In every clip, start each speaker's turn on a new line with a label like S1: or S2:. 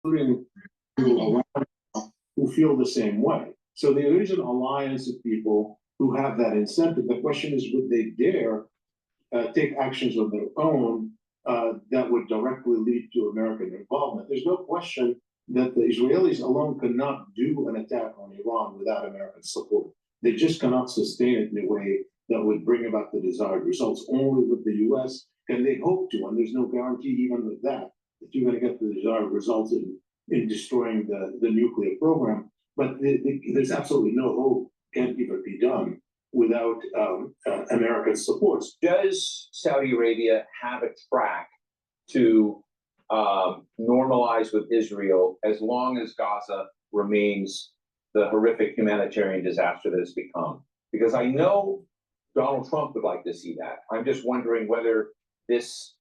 S1: including people around who feel the same way. So there is an alliance of people who have that incentive. The question is, would they dare take actions of their own that would directly lead to American involvement? There's no question that the Israelis alone cannot do an attack on Iran without American support. They just cannot sustain it in a way that would bring about the desired results. Only with the US can they hope to, and there's no guarantee even with that you're going to get the desired results in destroying the nuclear program. But there's absolutely no hope can even be done without American support.
S2: Does Saudi Arabia have a track to normalize with Israel as long as Gaza remains the horrific humanitarian disaster that it's become? Because I know Donald Trump would like to see that. I'm just wondering whether this,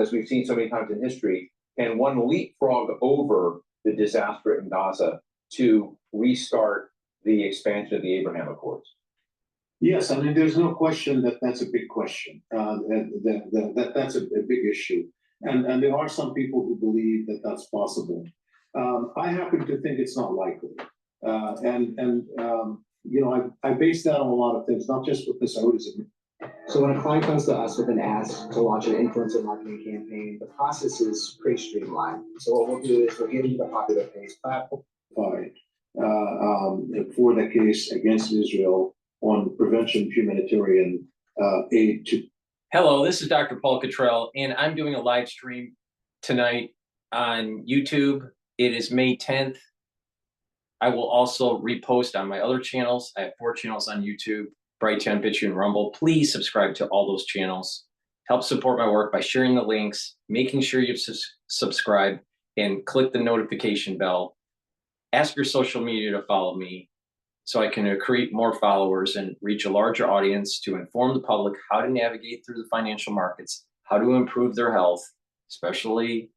S2: as we've seen so many times in history, can one leapfrog over the disaster in Gaza to restart the expansion of the Abraham Accords?
S1: Yes, I mean, there's no question that that's a big question. That's a big issue. And there are some people who believe that that's possible. I happen to think it's not likely. I base that on a lot of things, not just with the Saudis.
S3: So when a client comes to us with an ask to launch an influencer marketing campaign, the process is pretty streamlined. So what we'll do is we'll give you the popular face platform
S1: for the case against Israel on prevention of humanitarian aid to.
S4: Hello, this is DrPaulCottrell, and I'm doing a live stream tonight on YouTube. It is May 10th. I will also repost on my other channels. I have 4 channels on YouTube: Brighteon, Bitchute, and Rumble. Please subscribe to all those channels. Help support my work by sharing the links, making sure you subscribe, and click the notification bell. Ask your social media to follow me so I can create more followers and reach a larger audience to inform the public how to navigate through the financial markets, how to improve their health, especially,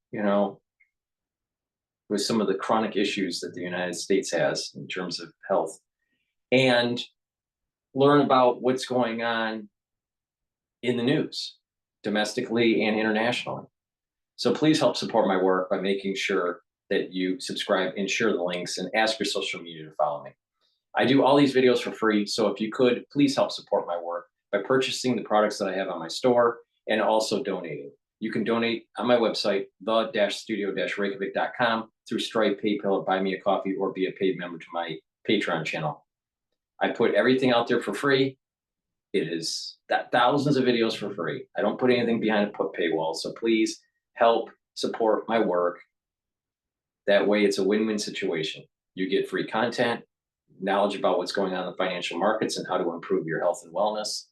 S4: with some of the chronic issues that the United States has in terms of health, and learn about what's going on in the news, domestically and internationally. So please help support my work by making sure that you subscribe and share the links and ask your social media to follow me. I do all these videos for free, so if you could, please help support my work by purchasing the products that I have on my store and also donating. You can donate on my website, the-studio-reykjavik.com, through Stripe, PayPal, or Buy Me a Coffee, or be a paid member to my Patreon channel. I put everything out there for free. It is thousands of videos for free. I don't put anything behind a paywall, so please help support my work. That way it's a win-win situation. You get free content, knowledge about what's going on in the financial markets and how to improve your health and wellness.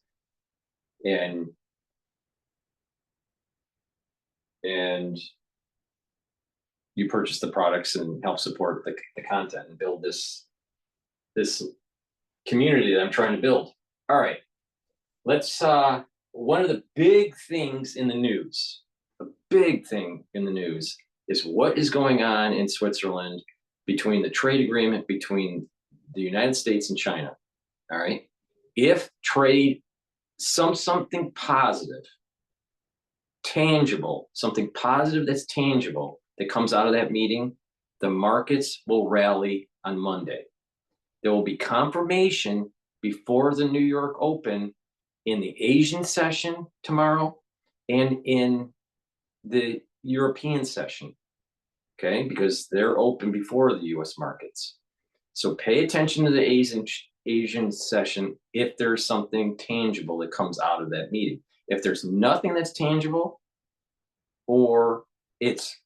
S4: And you purchase the products and help support the content and build this community that I'm trying to build. All right, let's, one of the big things in the news, is what is going on in Switzerland between the trade agreement between the United States and China. All right, if trade, something positive, tangible, something positive that's tangible that comes out of that meeting, the markets will rally on Monday. There will be confirmation before the New York Open in the Asian session tomorrow and in the European session, okay? Because they're open before the US markets. So pay attention to the Asian session if there's something tangible that comes out of that meeting. If there's nothing that's tangible, or it's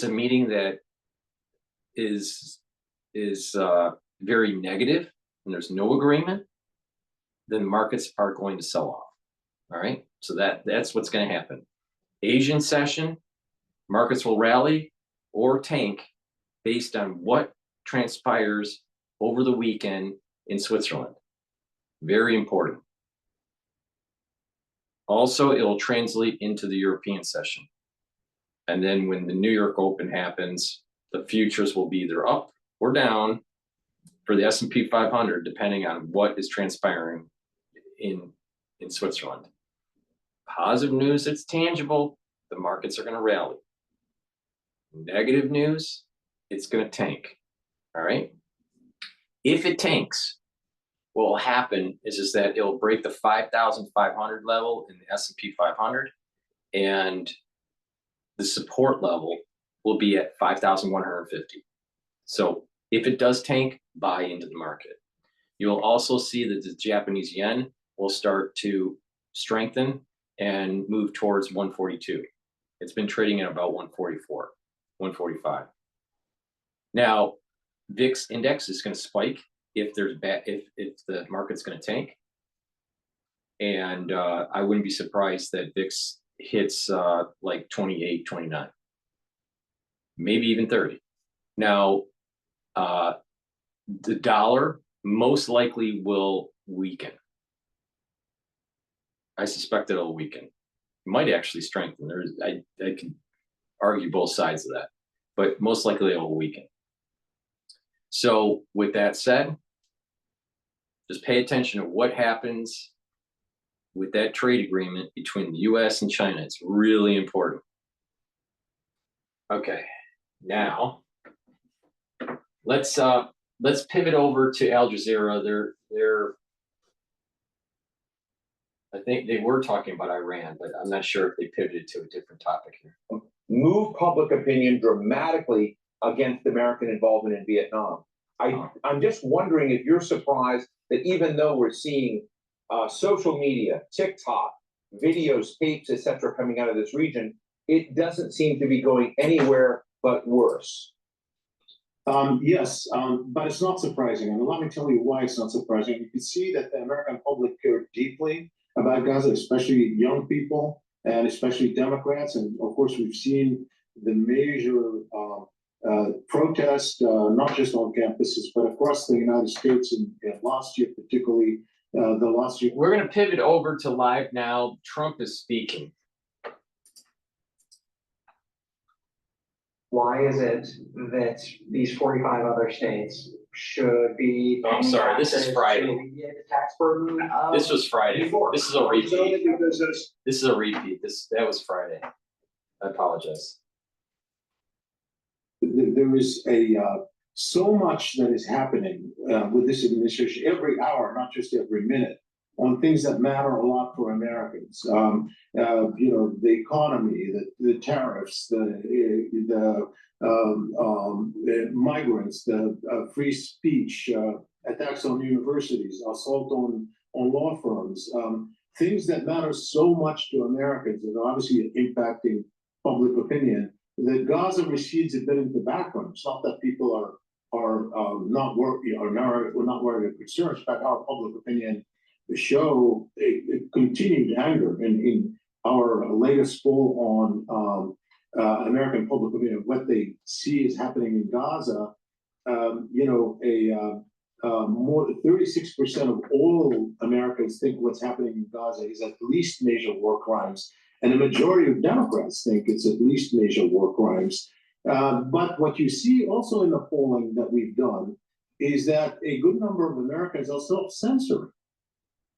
S4: a meeting that is very negative and there's no agreement, then markets are going to sell off. All right, so that's what's going to happen. Asian session, markets will rally or tank based on what transpires over the weekend in Switzerland. Very important. Also, it'll translate into the European session. And then when the New York Open happens, the futures will be either up or down for the S&P 500, depending on what is transpiring in Switzerland. Positive news, it's tangible, the markets are going to rally. Negative news, it's going to tank. All right. If it tanks, what will happen is that it'll break the 5,500 level in the S&P 500, and the support level will be at 5,150. So if it does tank, buy into the market. You'll also see that the Japanese yen will start to strengthen and move towards 142. It's been trading at about 144, 145. Now, VIX index is going to spike if there's if the market's going to tank, and I wouldn't be surprised that VIX hits like 28, 29, maybe even 30. Now, the dollar most likely will weaken. I suspect it'll weaken. It might actually strengthen. I can argue both sides of that, but most likely it will weaken. So with that said, just pay attention to what happens with that trade agreement between the US and China. It's really important. Okay, now let's pivot over to Al Jazeera. I think they were talking about Iran, but I'm not sure if they pivoted to a different topic here.
S2: Move public opinion dramatically against American involvement in Vietnam. I'm just wondering if you're surprised that even though we're seeing social media, TikTok, videos, tapes, etc., coming out of this region, it doesn't seem to be going anywhere but worse.
S1: Yes, but it's not surprising. And let me tell you why it's not surprising. You can see that the American public cared deeply about Gaza, especially young people and especially Democrats. And of course, we've seen the major protests, not just on campuses, but across the United States. And last year, particularly the last year.
S4: We're going to pivot over to live now. Trump is speaking.
S3: Why is it that these 45 other states should be?
S4: Oh, I'm sorry, this is Friday.
S3: The tax burden of
S4: This was Friday.
S3: before.
S4: This is a repeat.
S1: Because
S4: This is a repeat. That was Friday. I apologize.
S1: there is so much that is happening with this administration every hour, not just every minute, on things that matter a lot for Americans. The economy, the tariffs, the migrants, the free speech, attacks on universities, assault on law firms, things that matter so much to Americans and are obviously impacting public opinion. That Gaza recedes a bit into the background. It's not that people are not worried or not worried or concerned. In fact, our public opinion show a continued anger in our latest poll on American public opinion, what they see is happening in Gaza. More than 36% of all Americans think what's happening in Gaza is at least major war crimes, and a majority of Democrats think it's at least major war crimes. But what you see also in the polling that we've done is that a good number of Americans are self-censoring.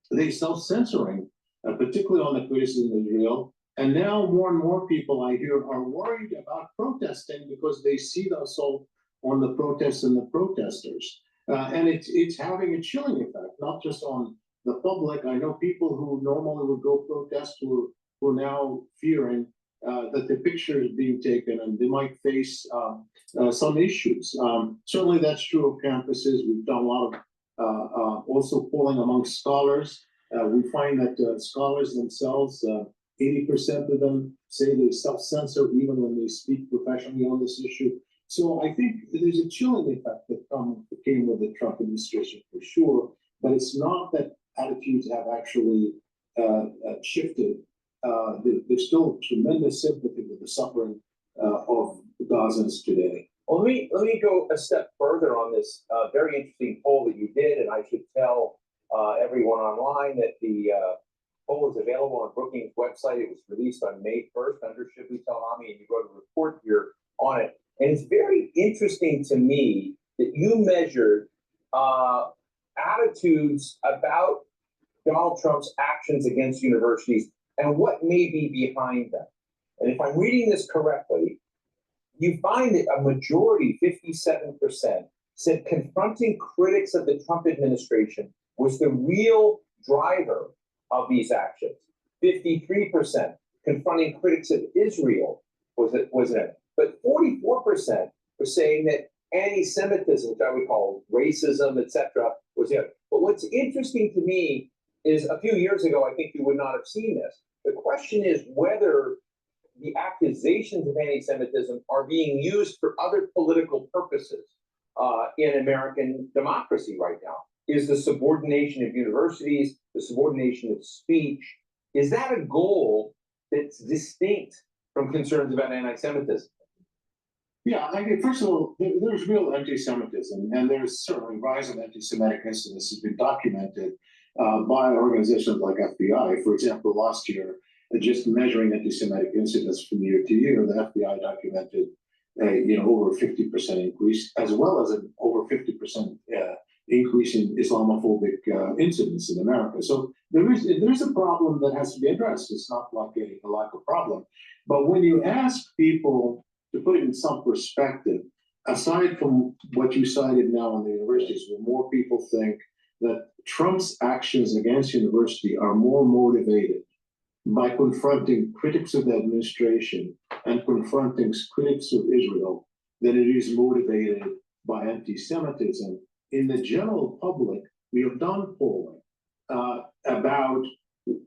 S1: They're self-censoring, particularly on the criticism of Israel. And now more and more people I hear are worried about protesting because they see the assault on the protests and the protesters. And it's having a chilling effect, not just on the public. I know people who normally would go protest who are now fearing that the picture is being taken and they might face some issues. Certainly that's true of campuses. We've done a lot of also polling among scholars. We find that scholars themselves, 80% of them say they self-censor even when they speak professionally on this issue. So I think there's a chilling effect that came with the Trump administration for sure, but it's not that attitudes have actually shifted. There's still tremendous sympathy with the suffering of the Gazans today.
S2: Well, let me go a step further on this very interesting poll that you did, and I should tell everyone online that the poll is available on Brookings' website. It was released on May 1st under Should We Tell Ami, and you wrote a report here on it. And it's very interesting to me that you measured attitudes about Donald Trump's actions against universities and what may be behind them. And if I'm reading this correctly, you find that a majority, 57%, said confronting critics of the Trump administration was the real driver of these actions. 53% confronting critics of Israel was it, but 44% were saying that anti-Semitism, which I would call racism, etc., was it. But what's interesting to me is a few years ago, I think you would not have seen this. The question is whether the accusations of anti-Semitism are being used for other political purposes in American democracy right now. Is the subordination of universities, the subordination of speech, is that a goal that's distinct from concerns about anti-Semitism?
S1: Yeah, I mean, first of all, there's real anti-Semitism, and there's certainly rise of anti-Semitic incidents has been documented by organizations like FBI. For example, last year, just measuring anti-Semitic incidents from year to year, the FBI documented over 50% increase, as well as an over 50% increase in Islamophobic incidents in America. So there's a problem that has to be addressed. It's not like a lack of problem. But when you ask people, to put it in some perspective, aside from what you cited now in the universities, where more people think that Trump's actions against university are more motivated by confronting critics of the administration and confronting critics of Israel than it is motivated by anti-Semitism. In the general public, we have done polling about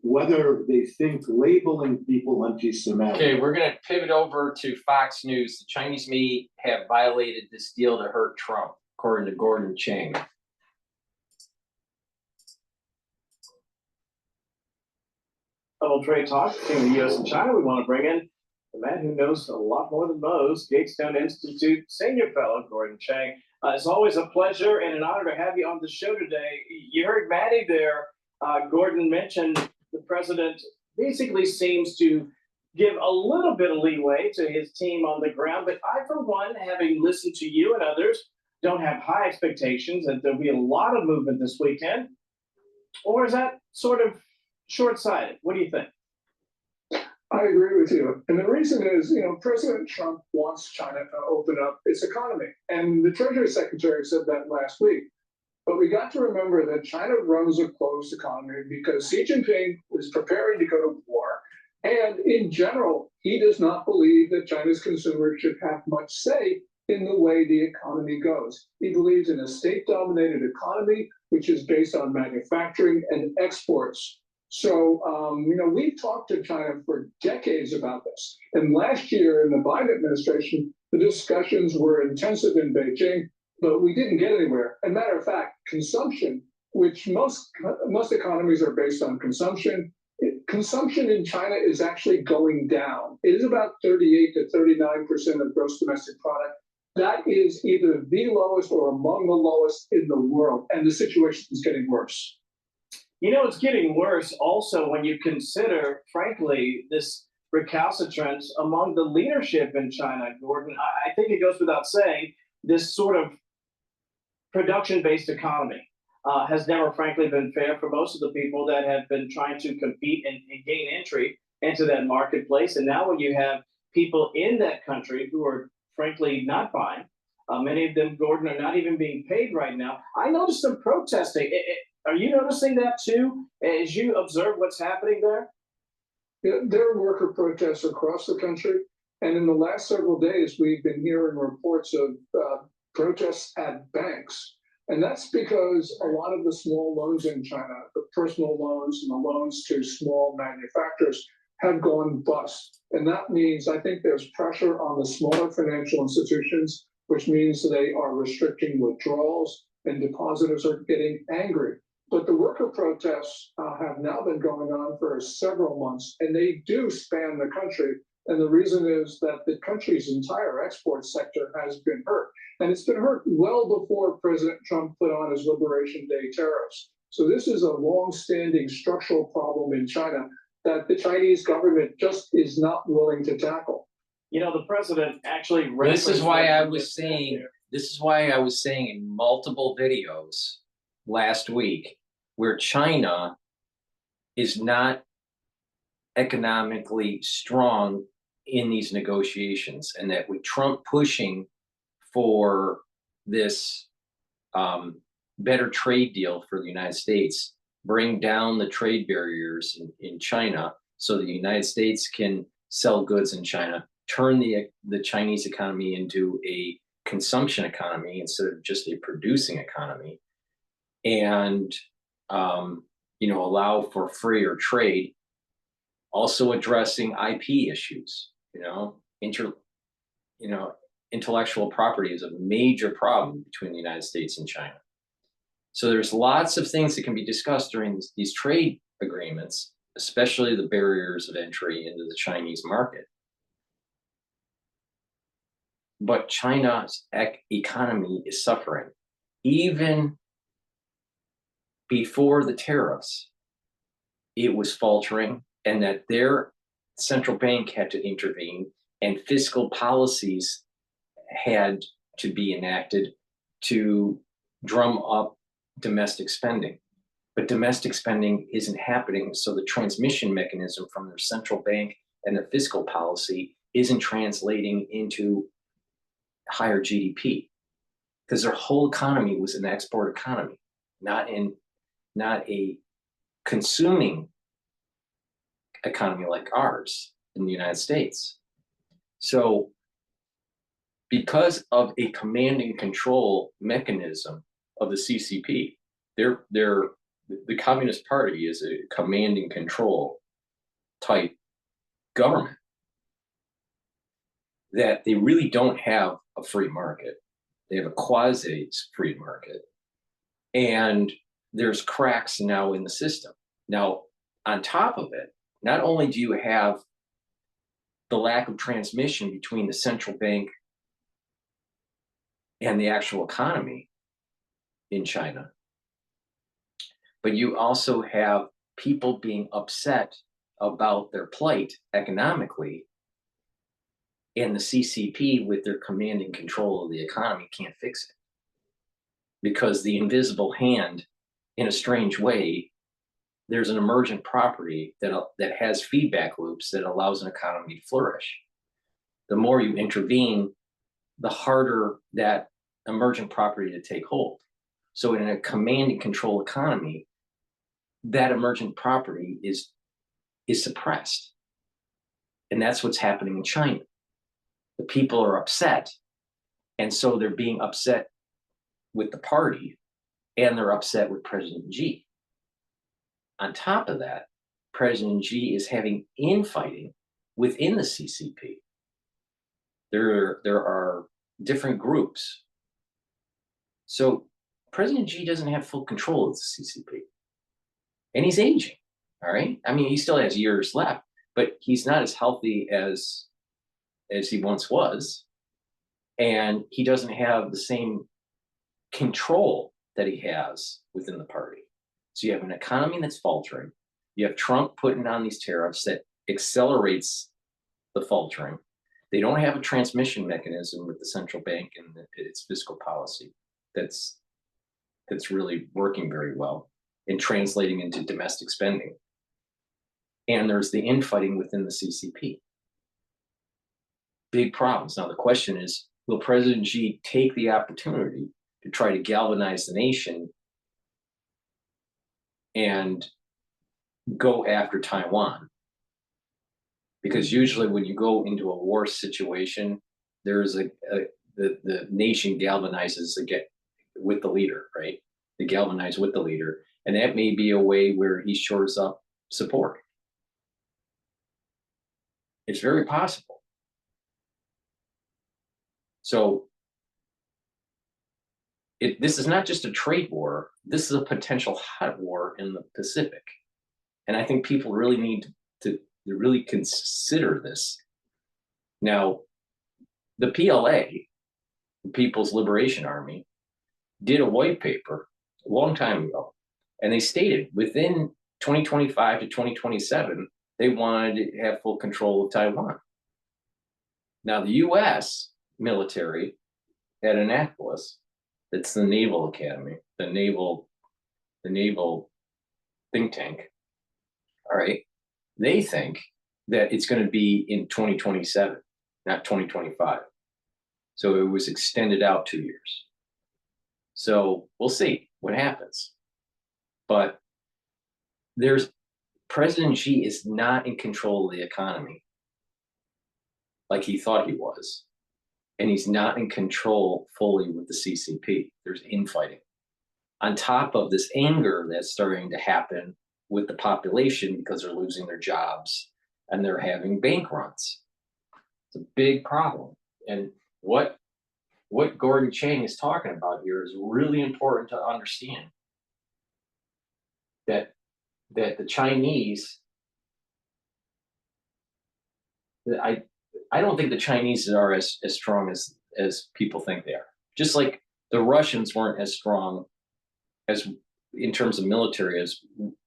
S1: whether they think labeling people anti-Semitic.
S4: Okay, we're going to pivot over to Fox News. The Chinese may have violated this deal to hurt Trump, according to Gordon Chang.
S5: Double trade talk between the U.S. and China. We want to bring in the man who knows a lot more than most, Gatestone Institute Senior Fellow Gordon Chang. It's always a pleasure and an honor to have you on the show today. You heard Maddie there. Gordon mentioned the president basically seems to give a little bit of leeway to his team on the ground. But I, for one, having listened to you and others, don't have high expectations that there'll be a lot of movement this weekend. Or is that sort of short-sighted? What do you think?
S6: I agree with you. And the reason is, President Trump wants China to open up its economy. And the Treasury Secretary said that last week. But we got to remember that China runs a closed economy because Xi Jinping is preparing to go to war. And in general, he does not believe that China's consumers should have much say in the way the economy goes. He believes in a state-dominated economy, which is based on manufacturing and exports. So, we've talked to China for decades about this. And last year in the Biden administration, the discussions were intensive in Beijing, but we didn't get anywhere. As a matter of fact, consumption, which most economies are based on consumption, consumption in China is actually going down. It is about 38 to 39% of gross domestic product. That is either the lowest or among the lowest in the world, and the situation is getting worse.
S5: It's getting worse also when you consider, frankly, this recalcitrance among the leadership in China, Gordon. I think it goes without saying, this sort of production-based economy has never, frankly, been fair for most of the people that have been trying to compete and gain entry into that marketplace. And now when you have people in that country who are, frankly, not buying, many of them, Gordon, are not even being paid right now. I noticed some protesting. Are you noticing that too, as you observe what's happening there?
S6: Yeah, there are worker protests across the country. And in the last several days, we've been hearing reports of protests at banks. And that's because a lot of the small loans in China, the personal loans and the loans to small manufacturers, have gone bust. And that means I think there's pressure on the smaller financial institutions, which means they are restricting withdrawals and depositors are getting angry. But the worker protests have now been going on for several months, and they do span the country. And the reason is that the country's entire export sector has been hurt. And it's been hurt well before President Trump put on his Liberation Day tariffs. So this is a long-standing structural problem in China that the Chinese government just is not willing to tackle.
S5: The president actually...
S4: This is why I was saying in multiple videos last week, where China is not economically strong in these negotiations, and that with Trump pushing for this better trade deal for the United States, bring down the trade barriers in China so the United States can sell goods in China, turn the Chinese economy into a consumption economy instead of just a producing economy, and allow for freer trade, also addressing IP issues. Intellectual property is a major problem between the United States and China. So there's lots of things that can be discussed during these trade agreements, especially the barriers of entry into the Chinese market. But China's economy is suffering. Even before the tariffs, it was faltering, and that their central bank had to intervene, and fiscal policies had to be enacted to drum up domestic spending. But domestic spending isn't happening, so the transmission mechanism from their central bank and their fiscal policy isn't translating into higher GDP, because their whole economy was an export economy, not a consuming economy like ours in the United States. So because of a command and control mechanism of the CCP, the Communist Party is a command and control type government, that they really don't have a free market. They have a quasi-free market. And there's cracks now in the system. Now, on top of it, not only do you have the lack of transmission between the central bank and the actual economy in China, but you also have people being upset about their plight economically, and the CCP, with their command and control of the economy, can't fix it. Because the invisible hand, in a strange way, there's an emergent property that has feedback loops that allows an economy to flourish. The more you intervene, the harder that emergent property to take hold. So in a command and control economy, that emergent property is suppressed. And that's what's happening in China. The people are upset, and so they're being upset with the party, and they're upset with President Xi. On top of that, President Xi is having infighting within the CCP. There are different groups. So President Xi doesn't have full control of the CCP. And he's aging, all right? I mean, he still has years left, but he's not as healthy as he once was. And he doesn't have the same control that he has within the party. So you have an economy that's faltering. You have Trump putting on these tariffs that accelerates the faltering. They don't have a transmission mechanism with the central bank and its fiscal policy that's really working very well and translating into domestic spending. And there's the infighting within the CCP. Big problems. Now the question is, will President Xi take the opportunity to try to galvanize the nation and go after Taiwan? Because usually when you go into a war situation, there's the nation galvanizes with the leader, right? They galvanize with the leader. And that may be a way where he shores up support. It's very possible. So this is not just a trade war. This is a potential hot war in the Pacific. And I think people really need to really consider this. Now, the PLA, the People's Liberation Army, did a white paper a long time ago. And they stated within 2025 to 2027, they wanted to have full control of Taiwan. Now, the US military at Annapolis, it's the Naval Academy, the naval think tank, all right, they think that it's going to be in 2027, not 2025. So it was extended out 2 years. So we'll see what happens. But President Xi is not in control of the economy like he thought he was. And he's not in control fully with the CCP. There's infighting. On top of this anger that's starting to happen with the population because they're losing their jobs and they're having bank runs. It's a big problem. And what Gordon Chang is talking about here is really important to understand. That the Chinese, I don't think the Chinese are as strong as people think they are. Just like the Russians weren't as strong as in terms of military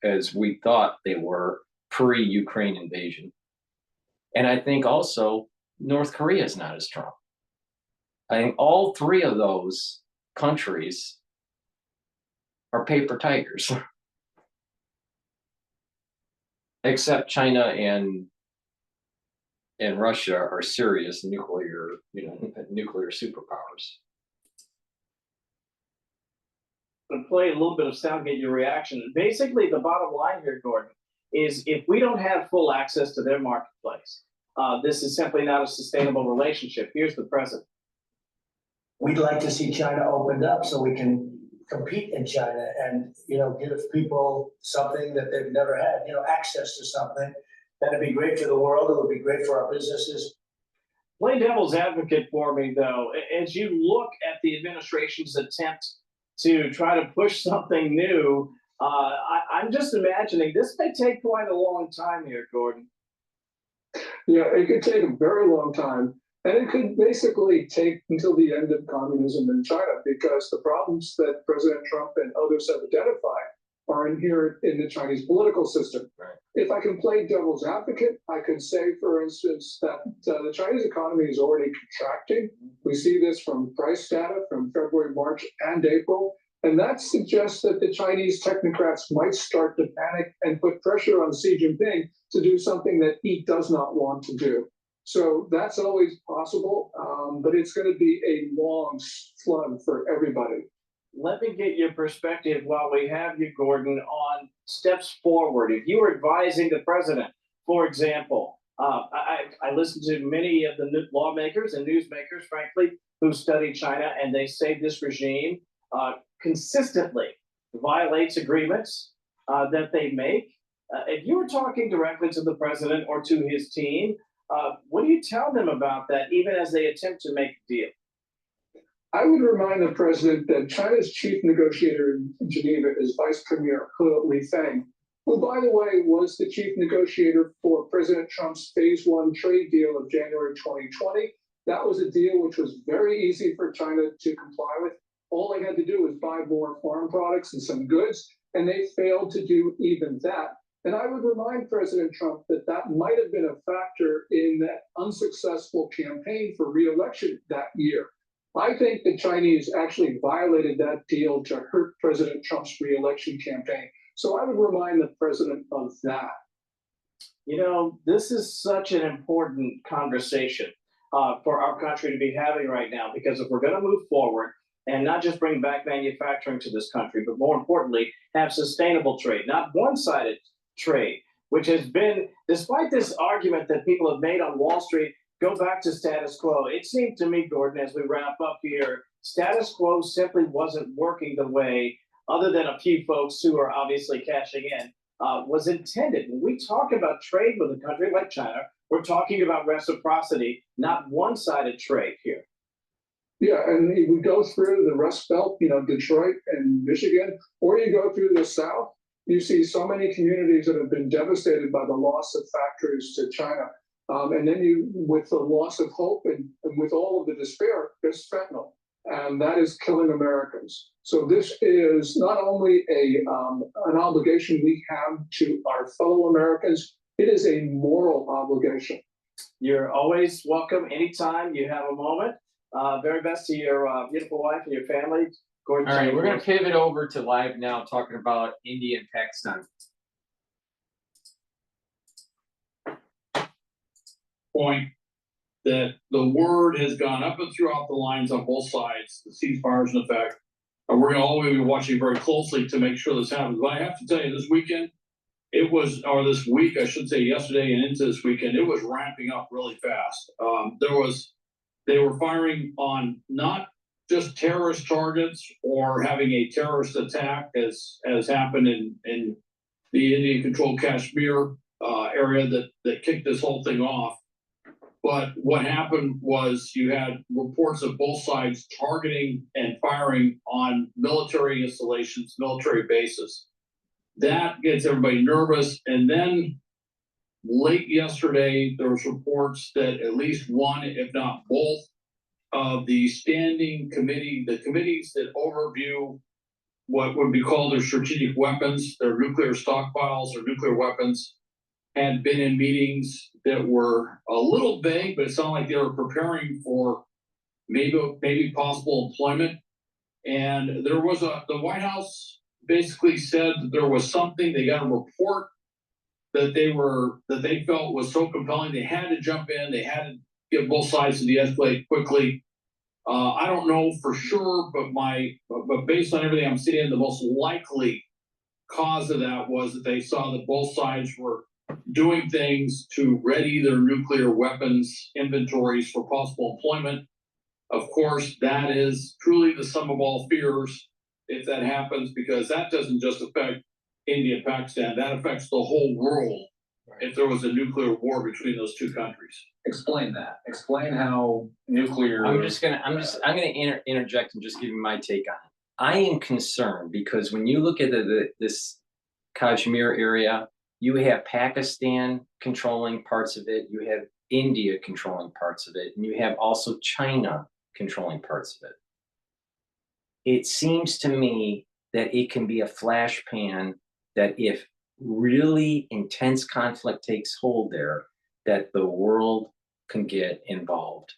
S4: as we thought they were pre-Ukraine invasion. And I think also North Korea is not as strong. I think all three of those countries are paper tigers. Except China and Russia are serious nuclear superpowers.
S5: To play a little bit of sound, get your reaction. Basically, the bottom line here, Gordon, is if we don't have full access to their marketplace, this is simply not a sustainable relationship. Here's the president.
S7: We'd like to see China opened up so we can compete in China and, give people something that they've never had, access to something. That'd be great for the world. It would be great for our businesses.
S5: Play devil's advocate for me, though. As you look at the administration's attempt to try to push something new, I'm just imagining this may take quite a long time here, Gordon.
S6: Yeah, it could take a very long time. And it could basically take until the end of communism in China, because the problems that President Trump and others have identified are inherent in the Chinese political system.
S4: Right.
S6: If I can play devil's advocate, I could say, for instance, that the Chinese economy is already contracting. We see this from price data from February, March, and April. And that suggests that the Chinese technocrats might start to panic and put pressure on Xi Jinping to do something that he does not want to do. So that's always possible, but it's going to be a long slug for everybody.
S5: Let me get your perspective while we have you, Gordon, on steps forward. If you were advising the president, for example, I listened to many of the lawmakers and newsmakers, frankly, who study China, and they say this regime consistently violates agreements that they make. If you were talking directly to the president or to his team, what do you tell them about that, even as they attempt to make a deal?
S6: I would remind the president that China's chief negotiator in Geneva is Vice Premier He Lifeng, who, by the way, was the chief negotiator for President Trump's Phase 1 trade deal of January 2020. That was a deal which was very easy for China to comply with. All they had to do was buy more farm products and some goods, and they failed to do even that. And I would remind President Trump that that might have been a factor in that unsuccessful campaign for re-election that year. I think the Chinese actually violated that deal to hurt President Trump's re-election campaign. So I would remind the president of that.
S5: This is such an important conversation for our country to be having right now, because if we're going to move forward and not just bring back manufacturing to this country, but more importantly, have sustainable trade, not one-sided trade, which has been, despite this argument that people have made on Wall Street, go back to status quo. It seemed to me, Gordon, as we wrap up here, status quo simply wasn't working the way, other than a few folks who are obviously cashing in, was intended. When we talk about trade with a country like China, we're talking about reciprocity, not one-sided trade here.
S6: Yeah, and you would go through the Rust Belt, Detroit and Michigan, or you go through the South, you see so many communities that have been devastated by the loss of factories to China. And then with the loss of hope and with all of the despair, there's fentanyl, and that is killing Americans. So this is not only an obligation we have to our fellow Americans, it is a moral obligation.
S5: You're always welcome anytime you have a moment. Very best to your beautiful wife and your family. Gordon.
S4: All right, we're going to pivot over to live now, talking about India and Pakistan.
S8: point that the word has gone up and throughout the lines on both sides, the ceasefire's in effect. And we're gonna always be watching very closely to make sure this happens. But I have to tell you, this weekend, it was, or this week, I should say yesterday and into this weekend, it was ramping up really fast. They were firing on not just terrorist targets or having a terrorist attack as happened in the Indian-controlled Kashmir area that kicked this whole thing off. But what happened was you had reports of both sides targeting and firing on military installations, military bases. That gets everybody nervous. And then late yesterday, there was reports that at least one, if not both, of the standing committee, the committees that overview what would be called their strategic weapons, their nuclear stockpiles, or nuclear weapons, had been in meetings that were a little vague, but it sounded like they were preparing for maybe possible employment. And there was the White House basically said that there was something, they got a report that they felt was so compelling, they had to jump in, they had to get both sides to de-escalate quickly. I don't know for sure, but based on everything I'm seeing, the most likely cause of that was that they saw that both sides were doing things to ready their nuclear weapons inventories for possible employment. Of course, that is truly the sum of all fears if that happens, because that doesn't just affect India and Pakistan, that affects the whole world if there was a nuclear war between those two countries.
S2: Explain that. Explain how nuclear.
S4: I'm gonna interject and just give you my take on it. I am concerned because when you look at this Kashmir area, you have Pakistan controlling parts of it, you have India controlling parts of it, and you have also China controlling parts of it. It seems to me that it can be a flash pan, that if really intense conflict takes hold there, that the world can get involved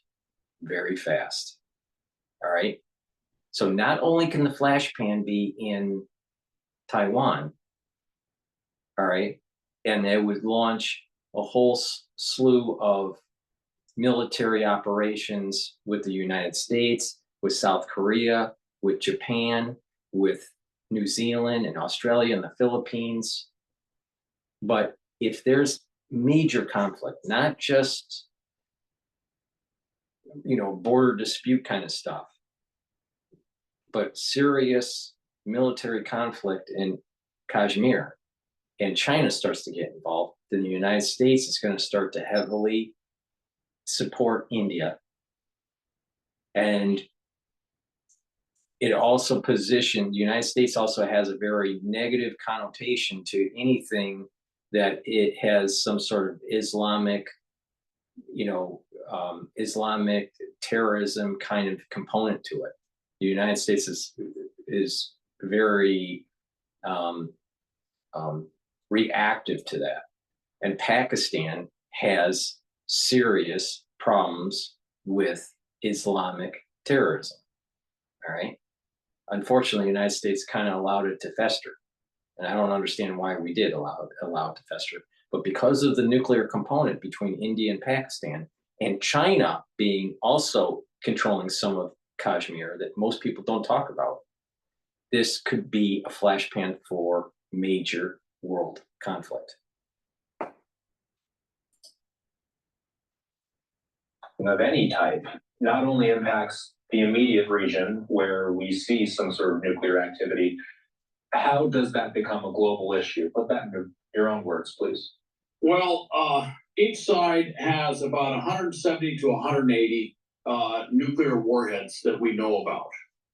S4: very fast. All right. So not only can the flash pan be in Taiwan, all right, and it would launch a whole slew of military operations with the United States, with South Korea, with Japan, with New Zealand and Australia and the Philippines. But if there's major conflict, not just, border dispute kind of stuff, but serious military conflict in Kashmir, and China starts to get involved, then the United States is going to start to heavily support India. And it also the United States also has a very negative connotation to anything that it has some sort of Islamic, Islamic terrorism kind of component to it. The United States is very reactive to that. And Pakistan has serious problems with Islamic terrorism. All right. Unfortunately, the United States kind of allowed it to fester. And I don't understand why we did allow it to fester. But because of the nuclear component between India and Pakistan, and China being also controlling some of Kashmir that most people don't talk about, this could be a flashpan for major world conflict.
S2: Of any type, not only impacts the immediate region where we see some sort of nuclear activity. How does that become a global issue? Put that into your own words, please.
S8: Well, each side has about 170 to 180 nuclear warheads that we know about.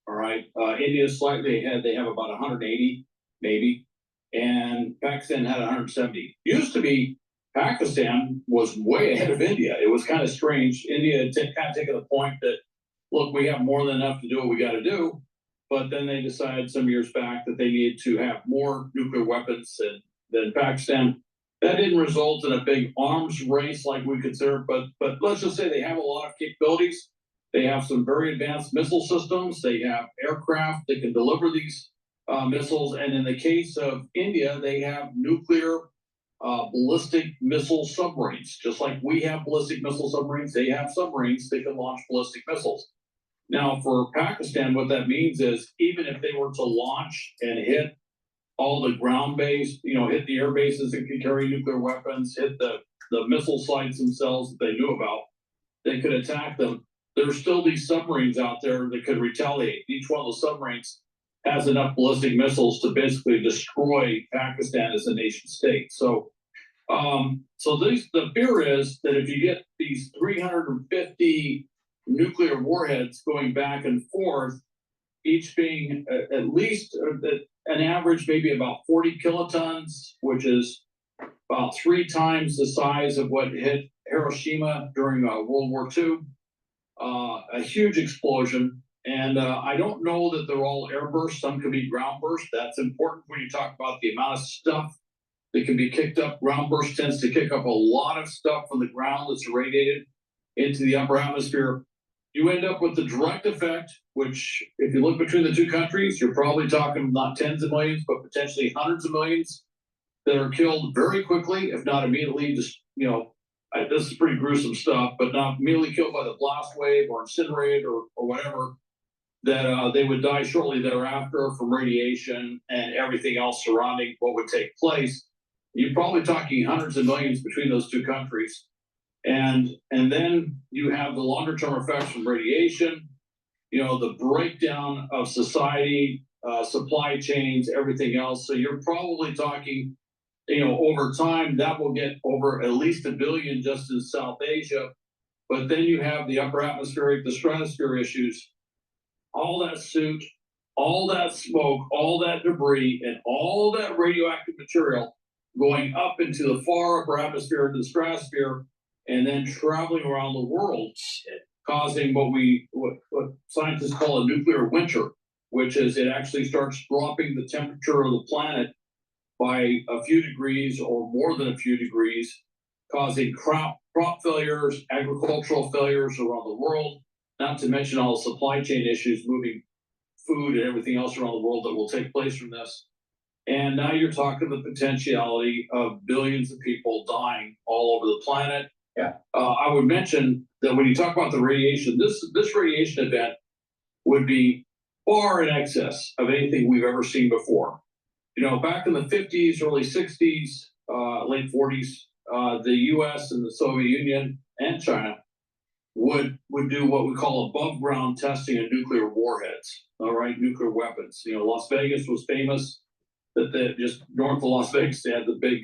S8: All right. India is slightly ahead. They have about 180, maybe. And Pakistan had 170. Used to be Pakistan was way ahead of India. It was kind of strange. India had kind of taken the point that, look, we have more than enough to do what we got to do. But then they decided some years back that they needed to have more nuclear weapons than Pakistan. That didn't result in a big arms race like we consider, but let's just say they have a lot of capabilities. They have some very advanced missile systems. They have aircraft that can deliver these missiles. And in the case of India, they have nuclear ballistic missile submarines. Just like we have ballistic missile submarines, they have submarines that can launch ballistic missiles. Now, for Pakistan, what that means is even if they were to launch and hit all the ground-based, hit the air bases that could carry nuclear weapons, hit the missile sites themselves that they knew about, they could attack them. There's still these submarines out there that could retaliate. Each one of those submarines has enough ballistic missiles to basically destroy Pakistan as a nation state. So, the fear is that if you get these 350 nuclear warheads going back and forth, each being at least an average, maybe about 40 kilotons, which is about 3 times the size of what hit Hiroshima during World War II. A huge explosion. And I don't know that they're all airburst. Some could be ground burst. That's important when you talk about the amount of stuff that can be kicked up. Ground burst tends to kick up a lot of stuff from the ground that's irradiated into the upper atmosphere. You end up with the direct effect, which if you look between the two countries, you're probably talking not tens of millions, but potentially hundreds of millions that are killed very quickly, if not immediately. Just, this is pretty gruesome stuff, but not immediately killed by the blast wave or incinerated or whatever, that they would die shortly thereafter from radiation and everything else surrounding what would take place. You're probably talking hundreds of millions between those two countries. And then you have the longer term effects from radiation, the breakdown of society, supply chains, everything else. So you're probably talking, over time that will get over at least 1 billion just in South Asia. But then you have the upper atmospheric, the stratosphere issues, all that soot, all that smoke, all that debris, and all that radioactive material going up into the far upper atmosphere, into the stratosphere, and then traveling around the world, causing what scientists call a nuclear winter, which is it actually starts dropping the temperature of the planet by a few degrees or more than a few degrees, causing crop failures, agricultural failures around the world, not to mention all the supply chain issues, moving food and everything else around the world that will take place from this. And now you're talking the potentiality of billions of people dying all over the planet.
S2: Yeah.
S8: I would mention that when you talk about the radiation, this radiation event would be far in excess of anything we've ever seen before. Back in the 50s, early 60s, late 40s, the US and the Soviet Union and China would do what we call above ground testing of nuclear warheads, all right, nuclear weapons. Las Vegas was famous that just north of Las Vegas, they had the big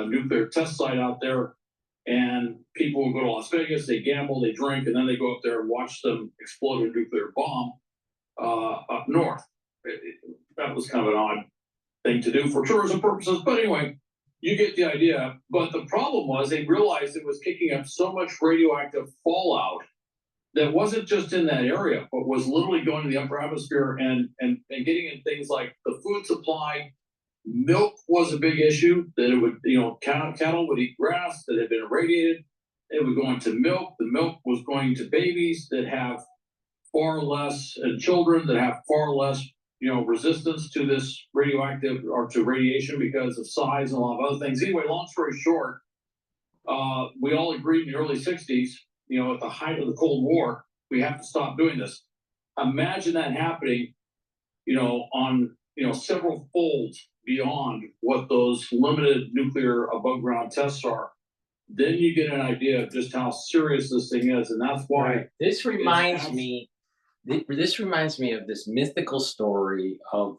S8: nuclear test site out there. And people would go to Las Vegas, they gamble, they drink, and then they go up there and watch them explode a nuclear bomb up north. That was kind of an odd thing to do for tourism purposes. But anyway, you get the idea. But the problem was they realized it was kicking up so much radioactive fallout that wasn't just in that area, but was literally going to the upper atmosphere and getting in things like the food supply. Milk was a big issue, that it would, cattle would eat grass that had been irradiated. It would go into milk. The milk was going to babies that have far less, and children that have far less, resistance to this radioactive or to radiation because of size and a lot of other things. Anyway, long story short, we all agreed in the early 60s, at the height of the Cold War, we have to stop doing this. Imagine that happening, on, several folds beyond what those limited nuclear above ground tests are. Then you get an idea of just how serious this thing is. And that's why
S4: this reminds me of this mythical story of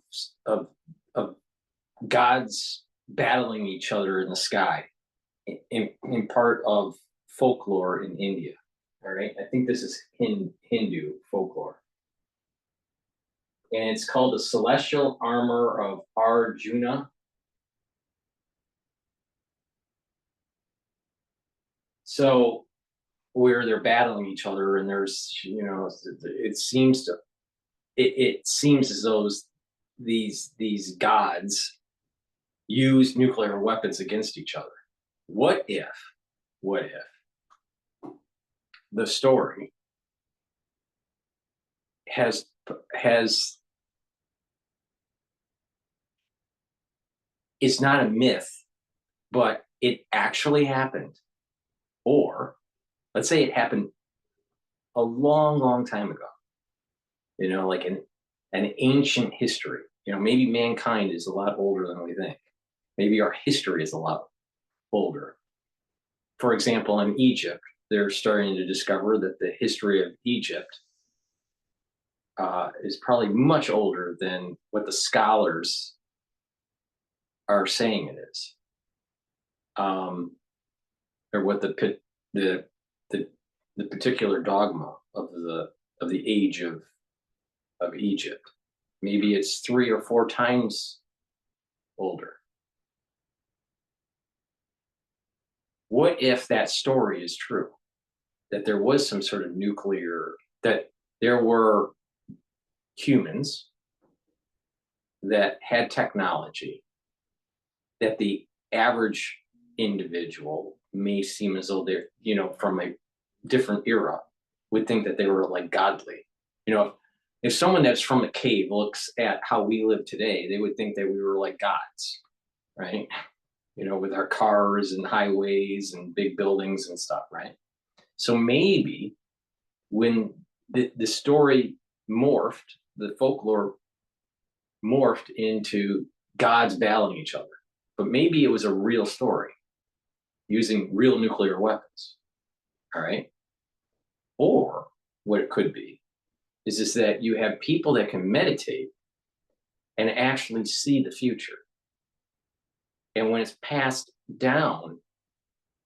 S4: gods battling each other in the sky in part of folklore in India. All right. I think this is Hindu folklore. And it's called the Celestial Armor of Arjuna. So where they're battling each other, and there's, it seems as though these gods use nuclear weapons against each other. What if the story has it's not a myth, but it actually happened, or let's say it happened a long, long time ago, you know, like an ancient history. You know, maybe mankind is a lot older than we think. Maybe our history is a lot older. For example, in Egypt, they're starting to discover that the history of Egypt is probably much older than what the scholars are saying it is, or what the particular dogma of the age of Egypt. Maybe it's 3 or 4 times older. What if that story is true? That there was some sort of nuclear, that there were humans that had technology that the average individual may seem as though they're, you know, from a different era would think that they were like godly. You know, if someone that's from a cave looks at how we live today, they would think that we were like gods, right? You know, with our cars and highways and big buildings and stuff, right? So maybe when the story morphed, the folklore morphed into gods battling each other, but maybe it was a real story using real nuclear weapons, all right? Or what it could be is that you have people that can meditate and actually see the future. And when it's passed down,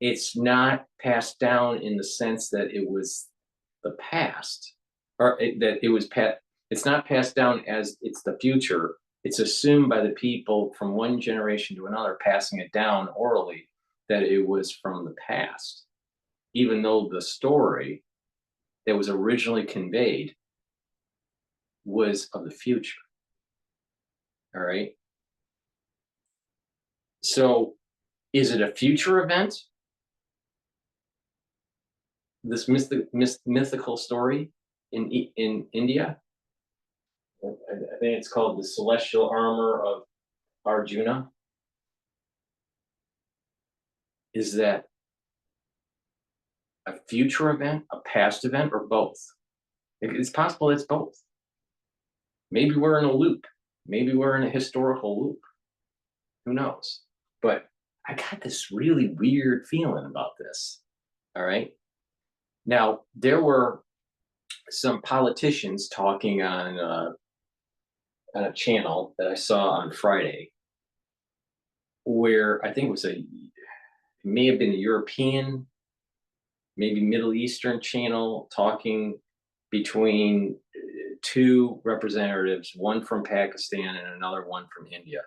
S4: it's not passed down in the sense that it was the past, or that it was it's not passed down as it's the future. It's assumed by the people from one generation to another, passing it down orally, that it was from the past, even though the story that was originally conveyed was of the future. All right. So is it a future event? This mythical story in India? I think it's called the celestial armor of Arjuna. Is that a future event, a past event, or both? It's possible it's both. Maybe we're in a loop. Maybe we're in a historical loop. Who knows? But I got this really weird feeling about this. All right. Now, there were some politicians talking on a channel that I saw on Friday, where I think it may have been a European, maybe Middle Eastern channel, talking between 2 representatives, one from Pakistan and another one from India.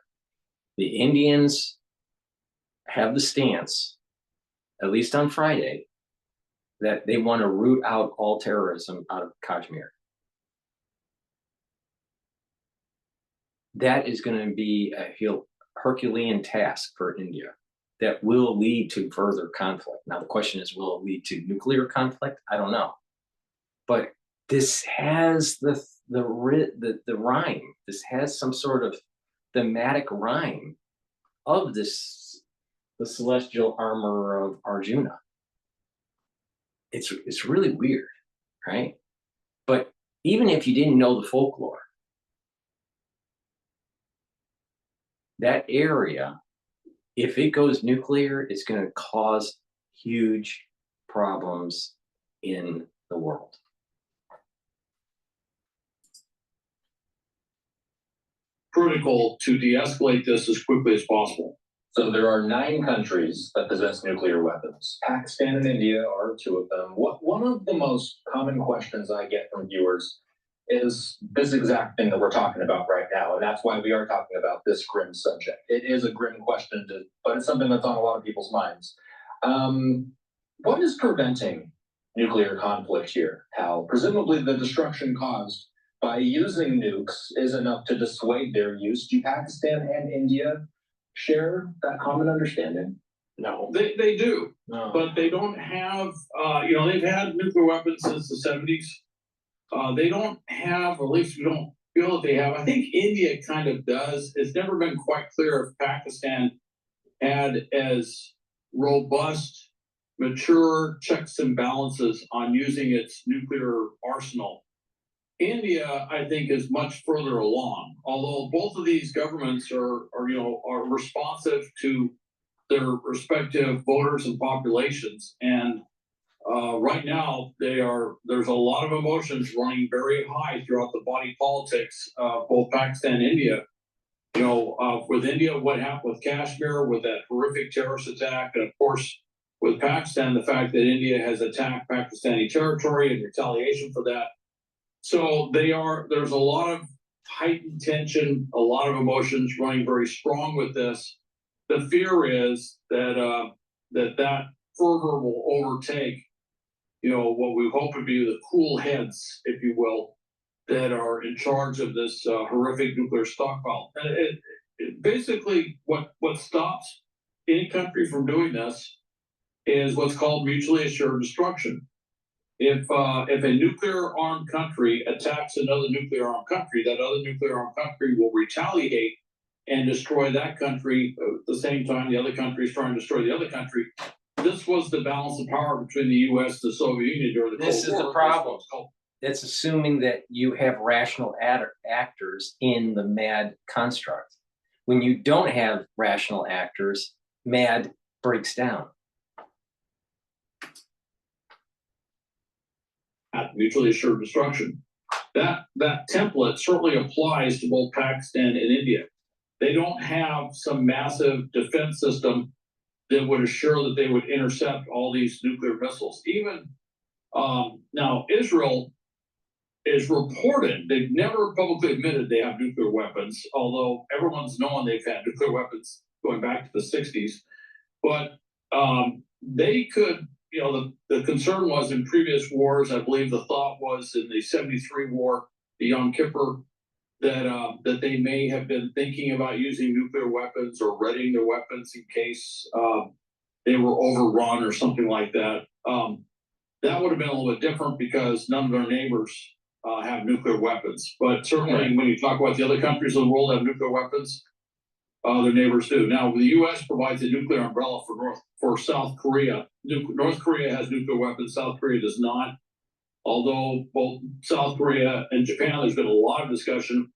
S4: The Indians have the stance, at least on Friday, that they want to root out all terrorism out of Kashmir. That is going to be a Herculean task for India that will lead to further conflict. Now, the question is, will it lead to nuclear conflict? I don't know. But this has the rhyme. This has some sort of thematic rhyme of this, the celestial armor of Arjuna. It's really weird, right? But even if you didn't know the folklore, that area, if it goes nuclear, it's going to cause huge problems in the world.
S8: Critical to de-escalate this as quickly as possible.
S2: So there are 9 countries that possess nuclear weapons. Pakistan and India are 2 of them. One of the most common questions I get from viewers is this exact thing that we're talking about right now. And that's why we are talking about this grim subject. It is a grim question, but it's something that's on a lot of people's minds. What is preventing nuclear conflict here, Hal? Presumably the destruction caused by using nukes is enough to dissuade their use. Do Pakistan and India share that common understanding?
S8: No, they do,
S4: No.
S8: but they don't have, they've had nuclear weapons since the 70s. They don't have, or at least we don't feel that they have. I think India kind of does. It's never been quite clear if Pakistan had as robust, mature checks and balances on using its nuclear arsenal. India, I think, is much further along, although both of these governments are responsive to their respective voters and populations. And right now, there's a lot of emotions running very high throughout the body politics of both Pakistan and India. With India, what happened with Kashmir, with that horrific terrorist attack, and of course, with Pakistan, the fact that India has attacked Pakistani territory in retaliation for that. So there's a lot of heightened tension, a lot of emotions running very strong with this. The fear is that that fervor will overtake, what we hope would be the cool heads, if you will, that are in charge of this horrific nuclear stockpile. And basically, what stops any country from doing this is what's called mutually assured destruction. If a nuclear armed country attacks another nuclear armed country, that other nuclear armed country will retaliate and destroy that country at the same time the other country is trying to destroy the other country. This was the balance of power between the U.S. and the Soviet Union during the Cold War.
S4: This is the problem. That's assuming that you have rational actors in the MAD construct. When you don't have rational actors, MAD breaks down.
S8: Mutually assured destruction. That template certainly applies to both Pakistan and India. They don't have some massive defense system that would assure that they would intercept all these nuclear missiles. Even now, Israel is reported, they've never publicly admitted they have nuclear weapons, although everyone's known they've had nuclear weapons going back to the 60s. But they could, the concern was in previous wars, I believe the thought was in the 73 war, the Yom Kippur, that they may have been thinking about using nuclear weapons or readying their weapons in case they were overrun or something like that. That would have been a little bit different because none of their neighbors have nuclear weapons. But certainly when you talk about the other countries of the world that have nuclear weapons, their neighbors do. Now, the U.S. provides a nuclear umbrella for South Korea. North Korea has nuclear weapons. South Korea does not. Although both South Korea and Japan, there's been a lot of discussion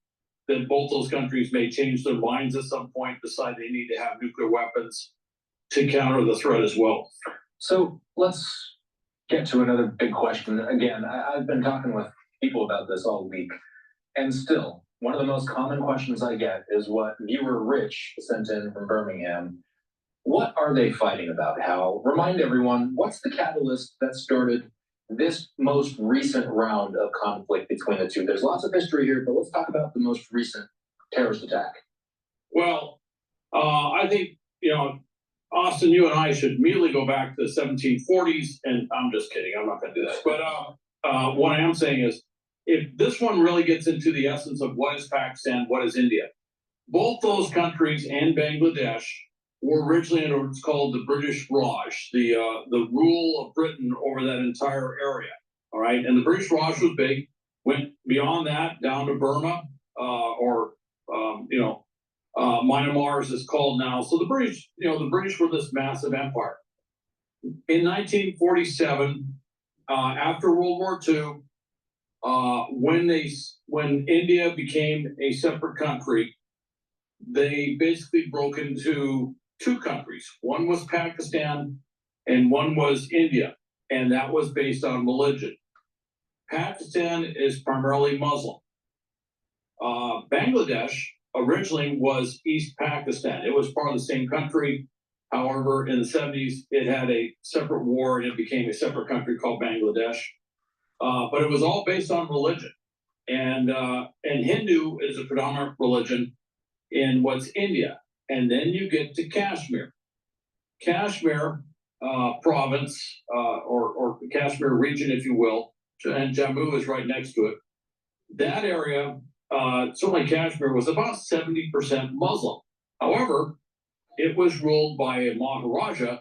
S8: that both those countries may change their minds at some point, decide they need to have nuclear weapons to counter the threat as well.
S9: So let's get to another big question. Again, I've been talking with people about this all week, and still, one of the most common questions I get is what viewer Rich sent in from Birmingham. What are they fighting about, Hal? Remind everyone, what's the catalyst that started this most recent round of conflict between the two? There's lots of history here, but let's talk about the most recent terrorist attack.
S8: Well, I think, Austin, you and I should immediately go back to the 1740s, and I'm just kidding, I'm not going to do that. But what I am saying is, if this one really gets into the essence of what is Pakistan, what is India, both those countries and Bangladesh were originally under what's called the British Raj, the rule of Britain over that entire area. All right, and the British Raj was big, went beyond that down to Burma, Myanmar as it's called now. So the British were this massive empire. In 1947, after World War II, when India became a separate country, they basically broke into two countries. One was Pakistan and one was India, and that was based on religion. Pakistan is primarily Muslim. Bangladesh originally was East Pakistan. It was part of the same country. However, in the 70s, it had a separate war and it became a separate country called Bangladesh. But it was all based on religion. And Hindu is a predominant religion in what's India. And then you get to Kashmir. Kashmir province, or Kashmir region, if you will, and Jammu is right next to it. That area, certainly Kashmir, was about 70% Muslim. However, it was ruled by a Maharaja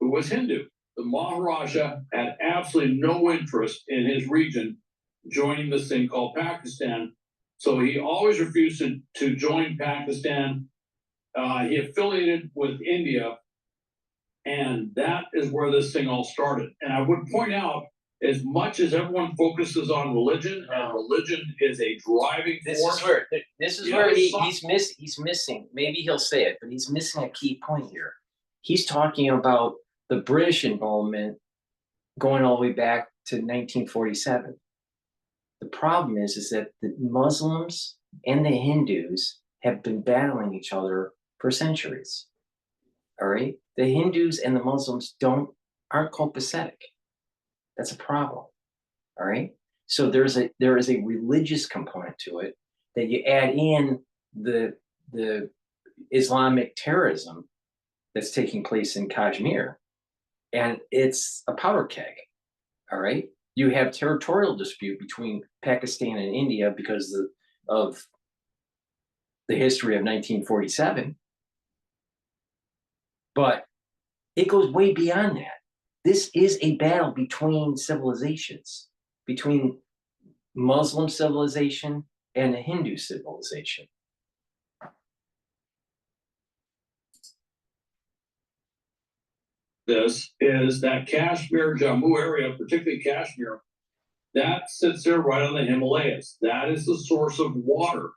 S8: who was Hindu. The Maharaja had absolutely no interest in his region joining this thing called Pakistan. So he always refused to join Pakistan. He affiliated with India. And that is where this thing all started. And I would point out, as much as everyone focuses on religion, and religion is a driving force.
S4: This is
S8: Yeah,
S4: where
S8: it's
S4: he's missing, maybe he'll say it, but he's missing a key point here. He's talking about the British involvement going all the way back to 1947. The problem is that the Muslims and the Hindus have been battling each other for centuries. All right, the Hindus and the Muslims aren't copacetic. That's a problem. All right. So there is a religious component to it that you add in the Islamic terrorism that's taking place in Kashmir, and it's a powder keg. All right. You have territorial dispute between Pakistan and India because of the history of 1947. But it goes way beyond that. This is a battle between civilizations, between Muslim civilization and a Hindu civilization.
S8: This is that Kashmir, Jammu area, particularly Kashmir, that sits there right on the Himalayas. That is the source of water.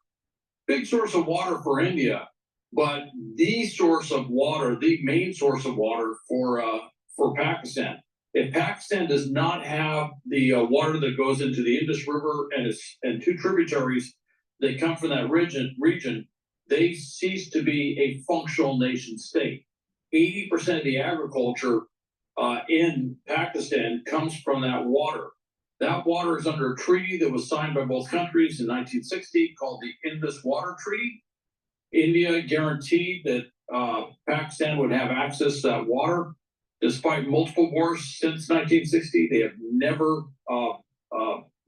S8: Big source of water for India, but the source of water, the main source of water for Pakistan. If Pakistan does not have the water that goes into the Indus River and two tributaries that come from that region, they cease to be a functional nation state. 80% of the agriculture in Pakistan comes from that water. That water is under a treaty that was signed by both countries in 1960 called the Indus Water Treaty. India guaranteed that Pakistan would have access to that water. Despite multiple wars since 1960, they have never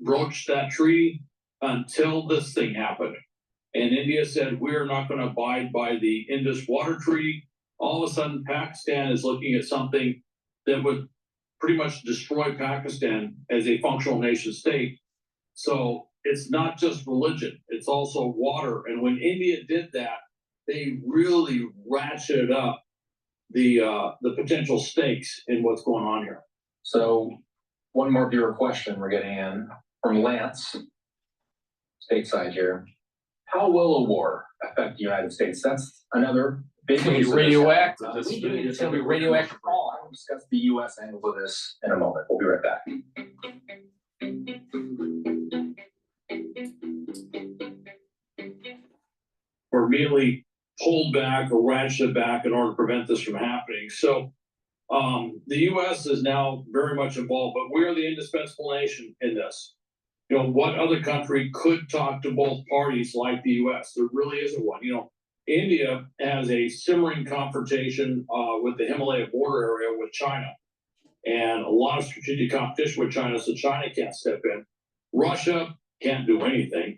S8: broached that treaty until this thing happened. And India said, we're not going to abide by the Indus Water Treaty. All of a sudden, Pakistan is looking at something that would pretty much destroy Pakistan as a functional nation state. So it's not just religion, it's also water. And when India did that, they really ratcheted up the potential stakes in what's going on here.
S9: So one more viewer question we're getting in from Lance, stateside here. How will a war affect the United States? That's another big
S4: It's gonna be
S9: piece of this.
S4: radioactive.
S9: It's going to be radioactive. I will discuss the U.S. angle of this in a moment. We'll be right back.
S8: Or immediately pulled back or ratcheted back in order to prevent this from happening. So the U.S. is now very much involved, but we're the indispensable nation in this. You know, what other country could talk to both parties like the U.S.? There really isn't one. You know, India has a simmering confrontation with the Himalaya border area with China, and a lot of strategic competition with China, so China can't step in. Russia can't do anything.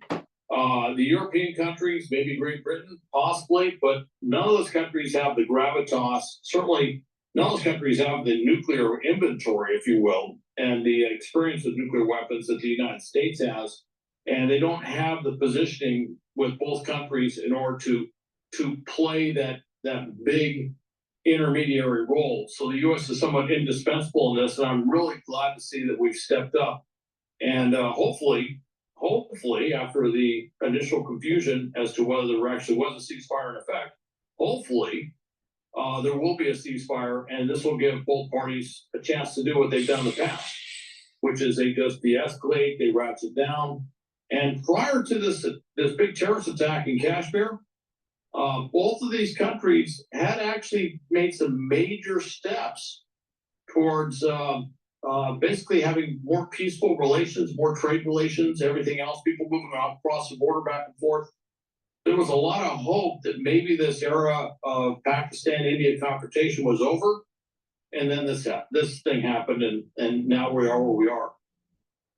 S8: The European countries, maybe Great Britain, possibly, but none of those countries have the gravitas. Certainly, none of those countries have the nuclear inventory, if you will, and the experience with nuclear weapons that the United States has. And they don't have the positioning with both countries in order to play that big intermediary role. So the U.S. is somewhat indispensable in this, and I'm really glad to see that we've stepped up. And hopefully, after the initial confusion as to whether there actually was a ceasefire in effect, hopefully there will be a ceasefire, and this will give both parties a chance to do what they've done in the past, which is they just de-escalate, they ratchet down. And prior to this big terrorist attack in Kashmir, both of these countries had actually made some major steps towards basically having more peaceful relations, more trade relations, everything else, people moving across the border back and forth. There was a lot of hope that maybe this era of Pakistan-India confrontation was over, and then this thing happened, and now we are where we are.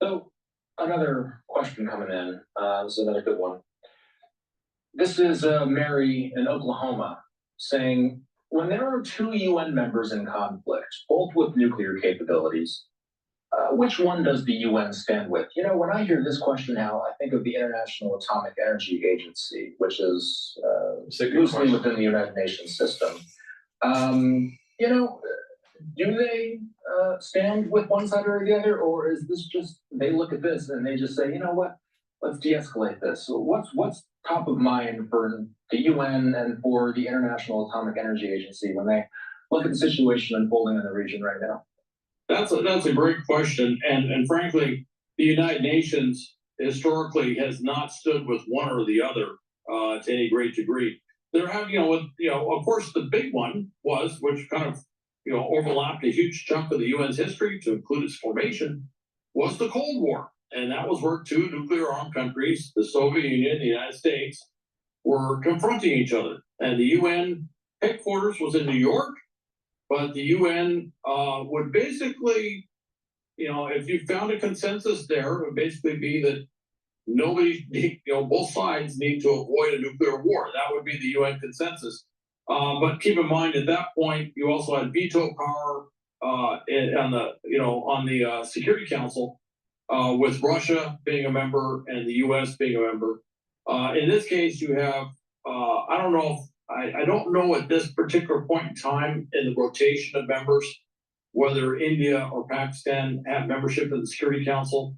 S9: So another question coming in. This is another good one. This is Mary in Oklahoma saying, when there are two UN members in conflict, both with nuclear capabilities, which one does the UN stand with? You know, when I hear this question now, I think of the International Atomic Energy Agency, which is loosely within the United Nations system. do they stand with one side or the other, or is this just they look at this and they just say, you know what, let's de-escalate this? So what's top of mind for the UN and for the International Atomic Energy Agency when they look at the situation unfolding in the region right now?
S8: That's a great question, and frankly, the United Nations historically has not stood with one or the other to any great degree. There have, of course, the big one was, which kind of, overlapped a huge chunk of the UN's history to include its formation, was the Cold War, and that was where two nuclear-armed countries, the Soviet Union and the United States, were confronting each other, and the UN headquarters was in New York. But the UN would basically, if you found a consensus there, it would basically be that both sides need to avoid a nuclear war. That would be the UN consensus. But keep in mind, at that point, you also had veto power on the Security Council, with Russia being a member and the US being a member. In this case, you have, I don't know at this particular point in time in the rotation of members, whether India or Pakistan have membership in the Security Council.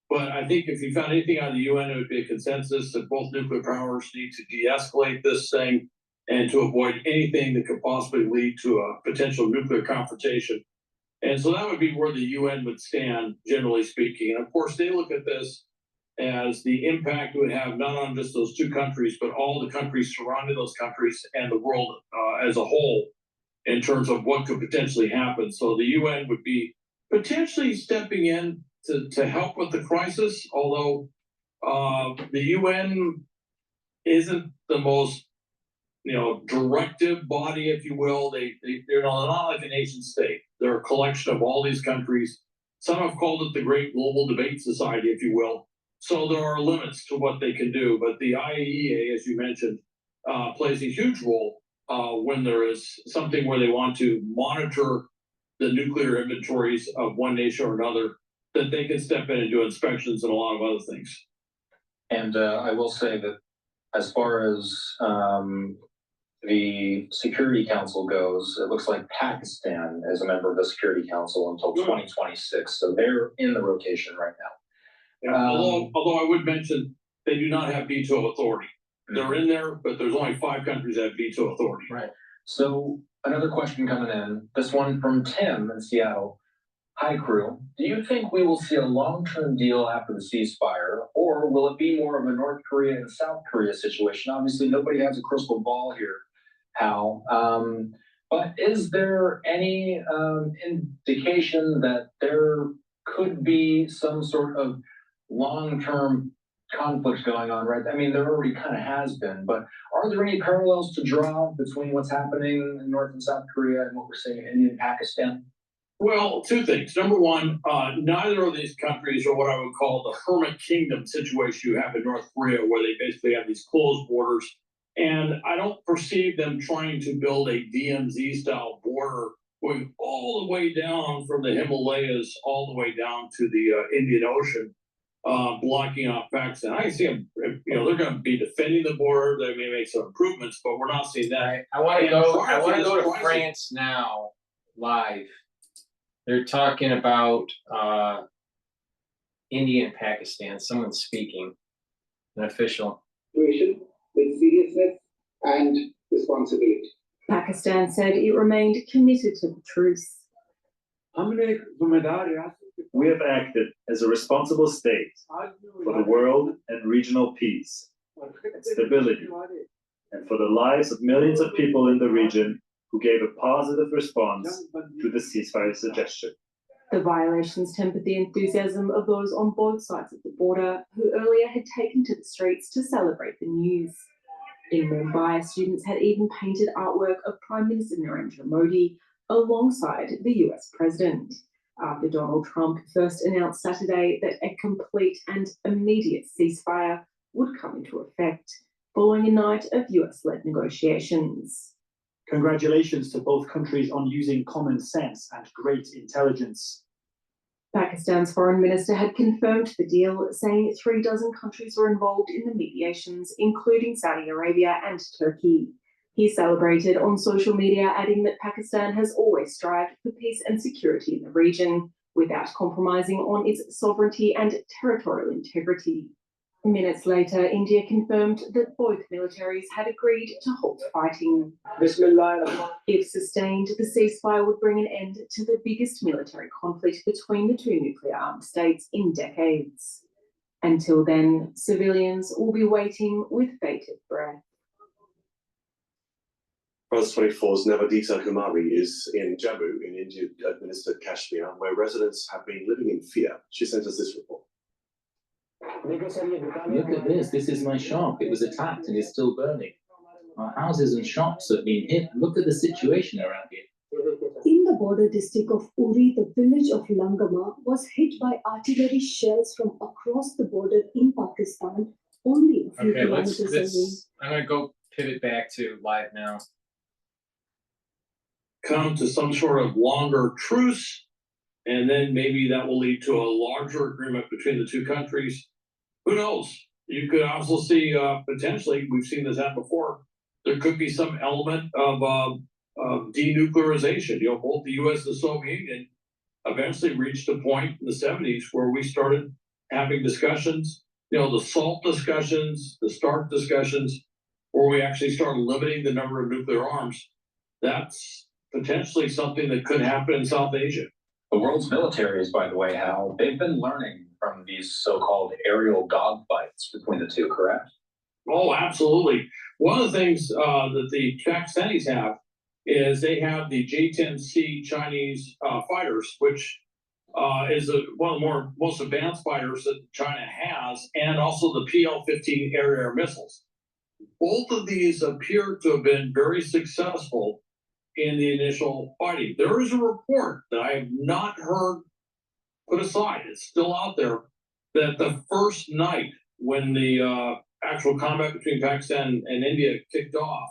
S8: But I think if you found anything out of the UN, it would be a consensus that both nuclear powers need to de-escalate this thing and to avoid anything that could possibly lead to a potential nuclear confrontation. And so that would be where the UN would stand, generally speaking. And of course, they look at this as the impact it would have not on just those two countries, but all the countries surrounding those countries and the world as a whole in terms of what could potentially happen. So the UN would be potentially stepping in to help with the crisis, although the UN isn't the most directive body, if you will. They're not like a nation state. They're a collection of all these countries. Some have called it the Great Global Debate Society, if you will. So there are limits to what they can do, but the IAEA, as you mentioned, plays a huge role when there is something where they want to monitor the nuclear inventories of one nation or another, that they can step in and do inspections and a lot of other things.
S9: And I will say that as far as the Security Council goes, it looks like Pakistan is a member of the Security Council until 2026, so they're in the rotation right now.
S8: Although I would mention, they do not have veto authority. They're in there, but there's only 5 countries that have veto authority.
S9: Right. So another question coming in, this one from Tim in Seattle. Hi, crew. Do you think we will see a long-term deal after the ceasefire, or will it be more of a North Korea and South Korea situation? Obviously, nobody has a crystal ball here, Hal. But is there any indication that there could be some sort of long-term conflict going on, right? I mean, there already kind of has been, but are there any parallels to draw between what's happening in North and South Korea and what we're seeing in India and Pakistan?
S8: Well, 2 things. Number one, neither of these countries are what I would call the hermit kingdom situation you have in North Korea, where they basically have these closed borders. And I don't perceive them trying to build a DMZ style border going all the way down from the Himalayas all the way down to the Indian Ocean, blocking off Pakistan. I see them, they're going to be defending the border. They may make some improvements, but we're not seeing that.
S4: I want to go to France now, live. They're talking about India and Pakistan. Someone's speaking, an official.
S3: With seriousness and responsibility.
S10: Pakistan said it remained committed to the truce.
S11: We have acted as a responsible state for the world and regional peace and stability, and for the lives of millions of people in the region who gave a positive response to the ceasefire suggestion.
S10: The violations tempered the enthusiasm of those on both sides of the border who earlier had taken to the streets to celebrate the news. In Mumbai, students had even painted artwork of Prime Minister Narendra Modi alongside the US president, after Donald Trump first announced Saturday that a complete and immediate ceasefire would come into effect following a night of US-led negotiations.
S12: Congratulations to both countries on using common sense and great intelligence.
S10: Pakistan's foreign minister had confirmed the deal, saying 36 countries were involved in the mediations, including Saudi Arabia and Turkey. He celebrated on social media, adding that Pakistan has always strived for peace and security in the region without compromising on its sovereignty and territorial integrity. Minutes later, India confirmed that both militaries had agreed to halt fighting. If sustained, the ceasefire would bring an end to the biggest military conflict between the two nuclear-armed states in decades. Until then, civilians will be waiting with bated breath.
S13: France 24's Navadita Kumari is in Jammu in India-administered Kashmir, where residents have been living in fear. She sent us this report.
S14: Look at this. This is my shop. It was attacked and is still burning. Our houses and shops have been hit. Look at the situation around here.
S15: In the border district of Uri, the village of Langama was hit by artillery shells from across the border in Pakistan, only a few kilometers away.
S4: I'm going to go pivot back to live now.
S8: Come to some sort of longer truce, and then maybe that will lead to a larger agreement between the two countries. Who knows? You could also see potentially, we've seen this happen before, there could be some element of denuclearization. You know, both the U.S. and the Soviet Union eventually reached a point in the 70s where we started having discussions, you know, the SALT discussions, the START discussions, where we actually started limiting the number of nuclear arms. That's potentially something that could happen in South Asia.
S9: The world's militaries, by the way, Hal, they've been learning from these so-called aerial dogfights between the two, correct?
S8: Oh, absolutely. One of the things that the Pakistanis have is they have the J-10C Chinese fighters, which is one of the most advanced fighters that China has, and also the PL-15 air-to-air missiles. Both of these appear to have been very successful in the initial fighting. There is a report that I have not heard put aside, it's still out there, that the first night when the actual combat between Pakistan and India kicked off,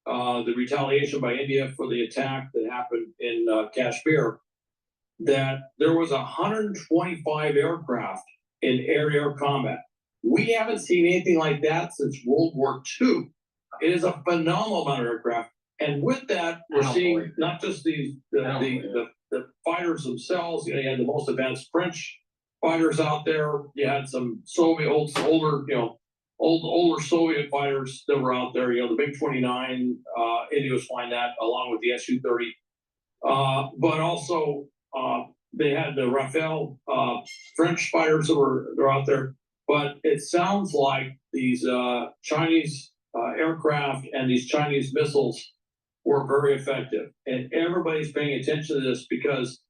S8: the retaliation by India for the attack that happened in Kashmir, that there was 125 aircraft in air-to-air combat. We haven't seen anything like that since World War II. It is a phenomenal amount of aircraft. And with that, we're seeing not just the fighters themselves. You know, you had the most advanced French fighters out there. You had some older Soviet fighters that were out there. You know, the MiG-29, India was flying that along with the Su-30. But also they had the Rafale French fighters that were out there. But it sounds like these Chinese aircraft and these Chinese missiles were very effective. And everybody's paying attention to this because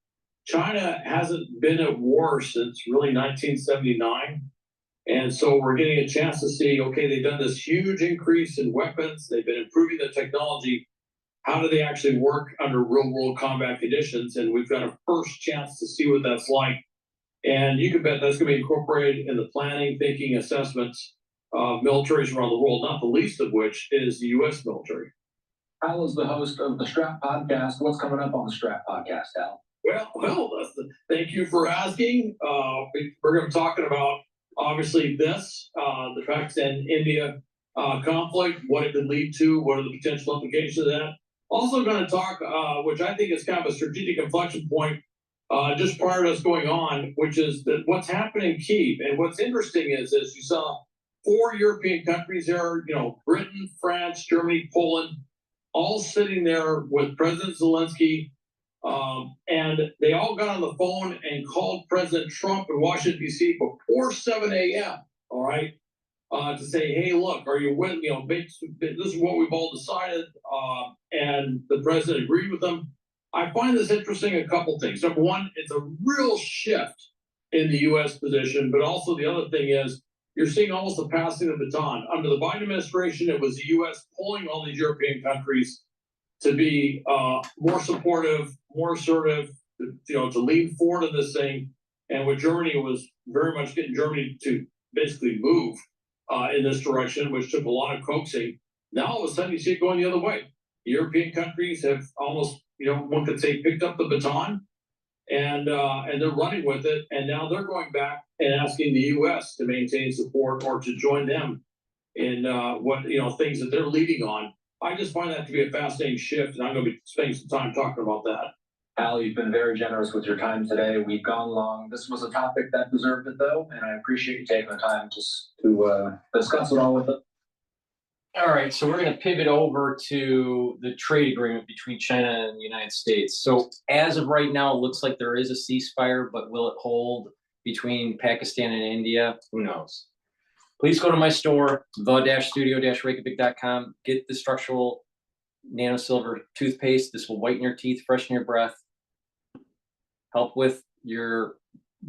S8: China hasn't been at war since really 1979. And so we're getting a chance to see, okay, they've done this huge increase in weapons. They've been improving the technology. How do they actually work under real world combat conditions? And we've got a first chance to see what that's like. And you can bet that's going to be incorporated in the planning, thinking, assessments of militaries around the world, not the least of which is the U.S. military.
S9: Al is the host of the Strap Podcast. What's coming up on the Strap Podcast, Al?
S8: Well, thank you for asking. We're going to be talking about, obviously, the Pakistan-India conflict, what it could lead to, what are the potential implications of that. Also going to talk, which I think is kind of a strategic inflection point, just prior to us going on, which is that what's happening in Kyiv. And what's interesting is you saw 4 European countries there, you know, Britain, France, Germany, Poland, all sitting there with President Zelensky, and they all got on the phone and called President Trump in Washington, D.C. before 7 a.m., all right, to say, hey, look, are you with, you know, this is what we've all decided, and the president agreed with them. I find this interesting, a couple things. Number one, it's a real shift in the U.S. position, but also the other thing is, you're seeing almost a passing of the baton. Under the Biden administration, it was the U.S. pulling all these European countries to be more supportive, more assertive, to lean forward in this thing. And with Germany, it was very much getting Germany to basically move in this direction, which took a lot of coaxing. Now, all of a sudden, you see it going the other way. The European countries have almost, one could say, picked up the baton, and they're running with it. And now they're going back and asking the U.S. to maintain support or to join them in things that they're leading on I just find that to be a fascinating shift, and I'm gonna be spending some time talking about that.
S9: Al, you've been very generous with your time today. We've gone long. This was a topic that deserved it, though, and I appreciate you taking the time just to discuss it all with us.
S4: All right, so we're going to pivot over to the trade agreement between China and the United States. So as of right now, it looks like there is a ceasefire, but will it hold between Pakistan and India? Who knows? Please go to my store, the-studio-reykjavik.com. Get the structural nanosilver toothpaste. This will whiten your teeth, freshen your breath, help with your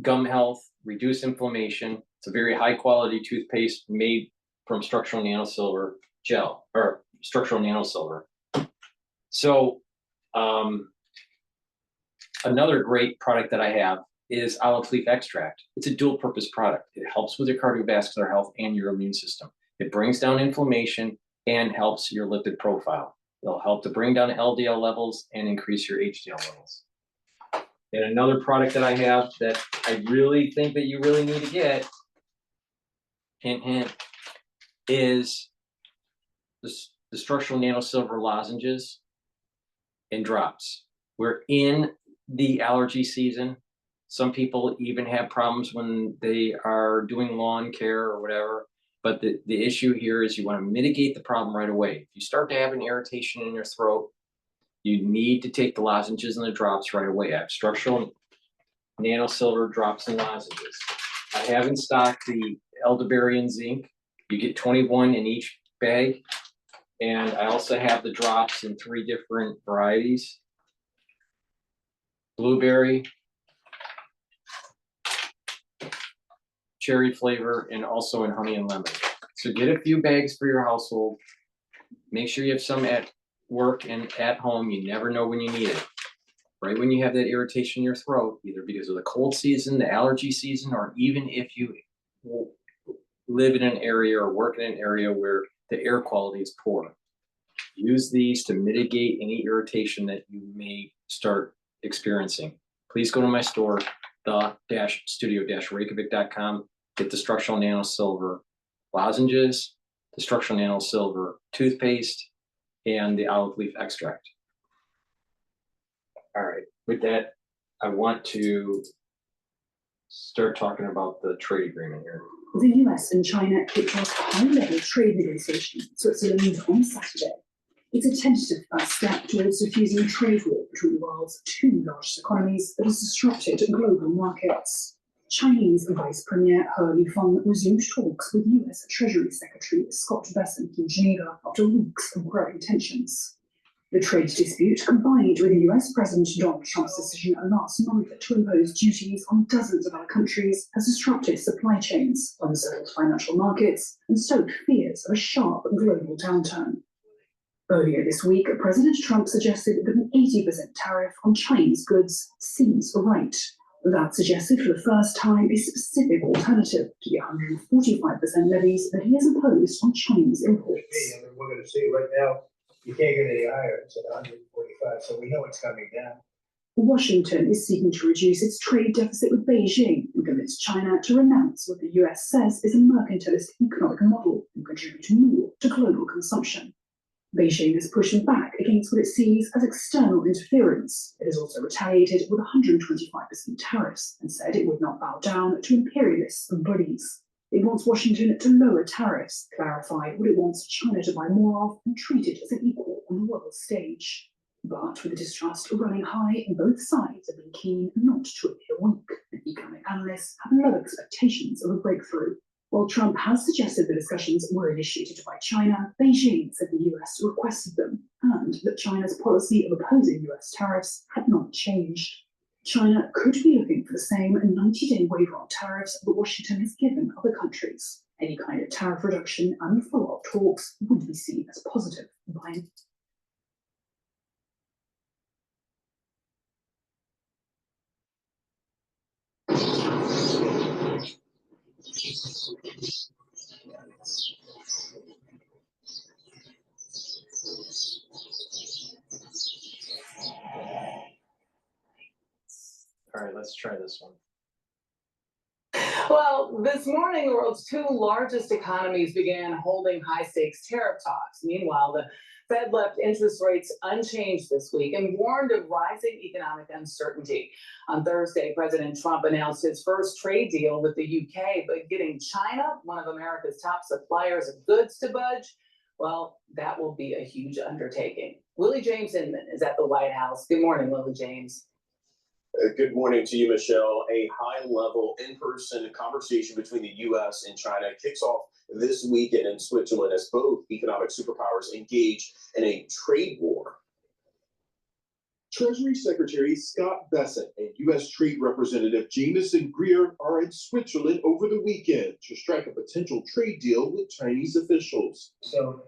S4: gum health, reduce inflammation. It's a very high quality toothpaste made from structural nanosilver gel or structural nanosilver. So another great product that I have is olive leaf extract. It's a dual purpose product. It helps with your cardiovascular health and your immune system. It brings down inflammation and helps your lipid profile. It'll help to bring down LDL levels and increase your HDL levels. And another product that I have that I really think that you really need to get, hint, hint, is the structural nanosilver lozenges and drops. We're in the allergy season. Some people even have problems when they are doing lawn care or whatever. But the issue here is you want to mitigate the problem right away. If you start to have an irritation in your throat, you need to take the lozenges and the drops right away. I have structural nanosilver drops and lozenges. I have in stock the elderberry and zinc. You get 21 in each bag. And I also have the drops in 3 different varieties. Blueberry, cherry flavor, and also in honey and lemon. So get a few bags for your household. Make sure you have some at work and at home. You never know when you need it. Right when you have that irritation in your throat, either because of the cold season, the allergy season, or even if you live in an area or work in an area where the air quality is poor. Use these to mitigate any irritation that you may start experiencing. Please go to my store, the-studio-reykjavik.com. Get the structural nanosilver lozenges, the structural nanosilver toothpaste, and the olive leaf extract. All right, with that, I want to start talking about the trade agreement here.
S15: The US and China kicked off high-level trade negotiations in Switzerland on Saturday. It's a tentative first step towards diffusing a trade war between the world's 2 largest economies that has disrupted global markets. Chinese Vice Premier He Lifeng resumed talks with US Treasury Secretary Scott Bessent in Geneva after weeks of growing tensions. The trade dispute, combined with the US President Donald Trump's decision last month to impose duties on dozens of other countries, has disrupted supply chains, unsettled financial markets, and stoked fears of a sharp global downturn. Earlier this week, President Trump suggested that an 80% tariff on Chinese goods seems right. That suggested for the first time a specific alternative to the 145% levies that he has imposed on Chinese imports.
S7: We're going to see right now, you can't get any higher. It's at 145, so we know it's coming down.
S15: Washington is seeking to reduce its trade deficit with Beijing and convince China to renounce what the US says is a mercantilist economic model and contribute more to global consumption. Beijing is pushing back against what it sees as external interference. It has also retaliated with 125% tariffs and said it would not bow down to imperialists and bullies. It wants Washington to lower tariffs, clarify what it wants China to buy more of, and treat it as an equal on the world stage. But with the distrust running high, both sides have been keen not to appear weak, and economic analysts have low expectations of a breakthrough. While Trump has suggested the discussions were initiated by China, Beijing said the US requested them, and that China's policy of opposing US tariffs had not changed. China could be looking for the same 90-day waiver on tariffs that Washington has given other countries. Any kind of tariff reduction and follow-up talks would be seen as positive by
S4: All right, let's try this one.
S16: Well, this morning, the world's 2 largest economies began holding high-stakes tariff talks. Meanwhile, the Fed left interest rates unchanged this week and warned of rising economic uncertainty. On Thursday, President Trump announced his first trade deal with the UK, but getting China, one of America's top suppliers of goods, to budge, well, that will be a huge undertaking. Willie James Inman is at the White House. Good morning, Willie James.
S17: Good morning to you, Michelle. A high-level in-person conversation between the U.S. and China kicks off this weekend in Switzerland as both economic superpowers engage in a trade war. Treasury Secretary Scott Bessent and U.S. Trade Representative Jamieson Greer are in Switzerland over the weekend to strike a potential trade deal with Chinese officials.
S7: So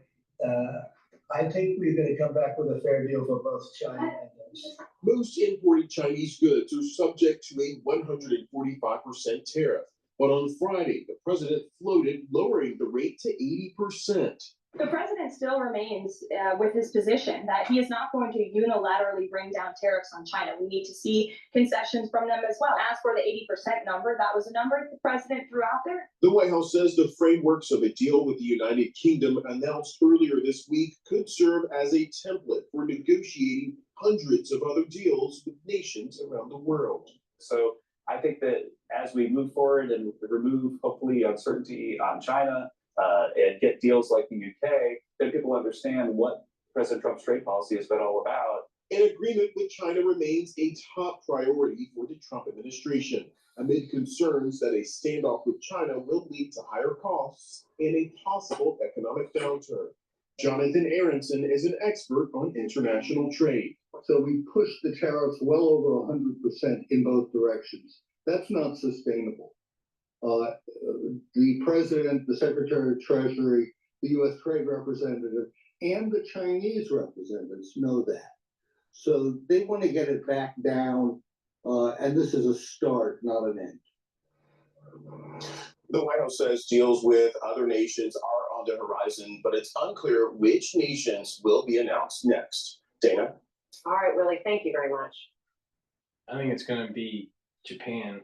S7: I think we're going to come back with a fair deal for both China and us.
S17: Most imported Chinese goods are subject to a 145% tariff. But on Friday, the president floated lowering the rate to 80%.
S18: The president still remains with his position that he is not going to unilaterally bring down tariffs on China. We need to see concessions from them as well. As for the 80% number, that was a number the president threw out there.
S17: The White House says the frameworks of a deal with the United Kingdom announced earlier this week could serve as a template for negotiating hundreds of other deals with nations around the world.
S2: So I think that as we move forward and remove, hopefully, uncertainty on China and get deals like the UK, then people understand what President Trump's trade policy has been all about.
S17: An agreement with China remains a top priority for the Trump administration, amid concerns that a standoff with China will lead to higher costs and a possible economic downturn. Jonathan Aronson is an expert on international trade.
S19: So we pushed the tariffs well over 100% in both directions. That's not sustainable. The president, the secretary of Treasury, the U.S. Trade Representative, and the Chinese representatives know that. So they want to get it back down, and this is a start, not an end.
S17: The White House says deals with other nations are on the horizon, but it's unclear which nations will be announced next. Dana?
S20: All right, Willie, thank you very much.
S4: I think it's going to be Japan.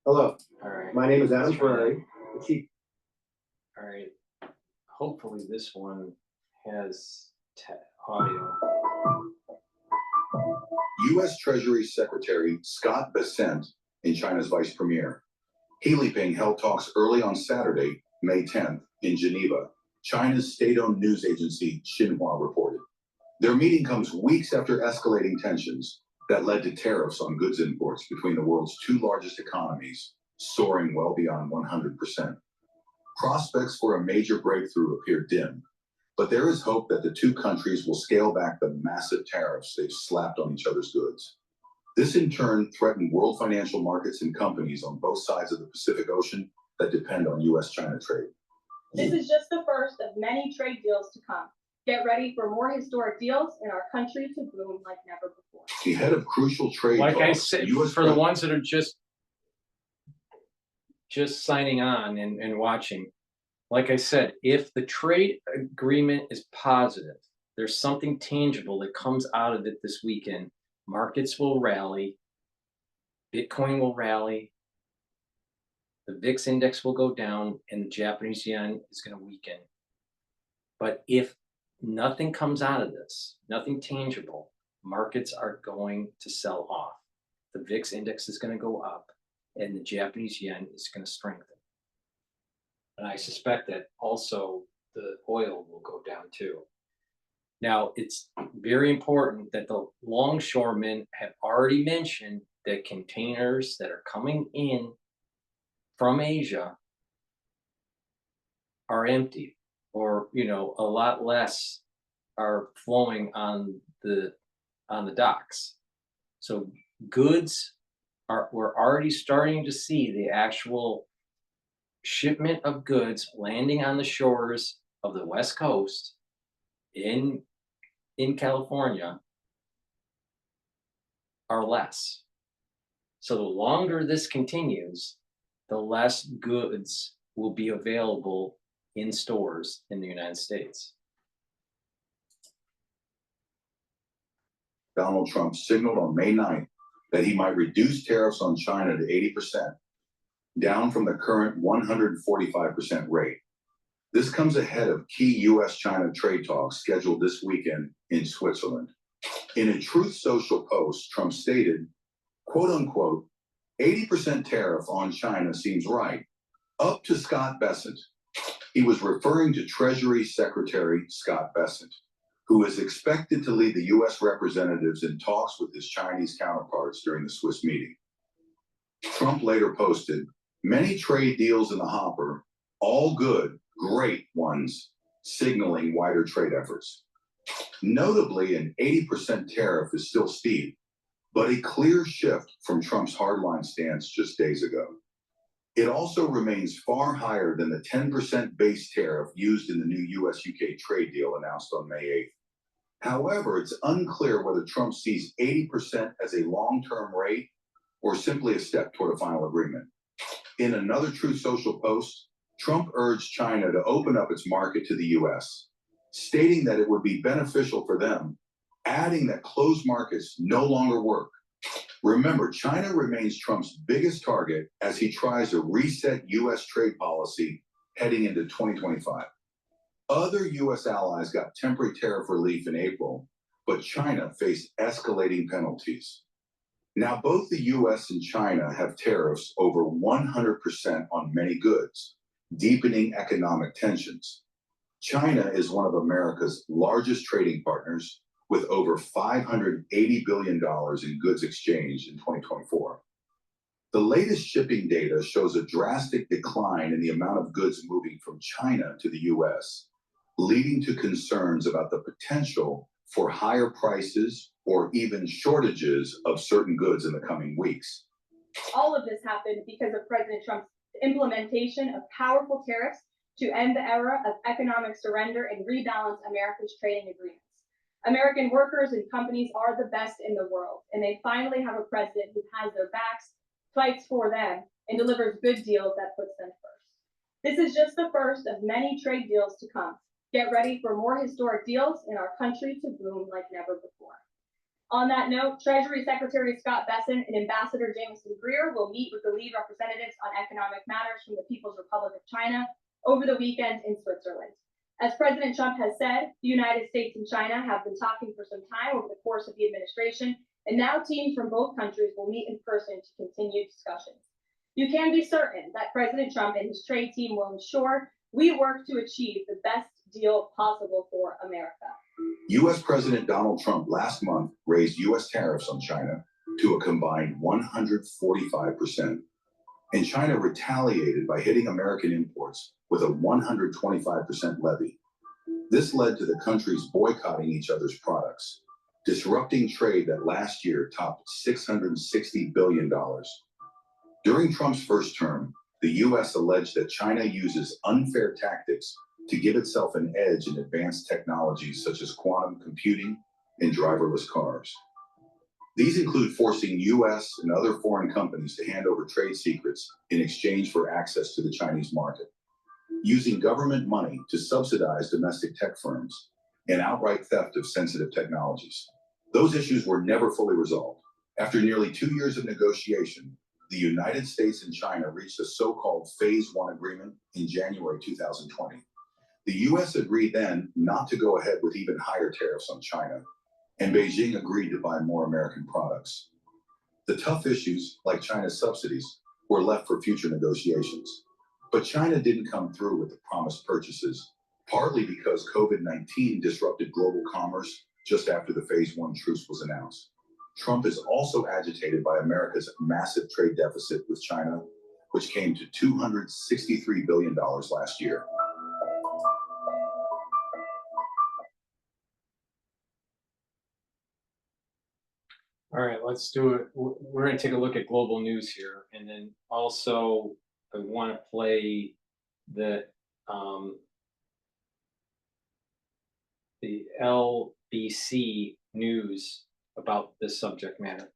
S21: Hello.
S4: All right.
S21: My name is Adam Ferrari.
S4: All right. Hopefully this one has audio.
S22: U.S. Treasury Secretary Scott Bessent and China's Vice Premier. He Liping held talks early on Saturday, May 10th, in Geneva. China's state-owned news agency Xinhua reported. Their meeting comes weeks after escalating tensions that led to tariffs on goods imports between the world's two largest economies, soaring well beyond 100%. Prospects for a major breakthrough appear dim, but there is hope that the two countries will scale back the massive tariffs they've slapped on each other's goods. This in turn threatened world financial markets and companies on both sides of the Pacific Ocean that depend on U.S.-China trade.
S18: This is just the first of many trade deals to come. Get ready for more historic deals in our country to boom like never before.
S22: The head of crucial trade
S4: Like I
S22: talks,
S4: said,
S22: US
S4: for the ones that are just signing on and watching, like I said, if the trade agreement is positive, there's something tangible that comes out of it this weekend. Markets will rally, Bitcoin will rally, the VIX index will go down, and the Japanese yen is going to weaken. But if nothing comes out of this, nothing tangible, markets are going to sell off. The VIX index is going to go up, and the Japanese yen is going to strengthen. And I suspect that also the oil will go down too. Now, it's very important that the longshoremen have already mentioned that containers that are coming in from Asia are empty, or, you know, a lot less are flowing on the docks. So goods we're already starting to see the actual shipment of goods landing on the shores of the West Coast in California are less. So the longer this continues, the less goods will be available in stores in the United States.
S22: Donald Trump signaled on May 9th that he might reduce tariffs on China to 80%, down from the current 145% rate. This comes ahead of key U.S.-China trade talks scheduled this weekend in Switzerland. In a Truth Social post, Trump stated, quote unquote, 80% tariff on China seems right, up to Scott Bessent. He was referring to Treasury Secretary Scott Bessent, who is expected to lead the U.S. representatives in talks with his Chinese counterparts during the Swiss meeting. Trump later posted, many trade deals in the hopper, all good, great ones, signaling wider trade efforts. Notably, an 80% tariff is still steep, but a clear shift from Trump's hardline stance just days ago. It also remains far higher than the 10% base tariff used in the new U.S.-UK trade deal announced on May 8th. However, it's unclear whether Trump sees 80% as a long-term rate or simply a step toward a final agreement. In another Truth Social post, Trump urged China to open up its market to the U.S., stating that it would be beneficial for them, adding that closed markets no longer work. Remember, China remains Trump's biggest target as he tries to reset U.S. trade policy heading into 2025. Other U.S. allies got temporary tariff relief in April, but China faced escalating penalties. Now, both the U.S. and China have tariffs over 100% on many goods, deepening economic tensions. China is one of America's largest trading partners, with over $580 billion in goods exchanged in 2024. The latest shipping data shows a drastic decline in the amount of goods moving from China to the U.S., leading to concerns about the potential for higher prices or even shortages of certain goods in the coming weeks.
S18: All of this happened because of President Trump's implementation of powerful tariffs to end the era of economic surrender and rebalance America's trading agreements. American workers and companies are the best in the world, and they finally have a president who has their backs, fights for them, and delivers good deals that puts them first. This is just the first of many trade deals to come. Get ready for more historic deals in our country to boom like never before. On that note, Treasury Secretary Scott Bessent and Ambassador Jameson Greer will meet with the lead representatives on economic matters from the People's Republic of China over the weekend in Switzerland. As President Trump has said, the United States and China have been talking for some time over the course of the administration, and now teams from both countries will meet in person to continue discussions. You can be certain that President Trump and his trade team will ensure we work to achieve the best deal possible for America.
S22: U.S. President Donald Trump last month raised U.S. tariffs on China to a combined 145%, and China retaliated by hitting American imports with a 125% levy. This led to the countries boycotting each other's products, disrupting trade that last year topped $660 billion. During Trump's first term, the U.S. alleged that China uses unfair tactics to give itself an edge in advanced technologies such as quantum computing and driverless cars. These include forcing U.S. and other foreign companies to hand over trade secrets in exchange for access to the Chinese market, using government money to subsidize domestic tech firms, and outright theft of sensitive technologies. Those issues were never fully resolved. After nearly 2 years of negotiation, the United States and China reached a so-called Phase 1 agreement in January 2020. The U.S. agreed then not to go ahead with even higher tariffs on China, and Beijing agreed to buy more American products. The tough issues, like China's subsidies, were left for future negotiations. But China didn't come through with the promised purchases, partly because COVID-19 disrupted global commerce just after the Phase 1 truce was announced. Trump is also agitated by America's massive trade deficit with China, which came to $263 billion last year.
S4: All right, let's do it. We're going to take a look at global news here, and then also I want to play the LBC news about this subject matter.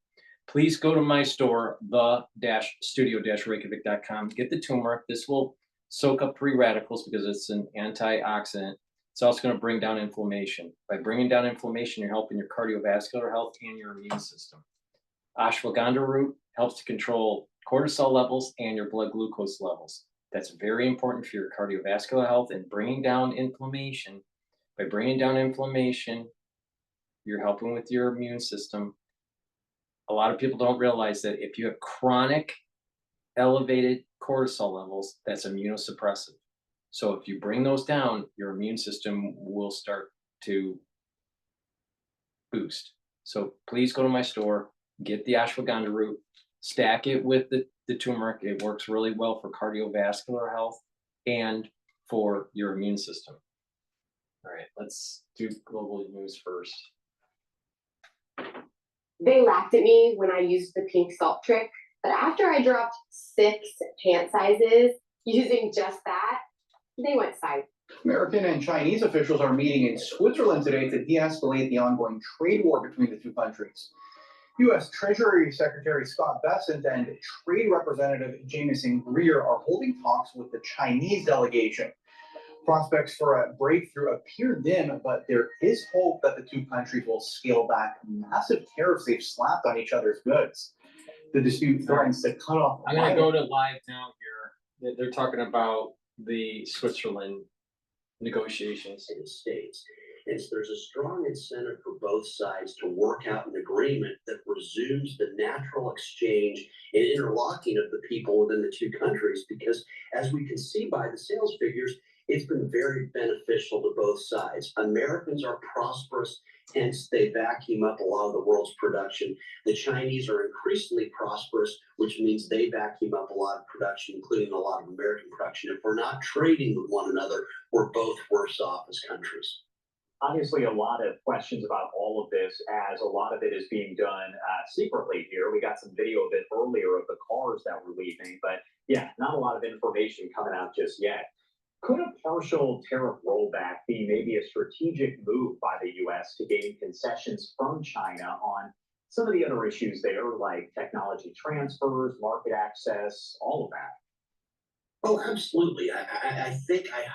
S4: Please go to my store, the-studio-reykjavik.com. Get the turmeric. This will soak up free radicals because it's an antioxidant. It's also going to bring down inflammation. By bringing down inflammation, you're helping your cardiovascular health and your immune system. Ashwagandha root helps to control cortisol levels and your blood glucose levels. That's very important for your cardiovascular health and bringing down inflammation. By bringing down inflammation, you're helping with your immune system. A lot of people don't realize that if you have chronic elevated cortisol levels, that's immunosuppressive. So if you bring those down, your immune system will start to boost. So please go to my store, get the ashwagandha root, stack it with the turmeric. It works really well for cardiovascular health and for your immune system. All right, let's do global news first.
S20: They laughed at me when I used the pink salt trick, but after I dropped 6 pant sizes using just that, they went silent.
S1: American and Chinese officials are meeting in Switzerland today to de-escalate the ongoing trade war between the two countries. U.S. Treasury Secretary Scott Bessent and Trade Representative Jamieson Greer are holding talks with the Chinese delegation. Prospects for a breakthrough appear dim, but there is hope that the two countries will scale back massive tariffs they've slapped on each other's goods. The dispute threatens to cut off.
S4: I'm going to go to live now here. They're talking about the Switzerland negotiations.
S6: In the States. There's a strong incentive for both sides to work out an agreement that resumes the natural exchange and interlocking of the people within the two countries, because as we can see by the sales figures, it's been very beneficial to both sides. Americans are prosperous, hence they vacuum up a lot of the world's production. The Chinese are increasingly prosperous, which means they vacuum up a lot of production, including a lot of American production. If we're not trading with one another, we're both worse off as countries.
S12: Obviously, a lot of questions about all of this, as a lot of it is being done secretly here. We got some video of it earlier of the cars that were leaving, but yeah, not a lot of information coming out just yet. Could a partial tariff rollback be maybe a strategic move by the U.S. to gain concessions from China on some of the other issues there, like technology transfers, market access, all of that?
S6: Oh, absolutely. I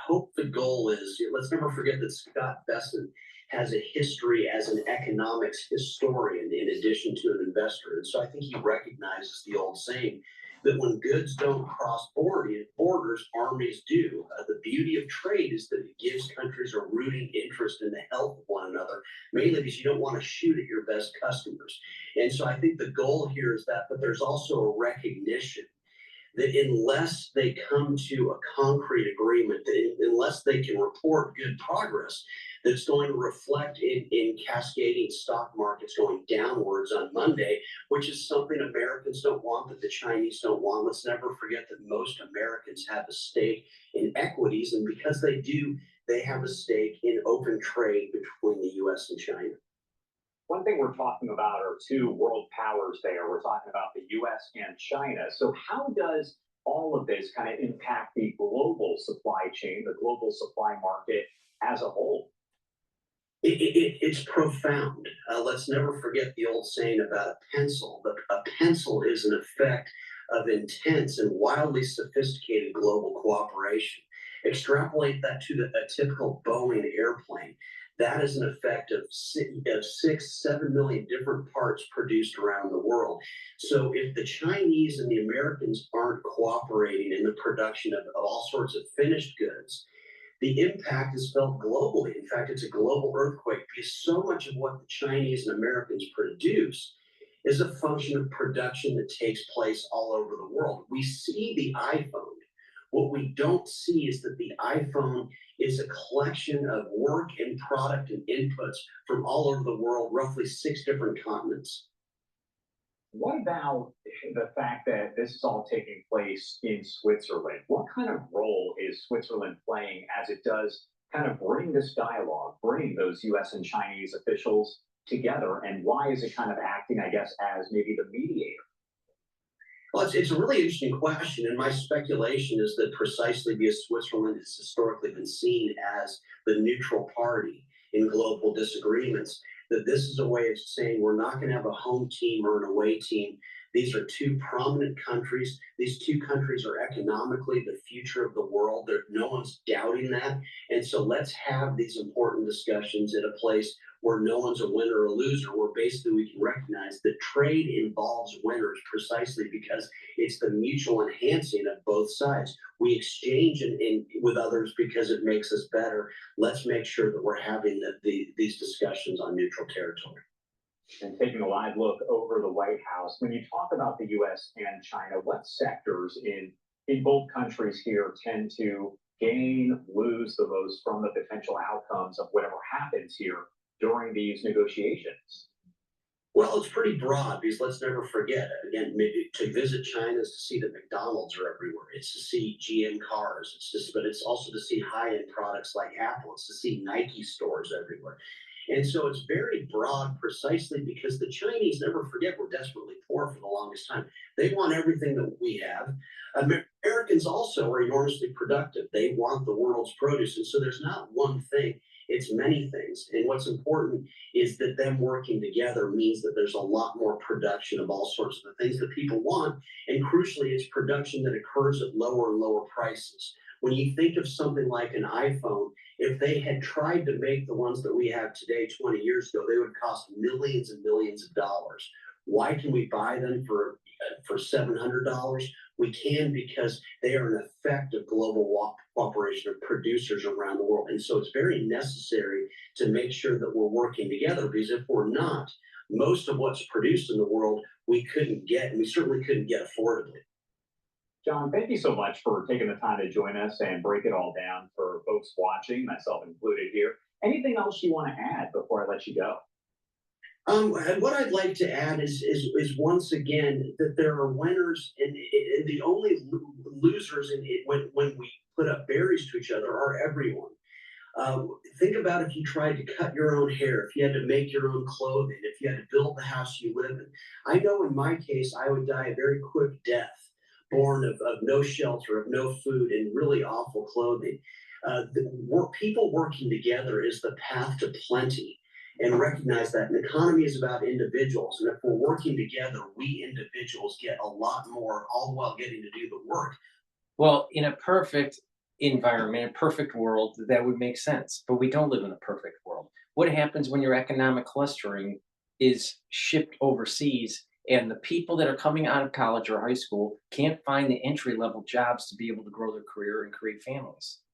S6: hope the goal is, let's never forget that Scott Bessent has a history as an economics historian in addition to an investor. And so I think he recognizes the old saying that when goods don't cross borders, armies do. The beauty of trade is that it gives countries a rooting interest in the health of one another, mainly because you don't want to shoot at your best customers. And so I think the goal here is that, but there's also a recognition that unless they come to a concrete agreement, that unless they can report good progress, that's going to reflect in cascading stock markets going downwards on Monday, which is something Americans don't want, that the Chinese don't want. Let's never forget that most Americans have a stake in equities, and because they do, they have a stake in open trade between the U.S. and China.
S12: One thing we're talking about are two world powers there. We're talking about the U.S. and China. So how does all of this kind of impact the global supply chain, the global supply market as a whole?
S6: It's profound. Let's never forget the old saying about a pencil. A pencil is an effect of intense and wildly sophisticated global cooperation. Extrapolate that to a typical Boeing airplane. That is an effect of 6-7 million different parts produced around the world. So if the Chinese and the Americans aren't cooperating in the production of all sorts of finished goods, the impact is felt globally. In fact, it's a global earthquake, because so much of what the Chinese and Americans produce is a function of production that takes place all over the world. We see the iPhone. What we don't see is that the iPhone is a collection of work and product and inputs from all over the world, roughly 6 different continents.
S12: What about the fact that this is all taking place in Switzerland? What kind of role is Switzerland playing as it does kind of bring this dialogue, bring those U.S. and Chinese officials together? And why is it kind of acting, I guess, as maybe the mediator?
S6: Well, it's a really interesting question, and my speculation is that precisely because Switzerland has historically been seen as the neutral party in global disagreements, that this is a way of saying we're not going to have a home team or an away team. These are two prominent countries. These two countries are economically the future of the world. No one's doubting that. And so let's have these important discussions at a place where no one's a winner or a loser, where basically we can recognize that trade involves winners precisely because it's the mutual enhancing of both sides. We exchange with others because it makes us better. Let's make sure that we're having these discussions on neutral territory.
S12: And taking a live look over the White House, when you talk about the U.S. and China, what sectors in both countries here tend to gain, lose the most from the potential outcomes of whatever happens here during these negotiations?
S6: Well, it's pretty broad because let's never forget, again, maybe to visit China is to see that McDonald's are everywhere. It's to see GM cars. But it's also to see high-end products like Apple. It's to see Nike stores everywhere. And so it's very broad precisely because the Chinese, never forget, were desperately poor for the longest time. They want everything that we have. Americans also are enormously productive. They want the world's produce. And so there's not one thing, it's many things. And what's important is that them working together means that there's a lot more production of all sorts of the things that people want. And crucially, it's production that occurs at lower and lower prices. When you think of something like an iPhone, if they had tried to make the ones that we have today 20 years ago, they would cost millions and millions of dollars. Why can we buy them for $700? We can because they are an effect of global cooperation of producers around the world. And so it's very necessary to make sure that we're working together, because if we're not, most of what's produced in the world we couldn't get, and we certainly couldn't get affordably.
S12: John, thank you so much for taking the time to join us and break it all down for folks watching, myself included here. Anything else you want to add before I let you go?
S6: What I'd like to add is once again that there are winners and the only losers in it when we put up barriers to each other are everyone. Think about if you tried to cut your own hair, if you had to make your own clothing, if you had to build the house you live in. I know in my case, I would die a very quick death, born of no shelter, of no food, and really awful clothing. People working together is the path to plenty. And recognize that an economy is about individuals. And if we're working together, we individuals get a lot more, all the while getting to do the work.
S4: Well, in a perfect environment, a perfect world, that would make sense. But we don't live in a perfect world. What happens when your economic clustering is shipped overseas and the people that are coming out of college or high school can't find the entry-level jobs to be able to grow their career and create families?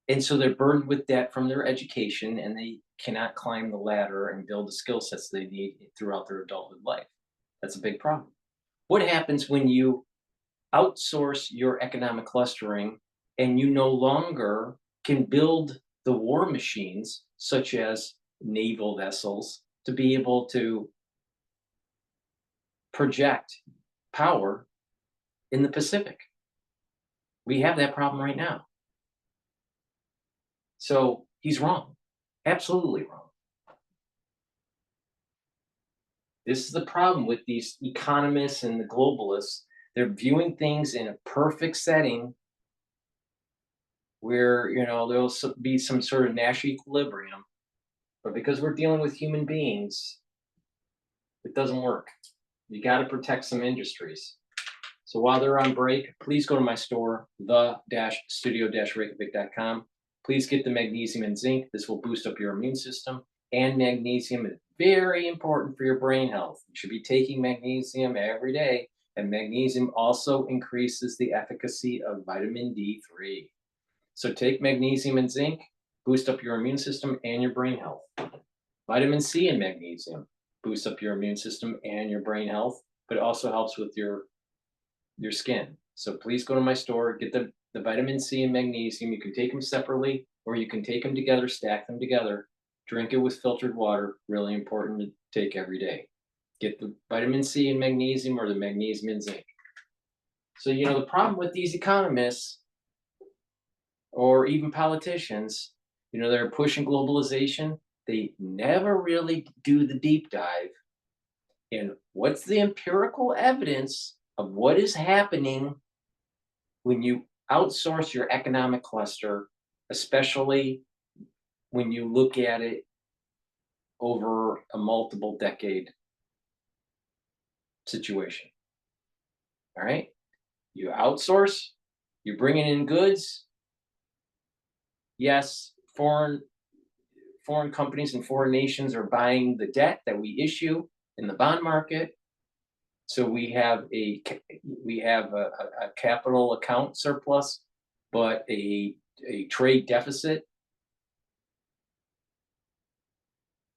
S4: And so they're burdened with debt from their education, and they cannot climb the ladder and build the skill sets they need throughout their adulthood life. That's a big problem. What happens when you outsource your economic clustering and you no longer can build the war machines, such as naval vessels, to be able to project power in the Pacific? We have that problem right now. So he's wrong, absolutely wrong. This is the problem with these economists and the globalists. They're viewing things in a perfect setting where, there'll be some sort of Nash equilibrium. But because we're dealing with human beings, it doesn't work. You got to protect some industries. So while they're on break, please go to my store, the-studio-reykjavik.com. Please get the magnesium and zinc. This will boost up your immune system. And magnesium is very important for your brain health. You should be taking magnesium every day. And magnesium also increases the efficacy of vitamin D3. So take magnesium and zinc, boost up your immune system and your brain health. Vitamin C and magnesium boost up your immune system and your brain health, but it also helps with your skin. So please go to my store, get the vitamin C and magnesium. You can take them separately, or you can take them together, stack them together, drink it with filtered water. Really important to take every day. Get the vitamin C and magnesium, or the magnesium and zinc. So, the problem with these economists or even politicians, they're pushing globalization. They never really do the deep dive in what's the empirical evidence of what is happening when you outsource your economic cluster, especially when you look at it over a multiple decade situation. All right? You outsource, you're bringing in goods. Yes, foreign foreign companies and foreign nations are buying the debt that we issue in the bond market. So we have a capital account surplus, but a trade deficit.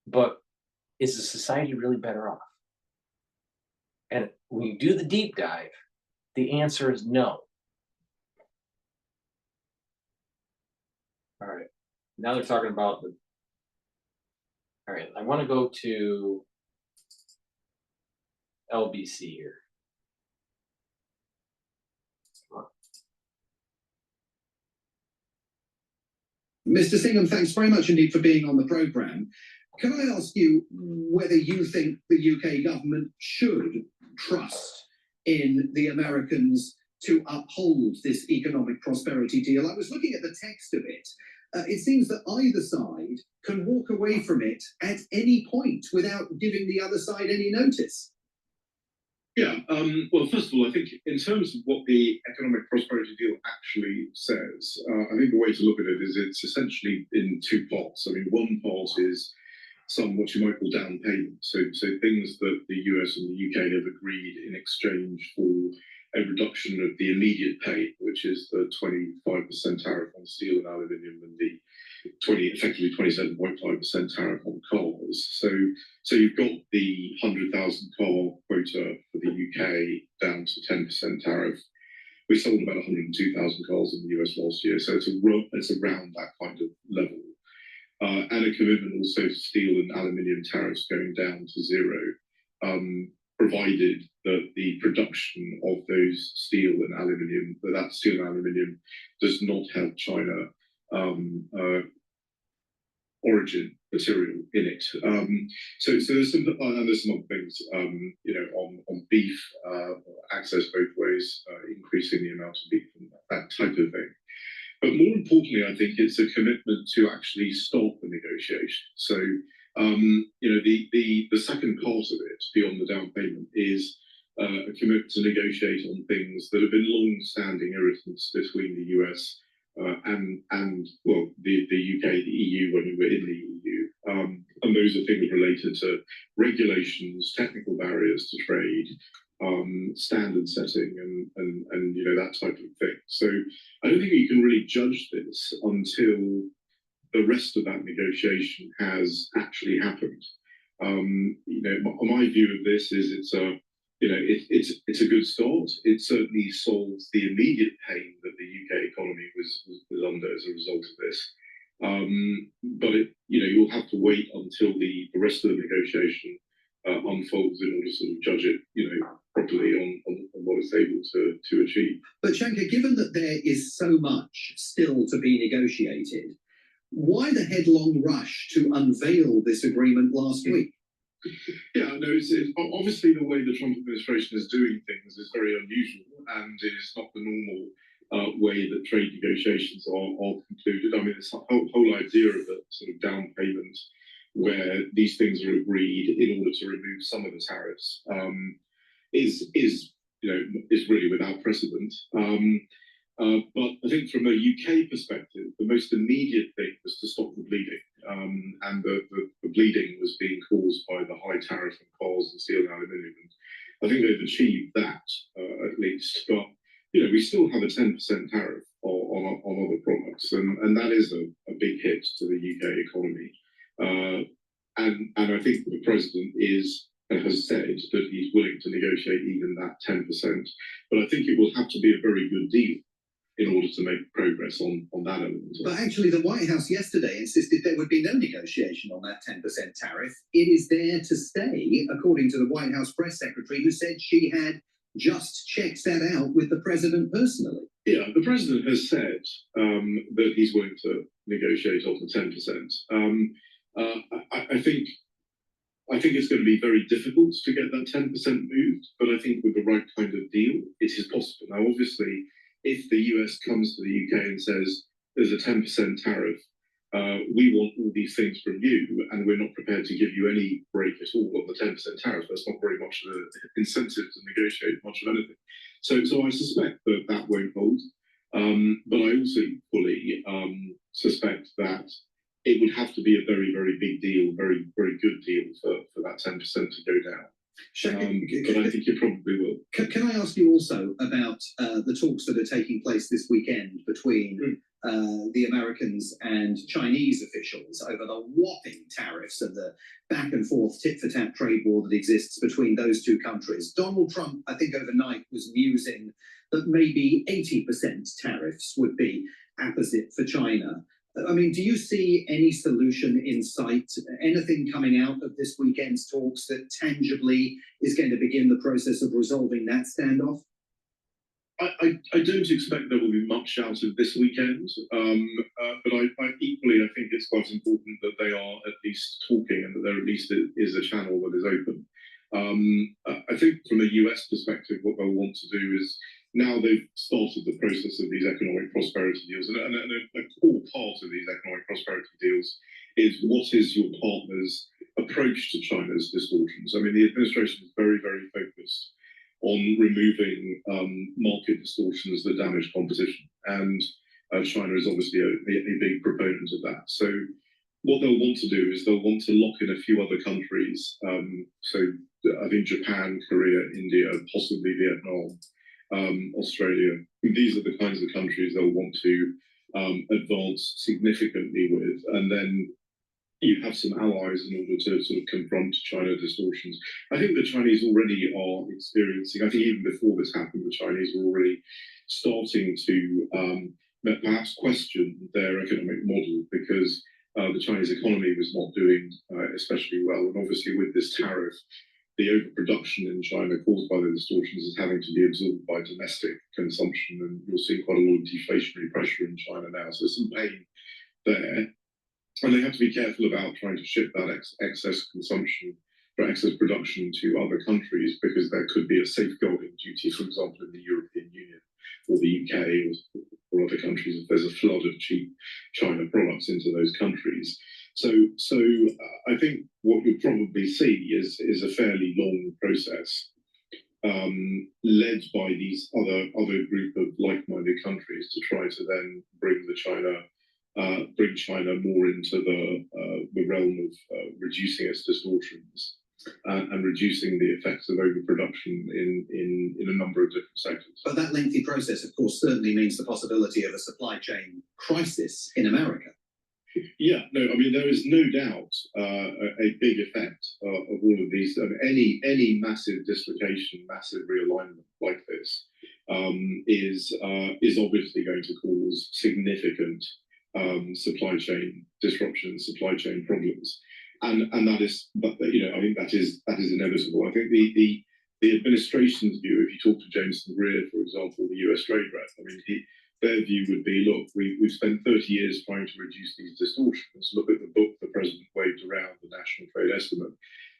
S4: But is the society really better off? And when you do the deep dive, the answer is no. All right. Now they're talking about the. All right. I want to go to LBC here.
S3: Mr. Singham, thanks very much indeed for being on the programme. Can I ask you whether you think the UK government should trust in the Americans to uphold this economic prosperity deal? I was looking at the text of it. It seems that either side can walk away from it at any point without giving the other side any notice.
S5: Yeah, well, first of all, I think in terms of what the economic prosperity deal actually says, I think the way to look at it is it's essentially in two parts. I mean, one part is some what you might call down payments, so things that the US and the UK have agreed in exchange for a reduction of the immediate pay, which is the 25% tariff on steel and aluminium and the effectively 27.5% tariff on cars. So you've got the 100,000 car quota for the UK down to 10% tariff. We sold about 102,000 cars in the US last year, so it's around that kind of level. And a commitment also to steel and aluminium tariffs going down to zero, provided that the production of those steel and aluminium, that steel and aluminium does not have China origin material in it. So there's some other things, on beef, access both ways, increasing the amount of beef and that type of thing. But more importantly, I think it's a commitment to actually stop the negotiation. So, the second part of it, beyond the down payment, is a commitment to negotiate on things that have been long-standing irritants between the US and the UK, the EU when we were in the EU. And those are things related to regulations, technical barriers to trade, standard setting and that type of thing. So I don't think you can really judge this until the rest of that negotiation has actually happened. My view of this is it's a good start. It certainly solves the immediate pain that the UK economy was under as a result of this. But you'll have to wait until the rest of the negotiation unfolds in order to sort of judge it, properly on what it's able to achieve.
S3: But Shankar, given that there is so much still to be negotiated, why the headlong rush to unveil this agreement last week?
S5: Yeah, no, it's obviously the way the Trump administration is doing things is very unusual, and it is not the normal way that trade negotiations are concluded. I mean, this whole idea of a sort of down payment where these things are agreed in order to remove some of the tariffs is really without precedent. But I think from a UK perspective, the most immediate thing was to stop the bleeding. And the bleeding was being caused by the high tariff on cars and steel and aluminium. And I think they've achieved that, at least. But, we still have a 10% tariff on other products. And that is a big hit to the UK economy. And I think the president has said that he's willing to negotiate even that 10%. But I think it will have to be a very good deal in order to make progress on that element.
S3: But actually, the White House yesterday insisted there would be no negotiation on that 10% tariff. It is there to stay, according to the White House press secretary, who said she had just checked that out with the president personally.
S5: Yeah, the president has said that he's willing to negotiate on the 10%. I think it's going to be very difficult to get that 10% moved, but I think with the right kind of deal, it is possible. Now, obviously, if the US comes to the UK and says there's a 10% tariff, we want all these things from you, and we're not prepared to give you any break at all on the 10% tariff, that's not very much of an incentive to negotiate much of anything. So I suspect that won't hold. But I also fully suspect that it would have to be a very, very big deal, very, very good deal for that 10% to go down. But I think it probably will.
S3: Can I ask you also about the talks that are taking place this weekend between the Americans and Chinese officials over the whopping tariffs and the back and forth tit-for-tat trade war that exists between those two countries? Donald Trump, I think overnight, was musing that maybe 80% tariffs would be apposite for China. I mean, do you see any solution in sight? Anything coming out of this weekend's talks that tangibly is going to begin the process of resolving that standoff?
S5: I don't expect there will be much out of this weekend, but I equally I think it's quite important that they are at least talking and that there at least is a channel that is open. I think from a US perspective, what they'll want to do is, now they've started the process of these economic prosperity deals, and a core part of these economic prosperity deals is what is your partner's approach to China's distortions. I mean, the administration is very, very focused on removing market distortions that damage competition, and China is obviously a big proponent of that. So what they'll want to do is they'll want to lock in a few other countries. So I think Japan, Korea, India, possibly Vietnam, Australia. These are the kinds of countries they'll want to advance significantly with, and then you have some allies in order to sort of confront China distortions. I think the Chinese already are experiencing, I think even before this happened, the Chinese were already starting to perhaps question their economic model, because the Chinese economy was not doing especially well. And obviously with this tariff, the overproduction in China caused by the distortions is having to be absorbed by domestic consumption, and you're seeing quite a lot of deflationary pressure in China now. So there's some pain there. And they have to be careful about trying to ship that excess consumption or excess production to other countries, because there could be a safeguarding duty, for example, in the European Union or the UK or other countries, if there's a flood of cheap China products into those countries. So I think what you'll probably see is a fairly long process led by these other group of like-minded countries to try to then bring China more into the realm of reducing its distortions and reducing the effects of overproduction in a number of different sectors.
S3: But that lengthy process, of course, certainly means the possibility of a supply chain crisis in America.
S5: Yeah, no, I mean, there is no doubt a big effect of all of these. Any massive dislocation, massive realignment like this is obviously going to cause significant supply chain disruptions, supply chain problems, and that is, but you know, I think that is inevitable. I think the administration's view, if you talk to Jameson Greer, for example, the US trade rep, I mean, their view would be, look, we've spent 30 years trying to reduce these distortions. Look at the book the president waved around, the National Trade Estimate.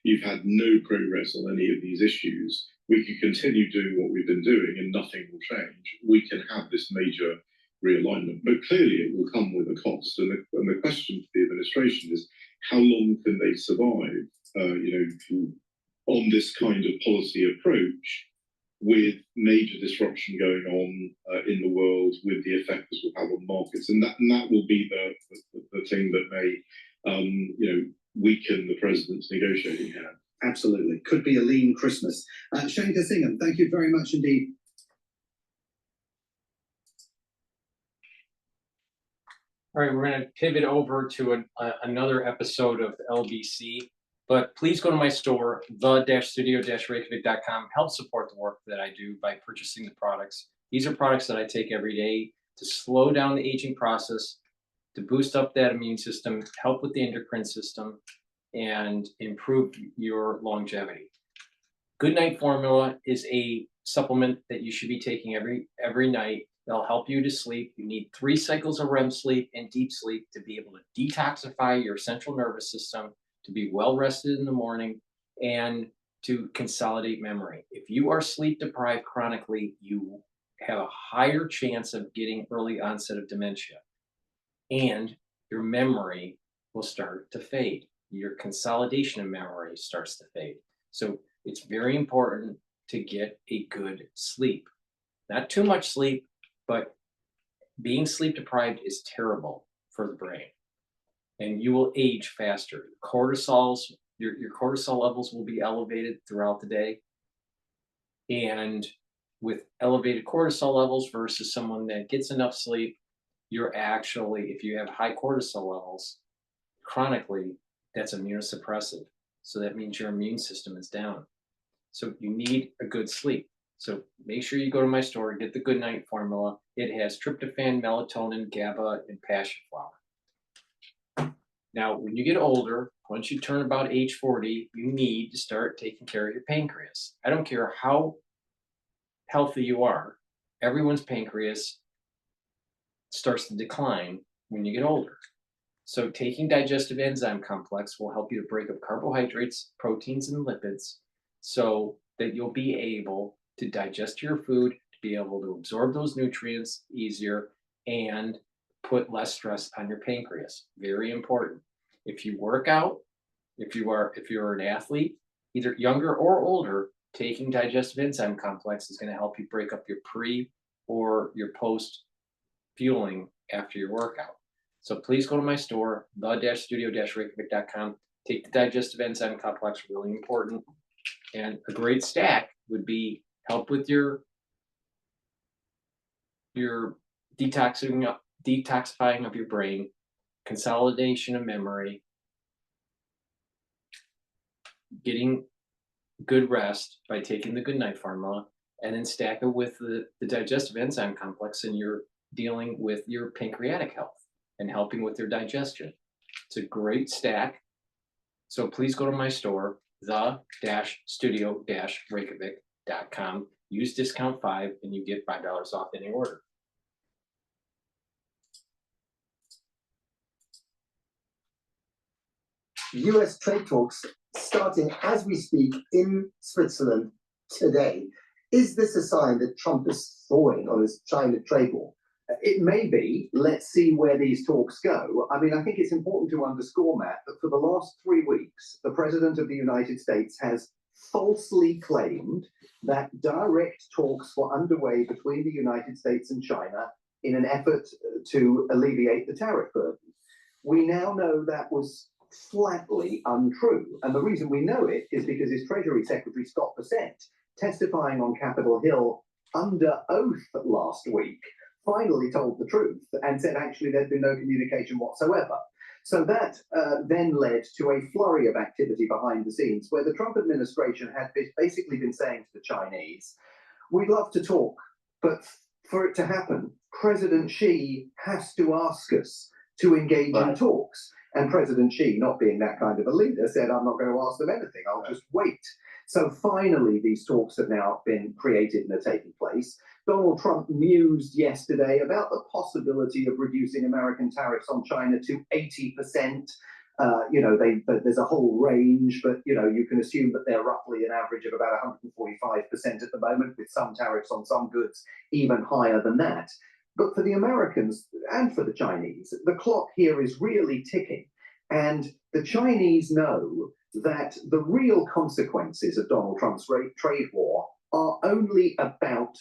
S5: You've had no progress on any of these issues. We can continue doing what we've been doing and nothing will change. We can have this major realignment, but clearly it will come with a cost. And the question for the administration is, how long can they survive, on this kind of policy approach, with major disruption going on in the world, with the effect this will have on markets, and that will be the thing that may weaken the president's negotiating hand.
S3: Absolutely, could be a lean Christmas. Shankar Singham, thank you very much indeed.
S4: All right, we're going to pivot over to another episode of LBC. But please go to my store, the-studio-reykjavik.com. Help support the work that I do by purchasing the products. These are products that I take every day to slow down the aging process, to boost up that immune system, help with the endocrine system, and improve your longevity. Good Night Formula is a supplement that you should be taking every night. They'll help you to sleep. You need 3 cycles of REM sleep and deep sleep to be able to detoxify your central nervous system, to be well rested in the morning, and to consolidate memory. If you are sleep deprived chronically, you have a higher chance of getting early onset of dementia, and your memory will start to fade. Your consolidation of memory starts to fade. So it's very important to get a good sleep. Not too much sleep, but being sleep deprived is terrible for the brain. and you will age faster. Cortisols, your cortisol levels will be elevated throughout the day. And with elevated cortisol levels versus someone that gets enough sleep, you're actually, if you have high cortisol levels chronically, that's immunosuppressive. So that means your immune system is down. So you need a good sleep. So make sure you go to my store, get the Good Night formula. It has tryptophan, melatonin, GABA, and passion flower. Now, when you get older, once you turn about age 40, you need to start taking care of your pancreas. I don't care how healthy you are, everyone's pancreas starts to decline when you get older. So taking digestive enzyme complex will help you to break up carbohydrates, proteins, and lipids so that you'll be able to digest your food, to be able to absorb those nutrients easier, and put less stress on your pancreas. Very important. If you work out, if you're an athlete, either younger or older, taking digestive enzyme complex is going to help you break up your pre or your post fueling after your workout. So please go to my store, the-studio-reykjavik.com. Take the digestive enzyme complex, really important. And a great stack would be help with your detoxifying of your brain, consolidation of memory, getting good rest by taking the Good Night formula, and then stack it with the digestive enzyme complex, and you're dealing with your pancreatic health and helping with your digestion. It's a great stack. So please go to my store, the-studio-reykjavik.com. Use discount 5 and you get $5 off any order.
S10: US trade talks starting as we speak in Switzerland today. Is this a sign that Trump is thawing on his China trade war? It may be. Let's see where these talks go. I mean, I think it's important to underscore, Matt, that for the last 3 weeks, the President of the United States has falsely claimed that direct talks were underway between the United States and China in an effort to alleviate the tariff burden. We now know that was flatly untrue. And the reason we know it is because his Treasury Secretary, Scott Bessent, testifying on Capitol Hill under oath last week, finally told the truth and said actually there'd been no communication whatsoever. So that then led to a flurry of activity behind the scenes where the Trump administration had basically been saying to the Chinese, we'd love to talk, but for it to happen, President Xi has to ask us to engage in talks. And President Xi, not being that kind of a leader, said, I'm not going to ask them anything, I'll just wait. So finally, these talks have now been created and are taking place. Donald Trump mused yesterday about the possibility of reducing American tariffs on China to 80%. There's a whole range, but you can assume that they're roughly an average of about 145% at the moment, with some tariffs on some goods even higher than that. But for the Americans and for the Chinese, the clock here is really ticking. And the Chinese know that the real consequences of Donald Trump's trade war are only about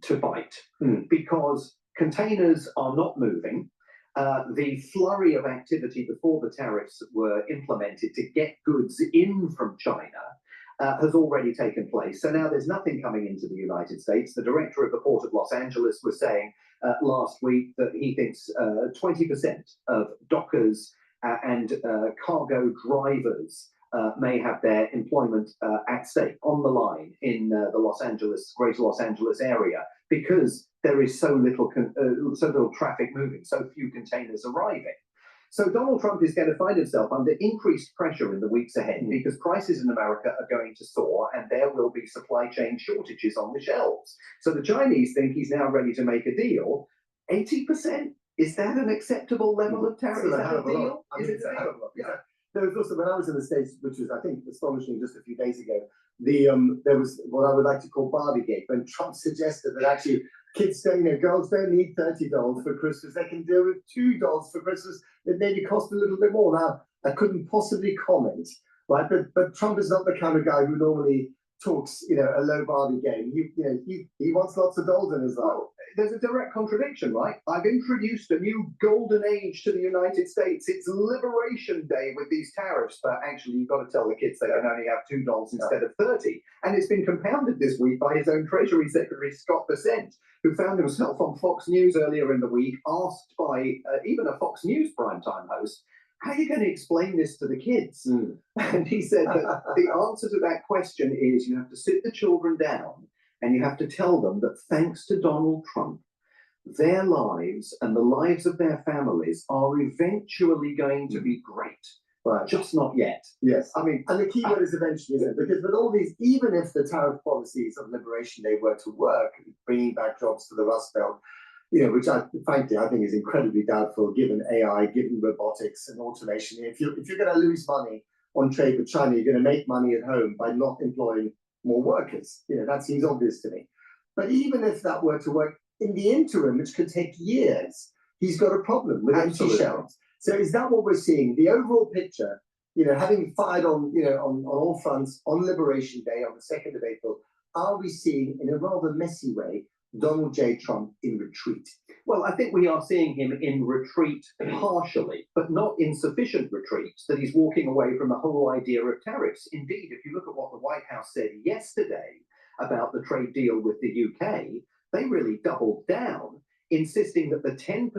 S10: to bite, because containers are not moving. The flurry of activity before the tariffs were implemented to get goods in from China has already taken place. So now there's nothing coming into the United States. The director of the Port of Los Angeles was saying last week that he thinks 20% of dockers and cargo drivers may have their employment at stake, on the line in the Greater Los Angeles area, because there is so little traffic moving, so few containers arriving. So Donald Trump is going to find himself under increased pressure in the weeks ahead because prices in America are going to soar and there will be supply chain shortages on the shelves. So the Chinese think he's now ready to make a deal. 80%? Is that an acceptable level of tariff? Is that a deal?
S7: It's a hell of a lot. Yeah. There was also, when I was in the States, which was, I think, astonishing just a few days ago, there was what I would like to call Barbiegate, when Trump suggested that actually kids don't, girls don't need $30 for Christmas. They can do with $2 for Christmas. It maybe cost a little bit more. Now, I couldn't possibly comment, right? But Trump is not the kind of guy who normally
S10: talks, a low Barbie game. He wants lots of gold in his life.
S1: There's a direct contradiction, right? I've introduced a new golden age to the United States. It's Liberation Day with these tariffs, but actually you've got to tell the kids they can only have $2 instead of 30. And it's been compounded this week by his own Treasury Secretary, Scott Bessent, who found himself on Fox News earlier in the week, asked by even a Fox News primetime host, how are you going to explain this to the kids? And he said that the answer to that question is you have to sit the children down and you have to tell them that thanks to Donald Trump, their lives and the lives of their families are eventually going to be great.
S10: Right.
S1: Just not yet.
S10: Yes. I mean, and the key word is eventually, isn't it? Because with all these, even if the tariff policies of Liberation Day were to work, bringing back jobs to the Rust Belt, which frankly I think is incredibly doubtful given AI, given robotics and automation. If you're going to lose money on trade with China, you're going to make money at home by not employing more workers. That seems obvious to me. But even if that were to work in the interim, which could take years, he's got a problem with empty shelves. So is that what we're seeing? The overall picture, having fired on all fronts on Liberation Day on the 2nd of April, are we seeing in a rather messy way Donald J. Trump in retreat?
S1: Well, I think we are seeing him in retreat partially, but not in sufficient retreat that he's walking away from the whole idea of tariffs. Indeed, if you look at what the White House said yesterday about the trade deal with the UK, they really doubled down, insisting that the 10%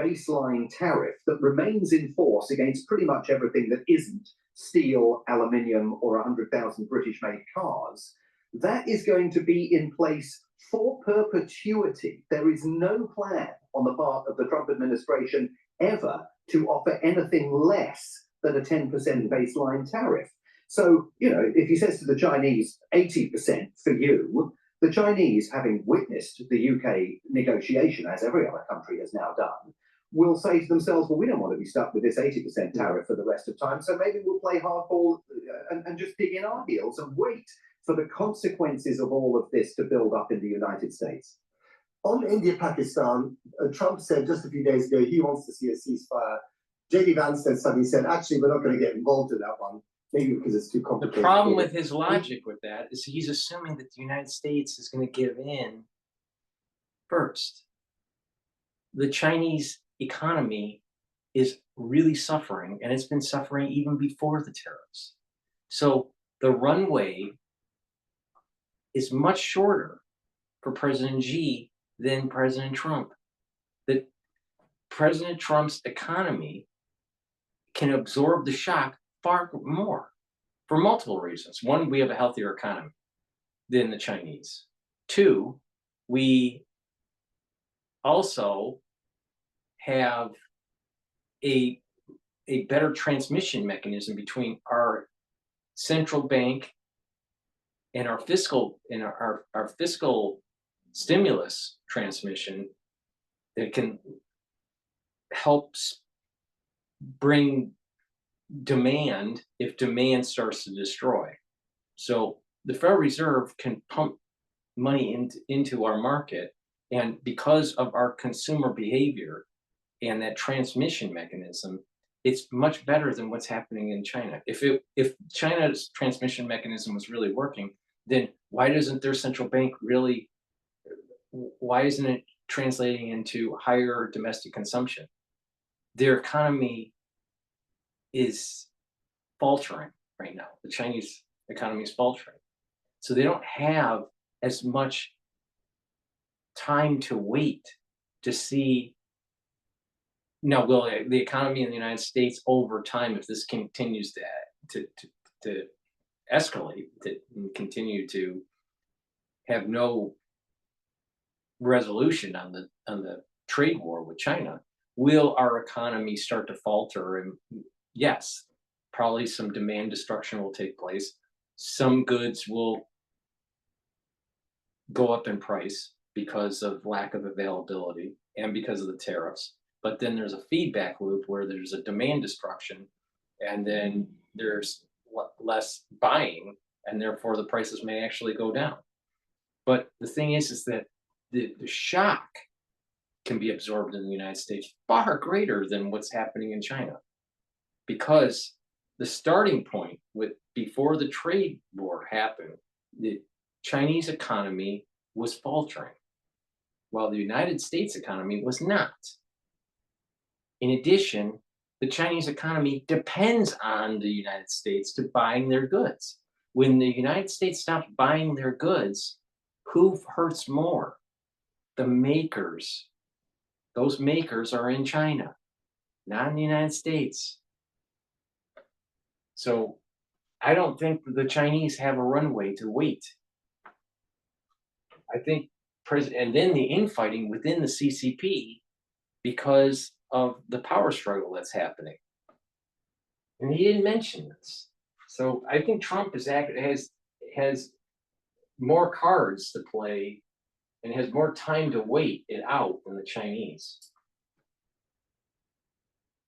S1: baseline tariff that remains in force against pretty much everything that isn't steel, aluminium, or 100,000 British-made cars, that is going to be in place for perpetuity. There is no plan on the part of the Trump administration ever to offer anything less than a 10% baseline tariff. So, if he says to the Chinese 80% for you, the Chinese, having witnessed the UK negotiation, as every other country has now done, will say to themselves, well, we don't want to be stuck with this 80% tariff for the rest of time, so maybe we'll play hardball and just dig in our heels and wait for the consequences of all of this to build up in the United States.
S10: On India-Pakistan, Trump said just a few days ago he wants to see a ceasefire. J.D. Vance said, actually, we're not going to get involved in that one, maybe because it's too complicated.
S4: The problem with his logic with that is he's assuming that the United States is going to give in first. The Chinese economy is really suffering, and it's been suffering even before the tariffs. So the runway is much shorter for President Xi than President Trump. That President Trump's economy can absorb the shock far more for multiple reasons. One, we have a healthier economy than the Chinese. Two, we also have a better transmission mechanism between our central bank and our fiscal stimulus transmission that can help bring demand if demand starts to destroy. So the Federal Reserve can pump money into our market, and because of our consumer behavior and that transmission mechanism, it's much better than what's happening in China. If China's transmission mechanism was really working, then why doesn't their central bank really, why isn't it translating into higher domestic consumption? Their economy is faltering right now. The Chinese economy is faltering. So they don't have as much time to wait to see. Now, will the economy in the United States over time, if this continues to escalate, to continue to have no resolution on the trade war with China, will our economy start to falter? And yes, probably some demand destruction will take place. Some goods will go up in price because of lack of availability and because of the tariffs. But then there's a feedback loop where there's a demand destruction, and then there's less buying, and therefore the prices may actually go down. But the thing is that the shock can be absorbed in the United States far greater than what's happening in China, because the starting point before the trade war happened the Chinese economy was faltering, while the United States economy was not. In addition, the Chinese economy depends on the United States to buying their goods. When the United States stops buying their goods, who hurts more? The makers. Those makers are in China, not in the United States. So I don't think the Chinese have a runway to wait. I think and then the infighting within the CCP because of the power struggle that's happening. And he didn't mention this. So I think Trump has more cards to play and has more time to wait it out than the Chinese.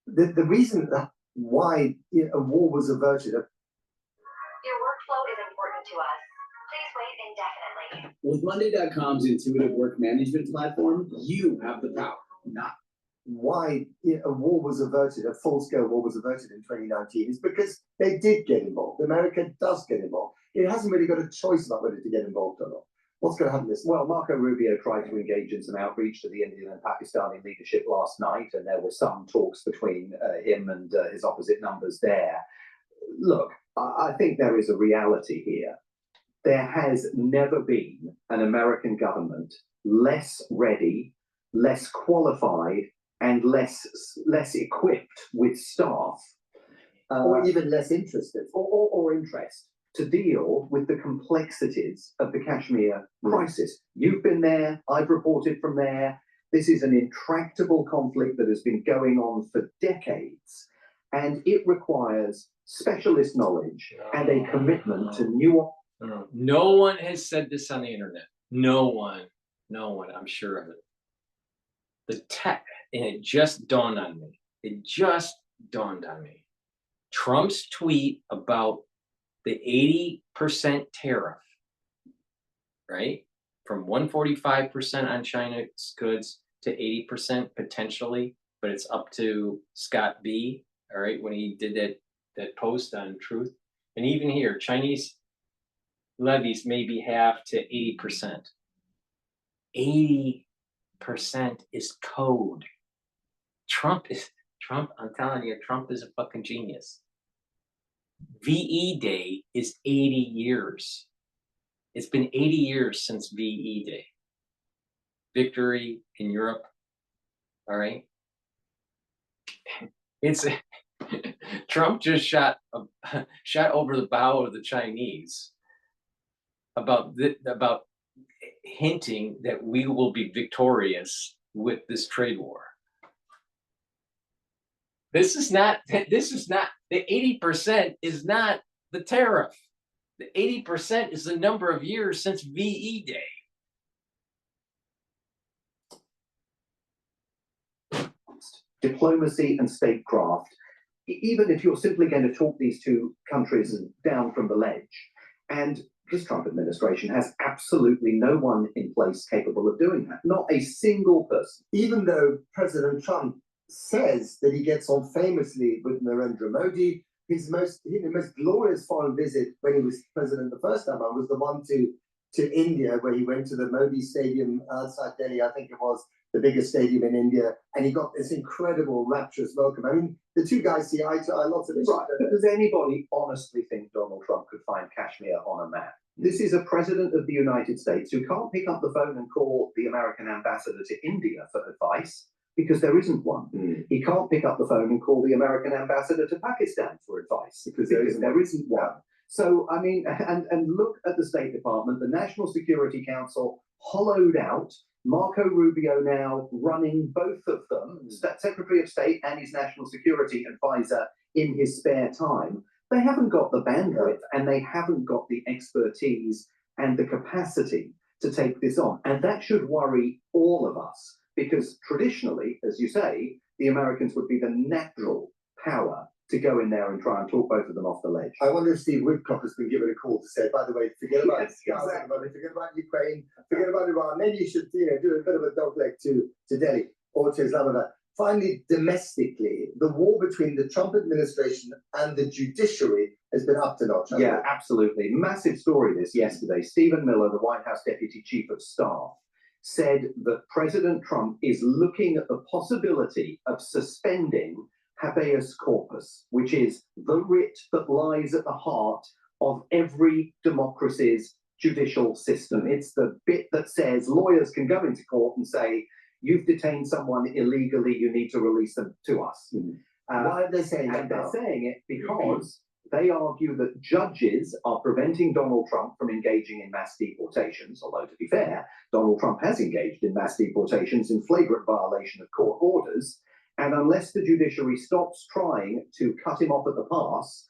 S10: The reason why a war was averted.
S11: Your workflow is important to us. Please wait indefinitely.
S13: With Monday.com's intuitive work management platform, you have the power, not
S10: why a war was averted, a full-scale war was averted in 2019 is because they did get involved. America does get involved. It hasn't really got a choice about whether to get involved or not. What's going to happen is, well, Marco Rubio tried to engage in some outreach to the Indian and Pakistani leadership last night, and there were some talks between him and his opposite numbers there. Look, I think there is a reality here. There has never been an American government less ready, less qualified, and less equipped with staff,
S7: or even less interested,
S10: or interest to deal with the complexities of the Kashmir crisis. You've been there, I've reported from there. This is an intractable conflict that has been going on for decades, and it requires specialist knowledge and a commitment to new.
S4: No one has said this on the internet. No one, I'm sure of it. The tech, and it just dawned on me. Trump's tweet about the 80% tariff, right? From 145% on China's goods to 80% potentially, but it's up to Scott B, all right, when he did that post on Truth. And even here, Chinese levies may be half to 80%. 80% is code. Trump, I'm telling you, Trump is a fucking genius. VE Day is 80 years. It's been 80 years since VE Day. Victory in Europe. All right. It's Trump just shot over the bow of the Chinese about hinting that we will be victorious with this trade war. This is not the 80% is not the tariff. The 80% is the number of years since VE Day.
S10: Diplomacy and statecraft, even if you're simply going to talk these two countries down from the ledge. And this Trump administration has absolutely no one in place capable of doing that. Not a single person.
S7: Even though President Trump says that he gets on famously with Narendra Modi, his most glorious foreign visit when he was president the first time was the one to India, where he went to the Modi Stadium outside Delhi, I think it was the biggest stadium in India, and he got this incredible rapturous welcome. I mean, the two guys see eye to eye, lots of issues.
S10: Right. Does anybody honestly think Donald Trump could find Kashmir on a map? This is a president of the United States who can't pick up the phone and call the American ambassador to India for advice because there isn't one. He can't pick up the phone and call the American ambassador to Pakistan for advice because there isn't one. So, I mean, and look at the State Department, the National Security Council hollowed out, Marco Rubio now running both of them, Secretary of State and his National Security Advisor in his spare time. They haven't got the bandwidth and they haven't got the expertise and the capacity to take this on. And that should worry all of us because traditionally, as you say, the Americans would be the natural power to go in there and try and talk both of them off the ledge.
S7: I wonder if Steve Woodcock has been given a call to say, by the way, forget about forget about Ukraine, forget about Iran. Maybe you should do a bit of a dogleg to Delhi or to Islamabad. Finally, domestically, the war between the Trump administration and the judiciary
S10: has been up to notch.
S8: Yeah, absolutely. Massive story this yesterday. Stephen Miller, the White House Deputy Chief of Staff, said that President Trump is looking at the possibility of suspending habeas corpus, which is the writ that lies at the heart of every democracy's judicial system. It's the bit that says lawyers can go into court and say, you've detained someone illegally, you need to release them to us.
S10: Why are they saying that?
S8: And they're saying it because they argue that judges are preventing Donald Trump from engaging in mass deportations, although to be fair, Donald Trump has engaged in mass deportations in flagrant violation of court orders. And unless the judiciary stops trying to cut him off at the pass,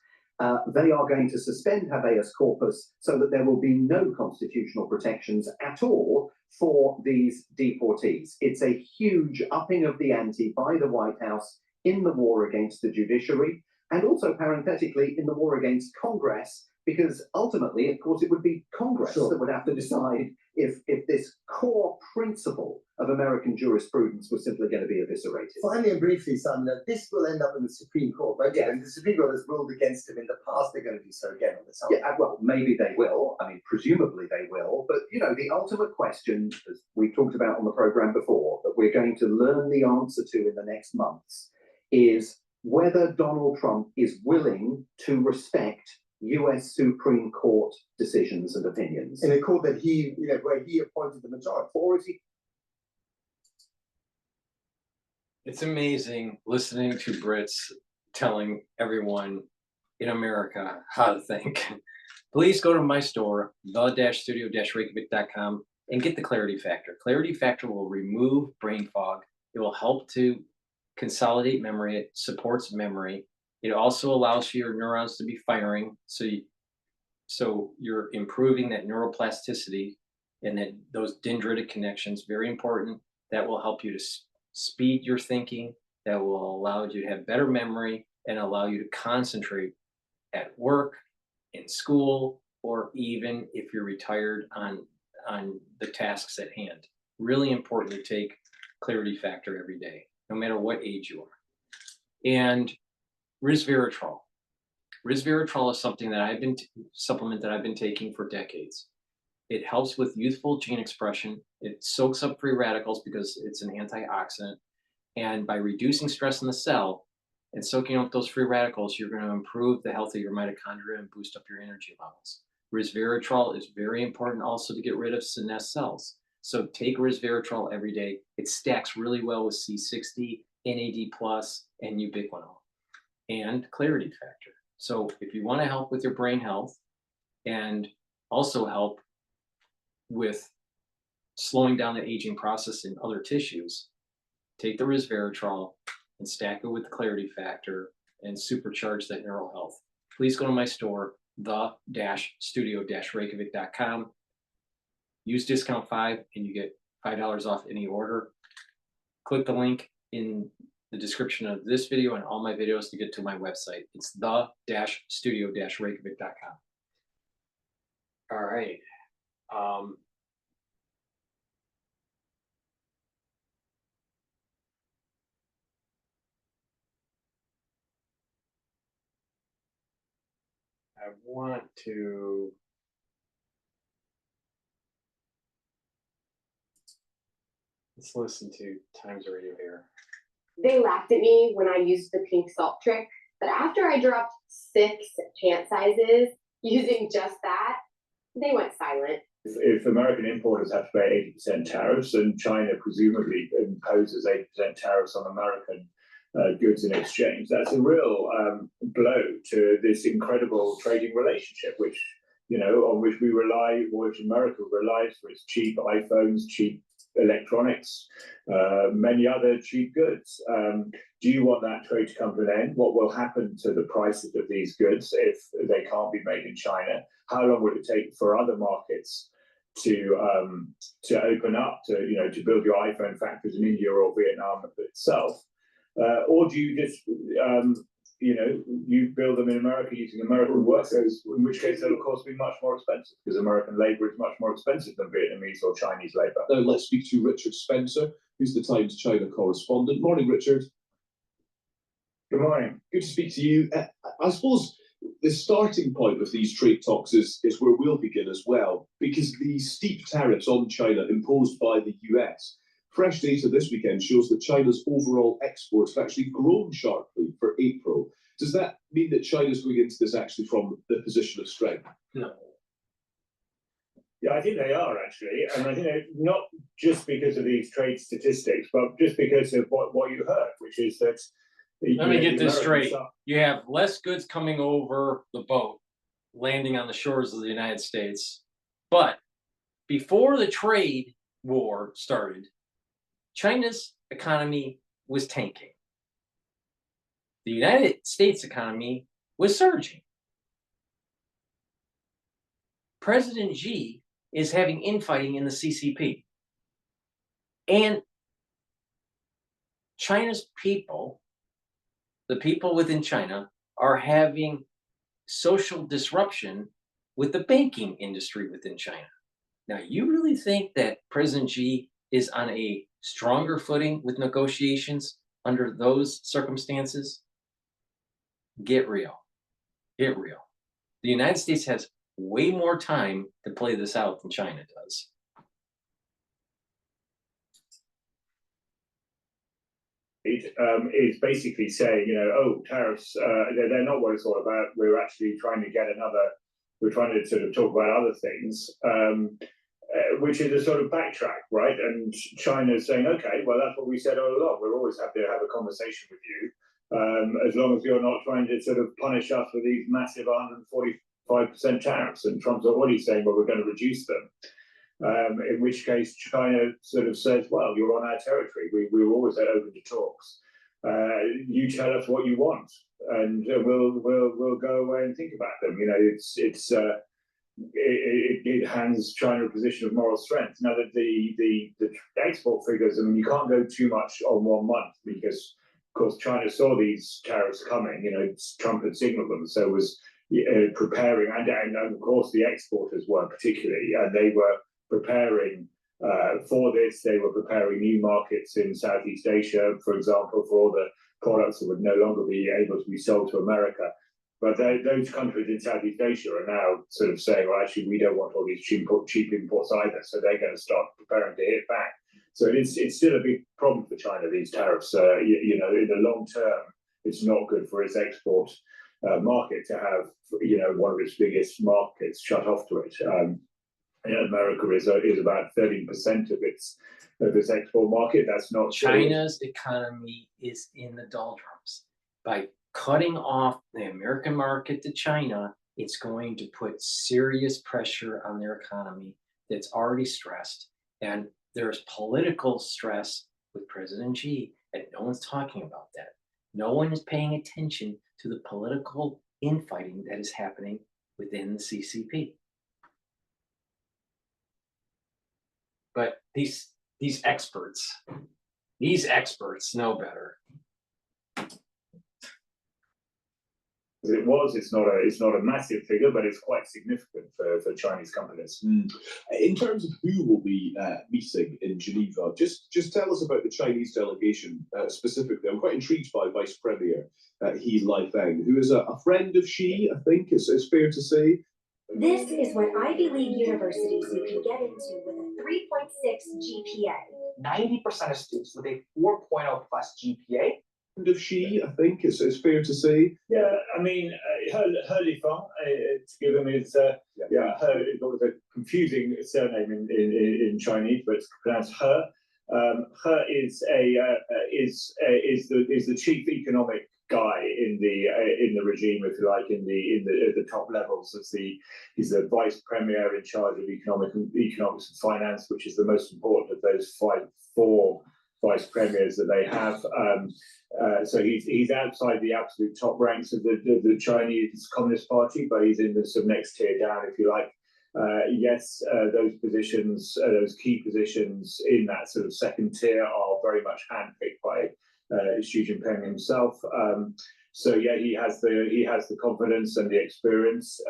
S8: they are going to suspend habeas corpus so that there will be no constitutional protections at all for these deportees. It's a huge upping of the ante by the White House in the war against the judiciary, and also parenthetically in the war against Congress, because ultimately, of course, it would be Congress that would have to decide if this core principle of American jurisprudence was simply going to be eviscerated.
S10: Finally and briefly, son, this will end up in the Supreme Court, right?
S8: Yeah.
S10: And the Supreme Court has ruled against him in the past. They're going to do so again on this.
S8: Yeah, well, maybe they will. I mean, presumably they will. But, you know, the ultimate question, as we talked about on the program before, that we're going to learn the answer to in the next months, is whether Donald Trump is willing to respect US Supreme Court decisions and opinions.
S10: In a court that he, where he appointed the majority. Or is he?
S4: It's amazing listening to Brits telling everyone in America how to think. Please go to my store, the-studio-reykjavik.com, and get the Clarity Factor. Clarity Factor will remove brain fog. It will help to consolidate memory. It supports memory. It also allows for your neurons to be firing, so you're improving that neuroplasticity and that those dendritic connections, very important. That will help you to speed your thinking. That will allow you to have better memory and allow you to concentrate at work, in school, or even if you're retired on the tasks at hand. Really important to take Clarity Factor every day, no matter what age you are. And resveratrol. Resveratrol is something that supplement that I've been taking for decades. It helps with youthful gene expression. It soaks up free radicals because it's an antioxidant. And by reducing stress in the cell and soaking up those free radicals, you're going to improve the health of your mitochondria and boost up your energy levels. Resveratrol is very important also to get rid of senescent cells. So take resveratrol every day. It stacks really well with C60, NAD+, and ubiquinol, and Clarity Factor. So if you want to help with your brain health and also help with slowing down the aging process in other tissues, take the resveratrol and stack it with the Clarity Factor and supercharge that neural health. Please go to my store, the-studio-reykjavik.com. Use discount 5 and you get $5 off any order. Click the link in the description of this video and all my videos to get to my website. It's the-studio-reykjavik.com. All right. I want to let's listen to Times Radio here.
S20: They laughed at me when I used the pink salt trick, but after I dropped 6 pant sizes using just that, they went silent.
S14: If American importers have to pay 80% tariffs and China presumably imposes 80% tariffs on American goods in exchange, that's a real blow to this incredible trading relationship, which, on which we rely, which America relies for its cheap iPhones, cheap electronics, many other cheap goods. Do you want that trade to come to an end? What will happen to the prices of these goods if they can't be made in China? How long would it take for other markets to open up, to build your iPhone factories in India or Vietnam itself? Or do you just, you build them in America using American workers, in which case they'll of course be much more expensive because American labor is much more expensive than Vietnamese or Chinese labor.
S17: Now let's speak to Richard Spencer, who's the Times China correspondent. Morning, Richard.
S14: Good morning.
S17: Good to speak to you. I suppose
S5: the starting point of these trade talks is where we'll begin as well, because the steep tariffs on China imposed by the US. Fresh data this weekend shows that China's overall exports have actually grown sharply for April. Does that mean that China's going into this actually from the position of strength?
S4: No.
S14: Yeah, I think they are actually, and I think not just because of these trade statistics, but just because of what you heard, which is that.
S4: Let me get this straight. You have less goods coming over the boat, landing on the shores of the United States. But before the trade war started, China's economy was tanking. The United States economy was surging. President Xi is having infighting in the CCP. And China's people, the people within China, are having social disruption with the banking industry within China. Now, you really think that President Xi is on a stronger footing with negotiations under those circumstances? Get real. Get real. The United States has way more time to play this out than China does.
S14: Is basically saying, oh, tariffs, they're not what it's all about. We're actually trying to we're trying to sort of talk about other things, which is a sort of backtrack, right? And China's saying, okay, well, that's what we said all along. We're always happy to have a conversation with you, as long as you're not trying to sort of punish us with these massive 145% tariffs. And Trump's already saying, well, we're going to reduce them. In which case China sort of says, well, you're on our territory. We're always open to talks. You tell us what you want, and we'll go away and think about them. It hands China a position of moral strength. Now that the export figures, I mean, you can't go too much on 1 month because, of course, China saw these tariffs coming. Trump had signaled them, so was preparing, and of course the exporters were particularly, and they were preparing for this. They were preparing new markets in Southeast Asia, for example, for all the products that would no longer be able to be sold to America. But those countries in Southeast Asia are now sort of saying, well, actually, we don't want all these cheap imports either. So they're going to start preparing to hit back. So it's still a big problem for China, these tariffs. In the long term, it's not good for its export market to have, one of its biggest markets shut off to it. America is about 13% of its export market. That's not
S4: China's economy is in the doldrums. By cutting off the American market to China, it's going to put serious pressure on their economy that's already stressed. And there's political stress with President Xi, and no one's talking about that. No one is paying attention to the political infighting that is happening within the CCP. But these experts know better.
S14: It's not a massive figure, but it's quite significant for Chinese companies.
S5: In terms of who will be meeting in Geneva, just tell us about the Chinese delegation specifically. I'm quite intrigued by Vice Premier He Lifeng, who is a friend of Xi, I think is fair to say.
S11: This is what Ivy League universities you can get into with a 3.6 GPA.
S1: 90% of students with a 4.0 plus GPA.
S5: Of Xi, I think is fair to say.
S14: Yeah, I mean, He Lifeng, to give him his, it was a confusing surname in Chinese, but it's pronounced He. Is the chief economic guy in the regime, if you like, at the top levels. He's the vice premier in charge of economics and finance, which is the most important of those four vice premiers that they have. So he's outside the absolute top ranks of the Chinese Communist Party, but he's in the sort of next tier down, if you like. Those positions, those key positions in that sort of second tier are very much handpicked by Xi Jinping himself. He has the confidence and the experience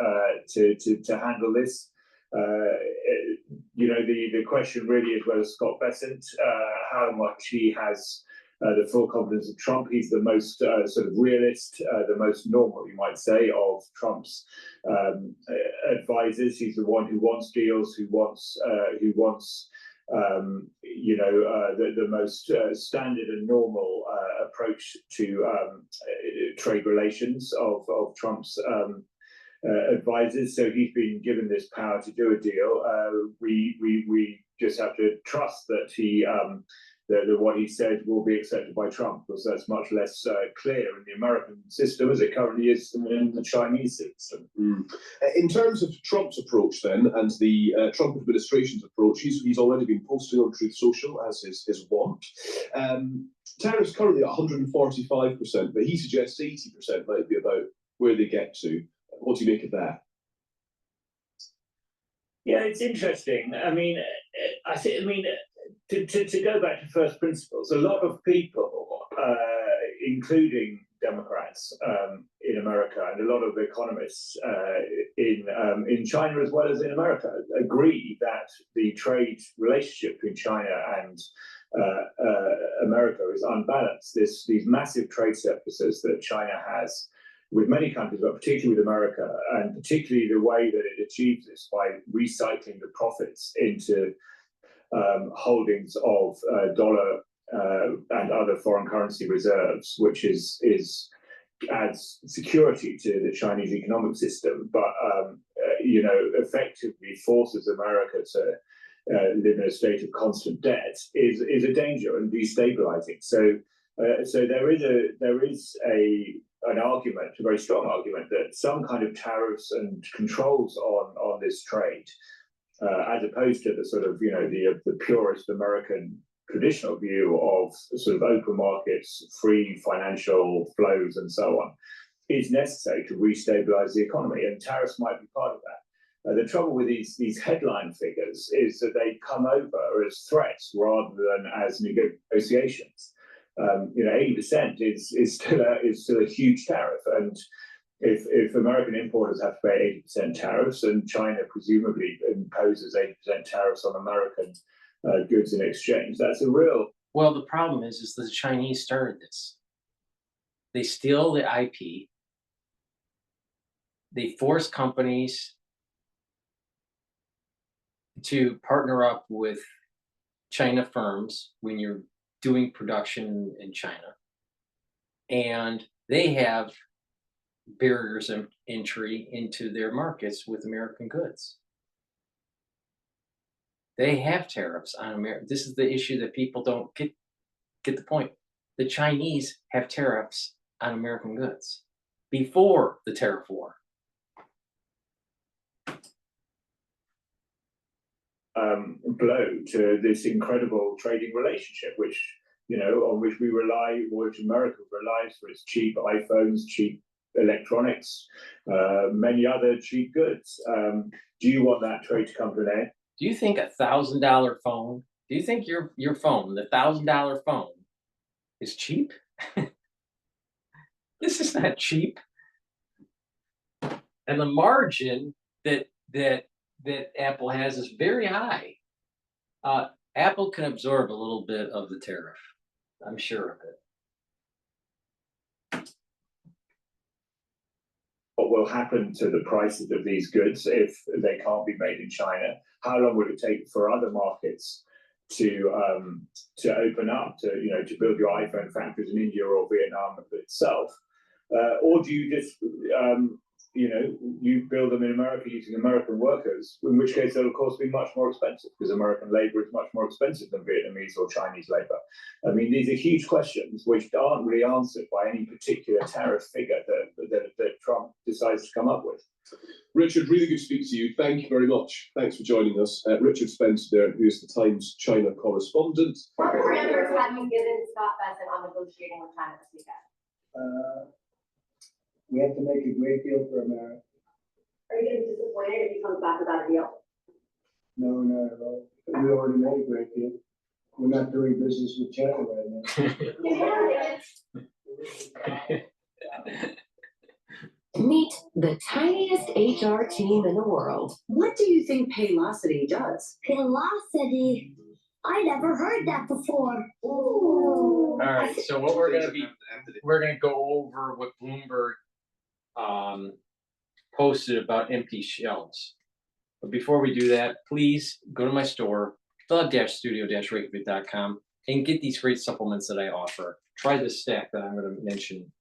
S14: to handle this. The question really is whether Scott Bessent, how much he has the full confidence of Trump. He's the most sort of realist, the most normal, you might say, of Trump's advisors. He's the one who wants deals, who wants the most standard and normal approach to trade relations of Trump's advisors. So he's been given this power to do a deal. We just have to trust that that what he said will be accepted by Trump, because that's much less clear in the American system as it currently is than in the Chinese system.
S17: In terms of Trump's approach then, and the Trump administration's approach, he's already been posting on Truth Social, as is his wont. Tariffs currently at 145%, but he suggests 80% might be about where they get to. What do you make of that?
S14: Yeah, it's interesting. I mean, to go back to first principles, a lot of people, including Democrats in America and a lot of economists in China as well as in America, agree that the trade relationship between China and America is unbalanced. These massive trade surpluses that China has with many countries, but particularly with America, and particularly the way that it achieves this by recycling the profits into holdings of dollar and other foreign currency reserves, which adds security to the Chinese economic system, but effectively forces America to live in a state of constant debt is a danger and destabilizing. So there is an argument, a very strong argument, that some kind of tariffs and controls on this trade, as opposed to the sort of the purist American traditional view of sort of open markets, free financial flows, and so on, is necessary to restabilize the economy, and tariffs might be part of that. The trouble with these headline figures is that they come over as threats rather than as negotiations. 80% is still a huge tariff, and if American importers have to pay 80% tariffs, and China presumably imposes 80% tariffs on American goods in exchange, that's a real.
S4: Well, the problem is the Chinese started this. They steal the IP. They force companies to partner up with China firms when you're doing production in China, and they have barriers of entry into their markets with American goods. They have tariffs on America. This is the issue that people don't get the point. The Chinese have tariffs on American goods before the tariff war.
S14: Blow to this incredible trading relationship, which on which we rely, which America relies for its cheap iPhones, cheap electronics, many other cheap goods. Do you want that trade to come to an end?
S4: Do you think $1,000 phone? Do you think your phone, the $1,000 phone, is cheap? This is not cheap. And the margin that Apple has is very high. Apple can absorb a little bit of the tariff. I'm sure of it.
S14: What will happen to the prices of these goods if they can't be made in China? How long will it take for other markets to open up, to build your iPhone factories in India or Vietnam itself? Or do you just you build them in America using American workers, in which case they'll of course be much more expensive, because American labor is much more expensive than Vietnamese or Chinese labor. I mean, these are huge questions which aren't really answered by any particular tariff figure that Trump decides to come up with.
S17: Richard, really good to speak to you. Thank you very much. Thanks for joining us. Richard Spencer there, who is the Times China correspondent.
S11: What parameters have you given Scott Bessent on negotiating with China this weekend?
S7: We have to make a great deal for America.
S11: Are you going to be disappointed if he comes back without a deal?
S7: No, not at all. We already made a great deal. We're not doing business with China right now.
S9: Meet the tiniest HR team in the world. What do you think Paylocity does?
S11: Paylocity.
S15: I never heard that before.
S4: All right, so what we're gonna go over what Bloomberg posted about empty shelves. But before we do that, please go to my store, the-studio-reykjavik.com, and get these great supplements that I offer. Try this stack that I'm going to mention.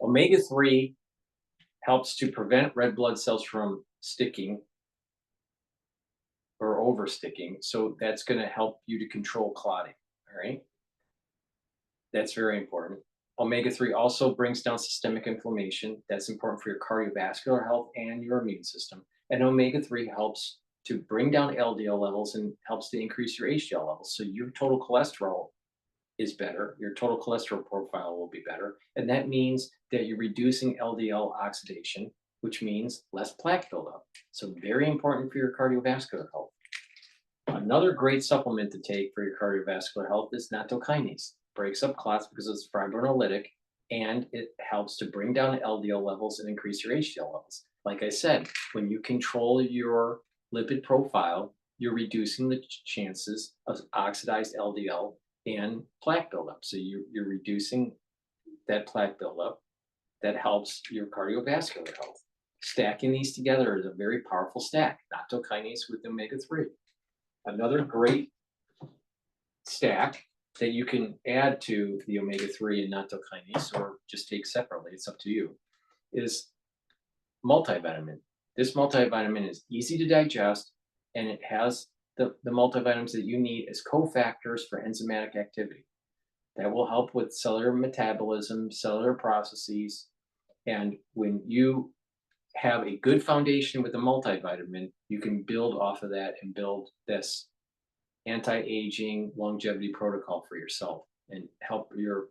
S4: Omega-3 helps to prevent red blood cells from sticking or over sticking. So that's going to help you to control clotting. All right. That's very important. Omega-3 also brings down systemic inflammation. That's important for your cardiovascular health and your immune system. And omega-3 helps to bring down LDL levels and helps to increase your HDL levels. So your total cholesterol is better. Your total cholesterol profile will be better. And that means that you're reducing LDL oxidation, which means less plaque buildup. So very important for your cardiovascular health. Another great supplement to take for your cardiovascular health is nattokinase. Breaks up clots because it's fibrinolytic, and it helps to bring down LDL levels and increase your HDL levels. Like I said, when you control your lipid profile, you're reducing the chances of oxidized LDL and plaque buildup. So you're reducing that plaque buildup. That helps your cardiovascular health. Stacking these together is a very powerful stack, nattokinase with omega-3. Another great stack that you can add to the omega-3 and nattokinase, or just take separately, it's up to you, is multivitamin. This multivitamin is easy to digest, and it has the multivitamins that you need as cofactors for enzymatic activity. That will help with cellular metabolism, cellular processes, and when you have a good foundation with a multivitamin, you can build off of that and build this anti-aging longevity protocol for yourself and help your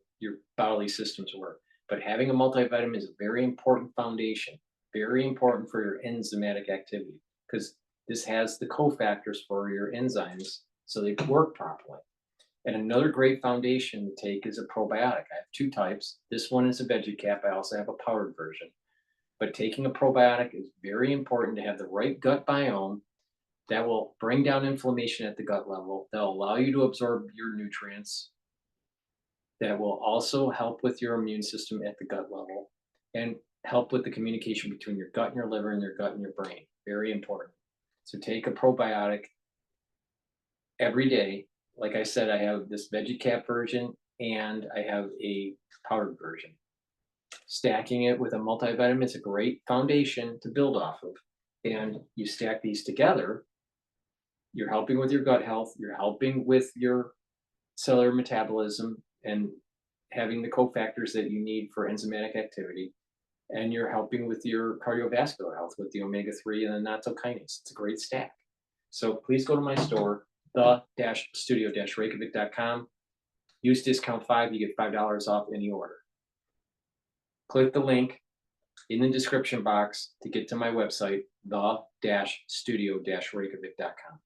S4: bodily systems work. But having a multivitamin is a very important foundation, very important for your enzymatic activity, because this has the cofactors for your enzymes so they work properly. And another great foundation to take is a probiotic. I have two types. This one is a veggie cap. I also have a powdered version. But taking a probiotic is very important to have the right gut biome that will bring down inflammation at the gut level. That'll allow you to absorb your nutrients. That will also help with your immune system at the gut level and help with the communication between your gut and your liver and your gut and your brain. Very important. So take a probiotic every day. Like I said, I have this veggie cap version and I have a powdered version. Stacking it with a multivitamin is a great foundation to build off of. And you stack these together, you're helping with your gut health, you're helping with your cellular metabolism and having the cofactors that you need for enzymatic activity, and you're helping with your cardiovascular health with the omega-3 and the nattokinase. It's a great stack. So please go to my store, the-studio-reykjavik.com. Use discount 5, you get $5 off any order. Click the link in the description box to get to my website, the-studio-reykjavik.com.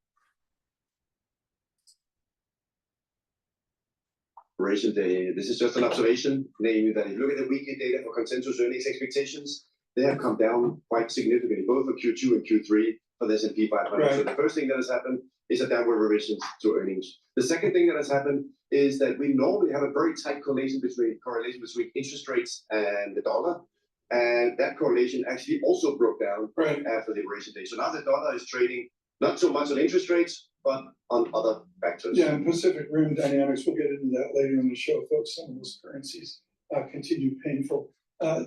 S16: This is just an observation, namely that if you look at the weekly data for consensus earnings expectations, they have come down quite significantly, both for Q2 and Q3 for the S&P 500. Right. So the first thing that has happened is a downward revision to earnings. The second thing that has happened is that we normally have a very tight correlation between interest rates and the dollar. And that correlation actually also broke down after the Liberation Day. So now the dollar is trading not so much on interest rates, but on other factors.
S23: Yeah, and Pacific Rim dynamics, we'll get into that later in the show, folks. Some of those currencies continue painful.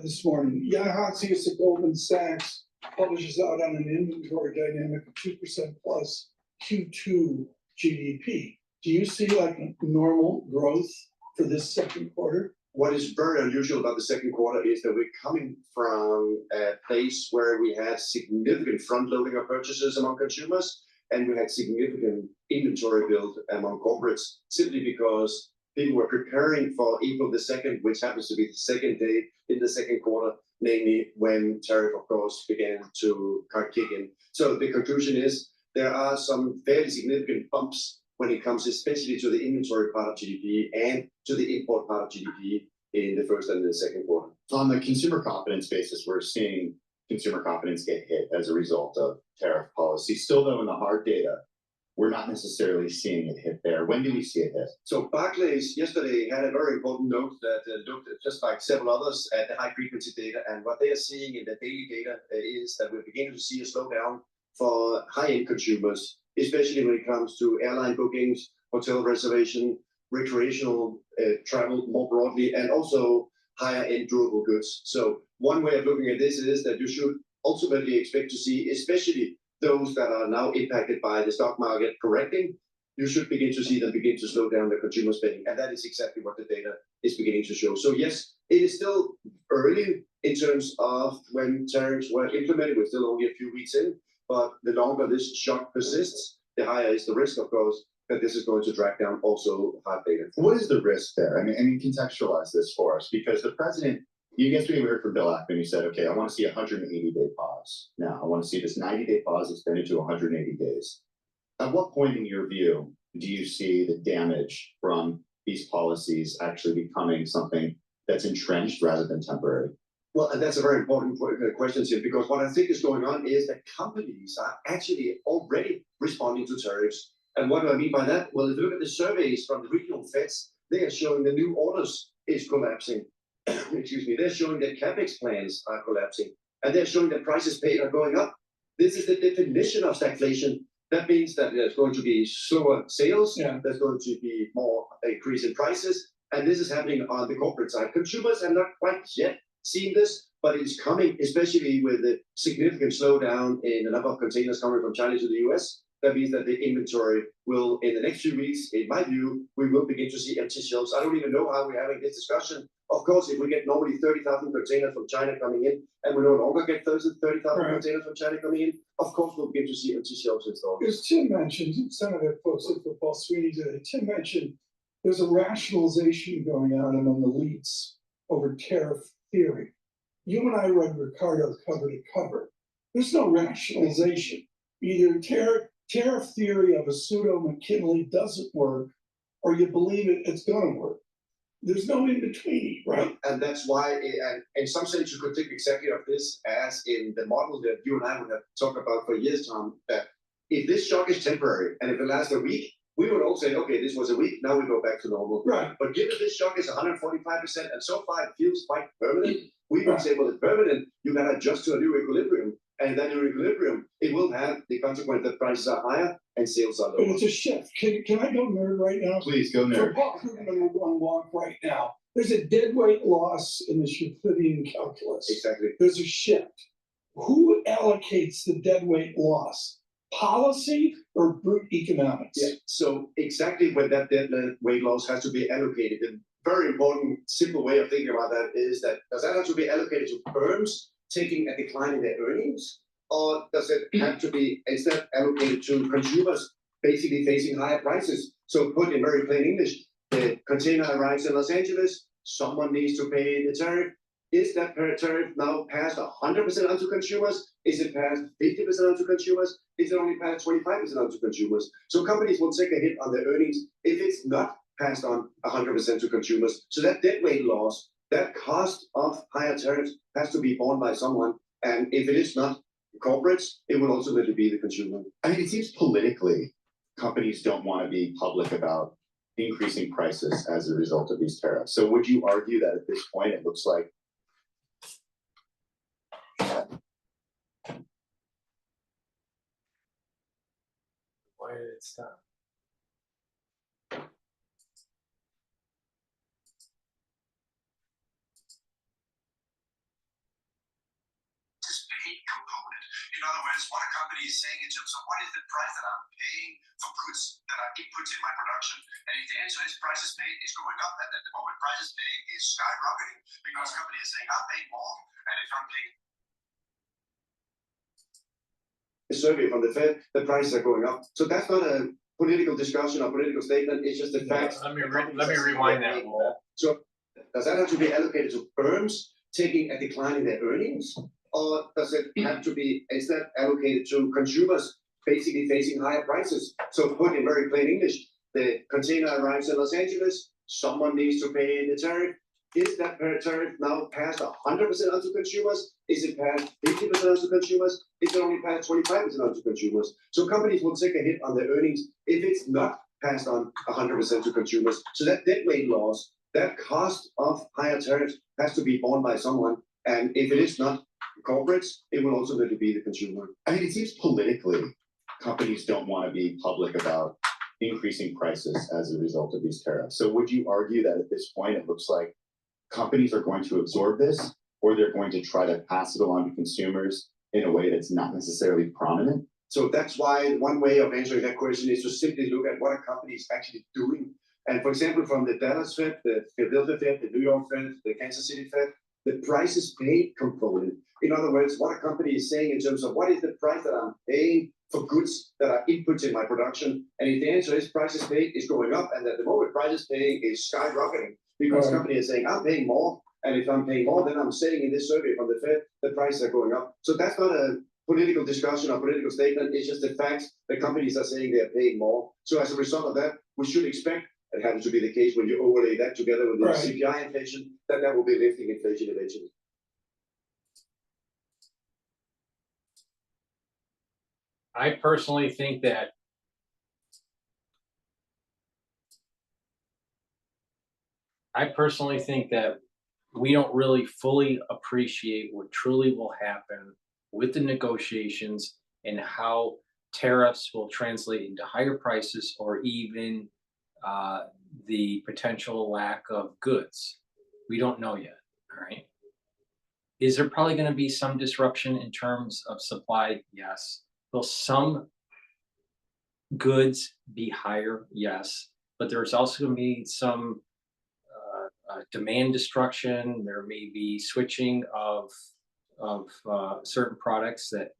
S23: This morning, Yahtzee at Goldman Sachs publishes out on an inventory dynamic of 2% plus Q2 GDP. Do you see like normal growth for this second quarter?
S16: What is very unusual about the second quarter is that we're coming from a place where we had significant front loading of purchases among consumers, and we had significant inventory build among corporates, simply because people were preparing for April the 2nd, which happens to be the second day in the second quarter, namely when tariff, of course, began to kick in. So the conclusion is there are some fairly significant bumps when it comes especially to the inventory part of GDP and to the import part of GDP in the first and the second quarter.
S24: On the consumer confidence basis, we're seeing consumer confidence get hit as a result of tariff policy. Still, though, in the hard data, we're not necessarily seeing it hit there. When do we see it hit?
S16: So Barclays yesterday had a very important note that looked at, just like several others, at the high frequency data. And what they are seeing in the daily data is that we're beginning to see a slowdown for high-end consumers, especially when it comes to airline bookings, hotel reservation, recreational travel more broadly, and also higher-end durable goods. So one way of looking at this is that you should ultimately expect to see, especially those that are now impacted by the stock market correcting, you should begin to see them begin to slow down the consumer spending. And that is exactly what the data is beginning to show. So yes, it is still early in terms of when tariffs were implemented. We're still only a few weeks in, but the longer this shock persists, the higher is the risk, of course, that this is going to drag down also hard data.
S24: What is the risk there? I mean, contextualize this for us, because the president, yesterday we heard from Bill Ackman, who said, okay, I want to see a 180-day pause. Now, I want to see this 90-day pause extended to 180 days. At what point in your view do you see the damage from these policies actually becoming something that's entrenched rather than temporary?
S16: Well, and that's a very important question, Tim, because what I think is going on is that companies are actually already responding to tariffs. And what do I mean by that? Well, if you look at the surveys from the regional feds, they are showing the new orders is collapsing. Excuse me, they're showing that CapEx plans are collapsing, and they're showing that prices paid are going up. This is the definition of stagflation. That means that there's going to be slower sales, there's going to be more increase in prices, and this is happening on the corporate side. Consumers have not quite yet seen this, but it's coming, especially with the significant slowdown in the number of containers coming from China to the US. That means that the inventory will, in the next few weeks, in my view, we will begin to see empty shelves. I don't even know how we're having this discussion. Of course, if we get normally 30,000 containers from China coming in, and we no longer get 30,000 containers from China coming in, of course, we'll begin to see empty shelves installed.
S23: As Tim mentioned, some of the folks at Football Sweeney today, Tim mentioned there's a rationalization going on among elites over tariff theory. You and I read Ricardo cover to cover. There's no rationalization. Either tariff theory of a pseudo McKinley doesn't work, or you believe it's going to work. There's no in between, right?
S16: And that's why, in some sense, you could think exactly of this as in the model that you and I would have talked about for years, Tom, that if this shock is temporary and if it lasts a week, we would all say, okay, this was a week, now we go back to normal.
S23: Right.
S16: But given this shock is 145%, and so far it feels quite permanent, we would say, well, it's permanent, you got to adjust to a new equilibrium. And that new equilibrium, it will have the consequence that prices are higher and sales are lower.
S23: But it's a shift. Can I go nerd right now?
S24: Please, go nerd.
S23: For Paul Krugman, we're going to walk right now. There's a deadweight loss in the Euclidean calculus.
S16: Exactly.
S23: There's a shift. Who allocates the deadweight loss? Policy or brute economics?
S16: Yeah. So exactly where that deadweight loss has to be allocated. The very important, simple way of thinking about that is that does that have to be allocated to firms taking a decline in their earnings, or does it have to be instead allocated to consumers basically facing higher prices? So put in very plain English, the container arrives in Los Angeles, someone needs to pay the tariff. Is that tariff now passed 100% onto consumers? Is it passed 50% onto consumers? Is it only passed 25% onto consumers? So companies will take a hit on their earnings if it's not passed on 100% to consumers. So that deadweight loss, that cost of higher tariffs has to be borne by someone. And if it is not corporates, it will ultimately be the consumer.
S24: I mean, it seems politically, companies don't want to be public about increasing prices as a result of these tariffs. So would you argue that at this point, it looks like
S4: why did it stop?
S16: Component. In other words, what a company is saying in terms of what is the price that I'm paying for goods that are input in my production. And if the answer is prices paid is going up, and at the moment prices paid is skyrocketing because companies are saying I'm paying more, and if I'm paying a survey from the Fed, the prices are going up. So that's not a political discussion or political statement, it's just a fact.
S4: Let me rewind that.
S16: So does that have to be allocated to firms taking a decline in their earnings? Or does it have to be instead allocated to consumers basically facing higher prices? So put in very plain English, the container arrives in Los Angeles, someone needs to pay the tariff. is that tariff now passed 100% onto consumers? Is it passed 50% onto consumers? Is it only passed 25% onto consumers? So companies will take a hit on their earnings if it's not passed on 100% to consumers. So that deadweight loss, that cost of higher tariffs has to be borne by someone. And if it is not corporates, it will also be the consumer.
S24: I mean, it seems politically, companies don't want to be public about increasing prices as a result of these tariffs. So would you argue that at this point, it looks like companies are going to absorb this, or they're going to try to pass it along to consumers in a way that's not necessarily prominent?
S16: So that's why one way of answering that question is to simply look at what a company is actually doing. And for example, from the Dallas Fed, the Philadelphia Fed, the New York Fed, the Kansas City Fed, the prices paid component. In other words, what a company is saying in terms of what is the price that I'm paying for goods that are inputs in my production. And if the answer is prices paid is going up, and at the moment prices paying is skyrocketing, because companies are saying, I'm paying more. And if I'm paying more, then I'm saying in this survey from the Fed, the prices are going up. So that's not a political discussion or political statement. It's just the fact that companies are saying they're paying more. So as a result of that, we should expect, it happens to be the case when you overlay that together with the CPI inflation, that will be lifting inflation eventually.
S4: I personally think that we don't really fully appreciate what truly will happen with the negotiations and how tariffs will translate into higher prices or even the potential lack of goods. We don't know yet, all right? Is there probably going to be some disruption in terms of supply? Yes. Will some goods be higher? Yes. But there's also going to be some demand destruction. There may be switching of certain products that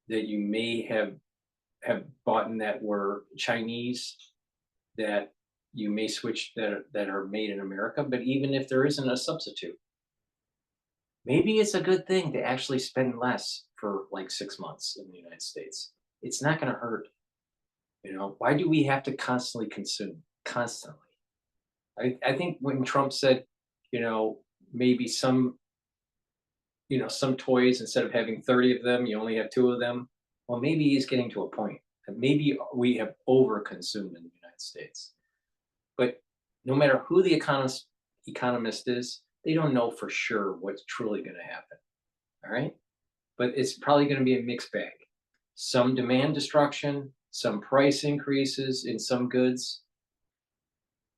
S4: you may have bought in that were Chinese, that you may switch that are made in America. But even if there isn't a substitute, maybe it's a good thing to actually spend less for like 6 months in the United States. It's not going to hurt. You know, why do we have to constantly consume? Constantly. I think when Trump said, you know, maybe some toys, instead of having 30 of them, you only have 2 of them. Well, maybe he's getting to a point that maybe we have overconsumed in the United States. But no matter who the economist is, they don't know for sure what's truly going to happen. All right. But it's probably going to be a mixed bag. Some demand destruction, some price increases in some goods,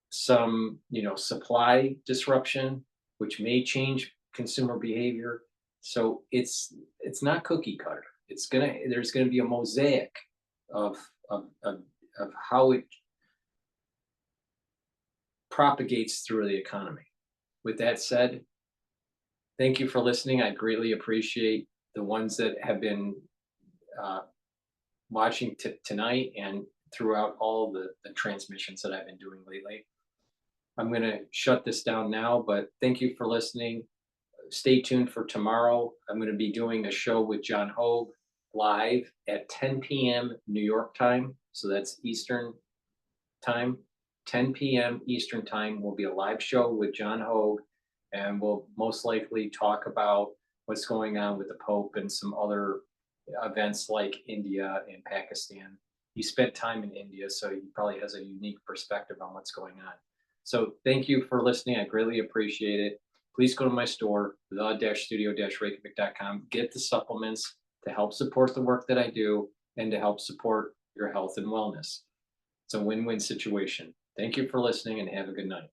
S4: some, supply disruption, which may change consumer behavior. So it's not cookie cutter. There's gonna be a mosaic of how it propagates through the economy. With that said, thank you for listening. I greatly appreciate the ones that have been watching tonight and throughout all the transmissions that I've been doing lately. I'm going to shut this down now, but thank you for listening. Stay tuned for tomorrow. I'm going to be doing a show with John Hogue live at 10 p.m. New York time. So that's Eastern time. 10 p.m. Eastern time will be a live show with John Hogue, and we'll most likely talk about what's going on with the Pope and some other events like India and Pakistan. He spent time in India, so he probably has a unique perspective on what's going on. So thank you for listening. I greatly appreciate it. Please go to my store, the-studio-reykjavik.com. Get the supplements to help support the work that I do and to help support your health and wellness. It's a win-win situation. Thank you for listening and have a good night.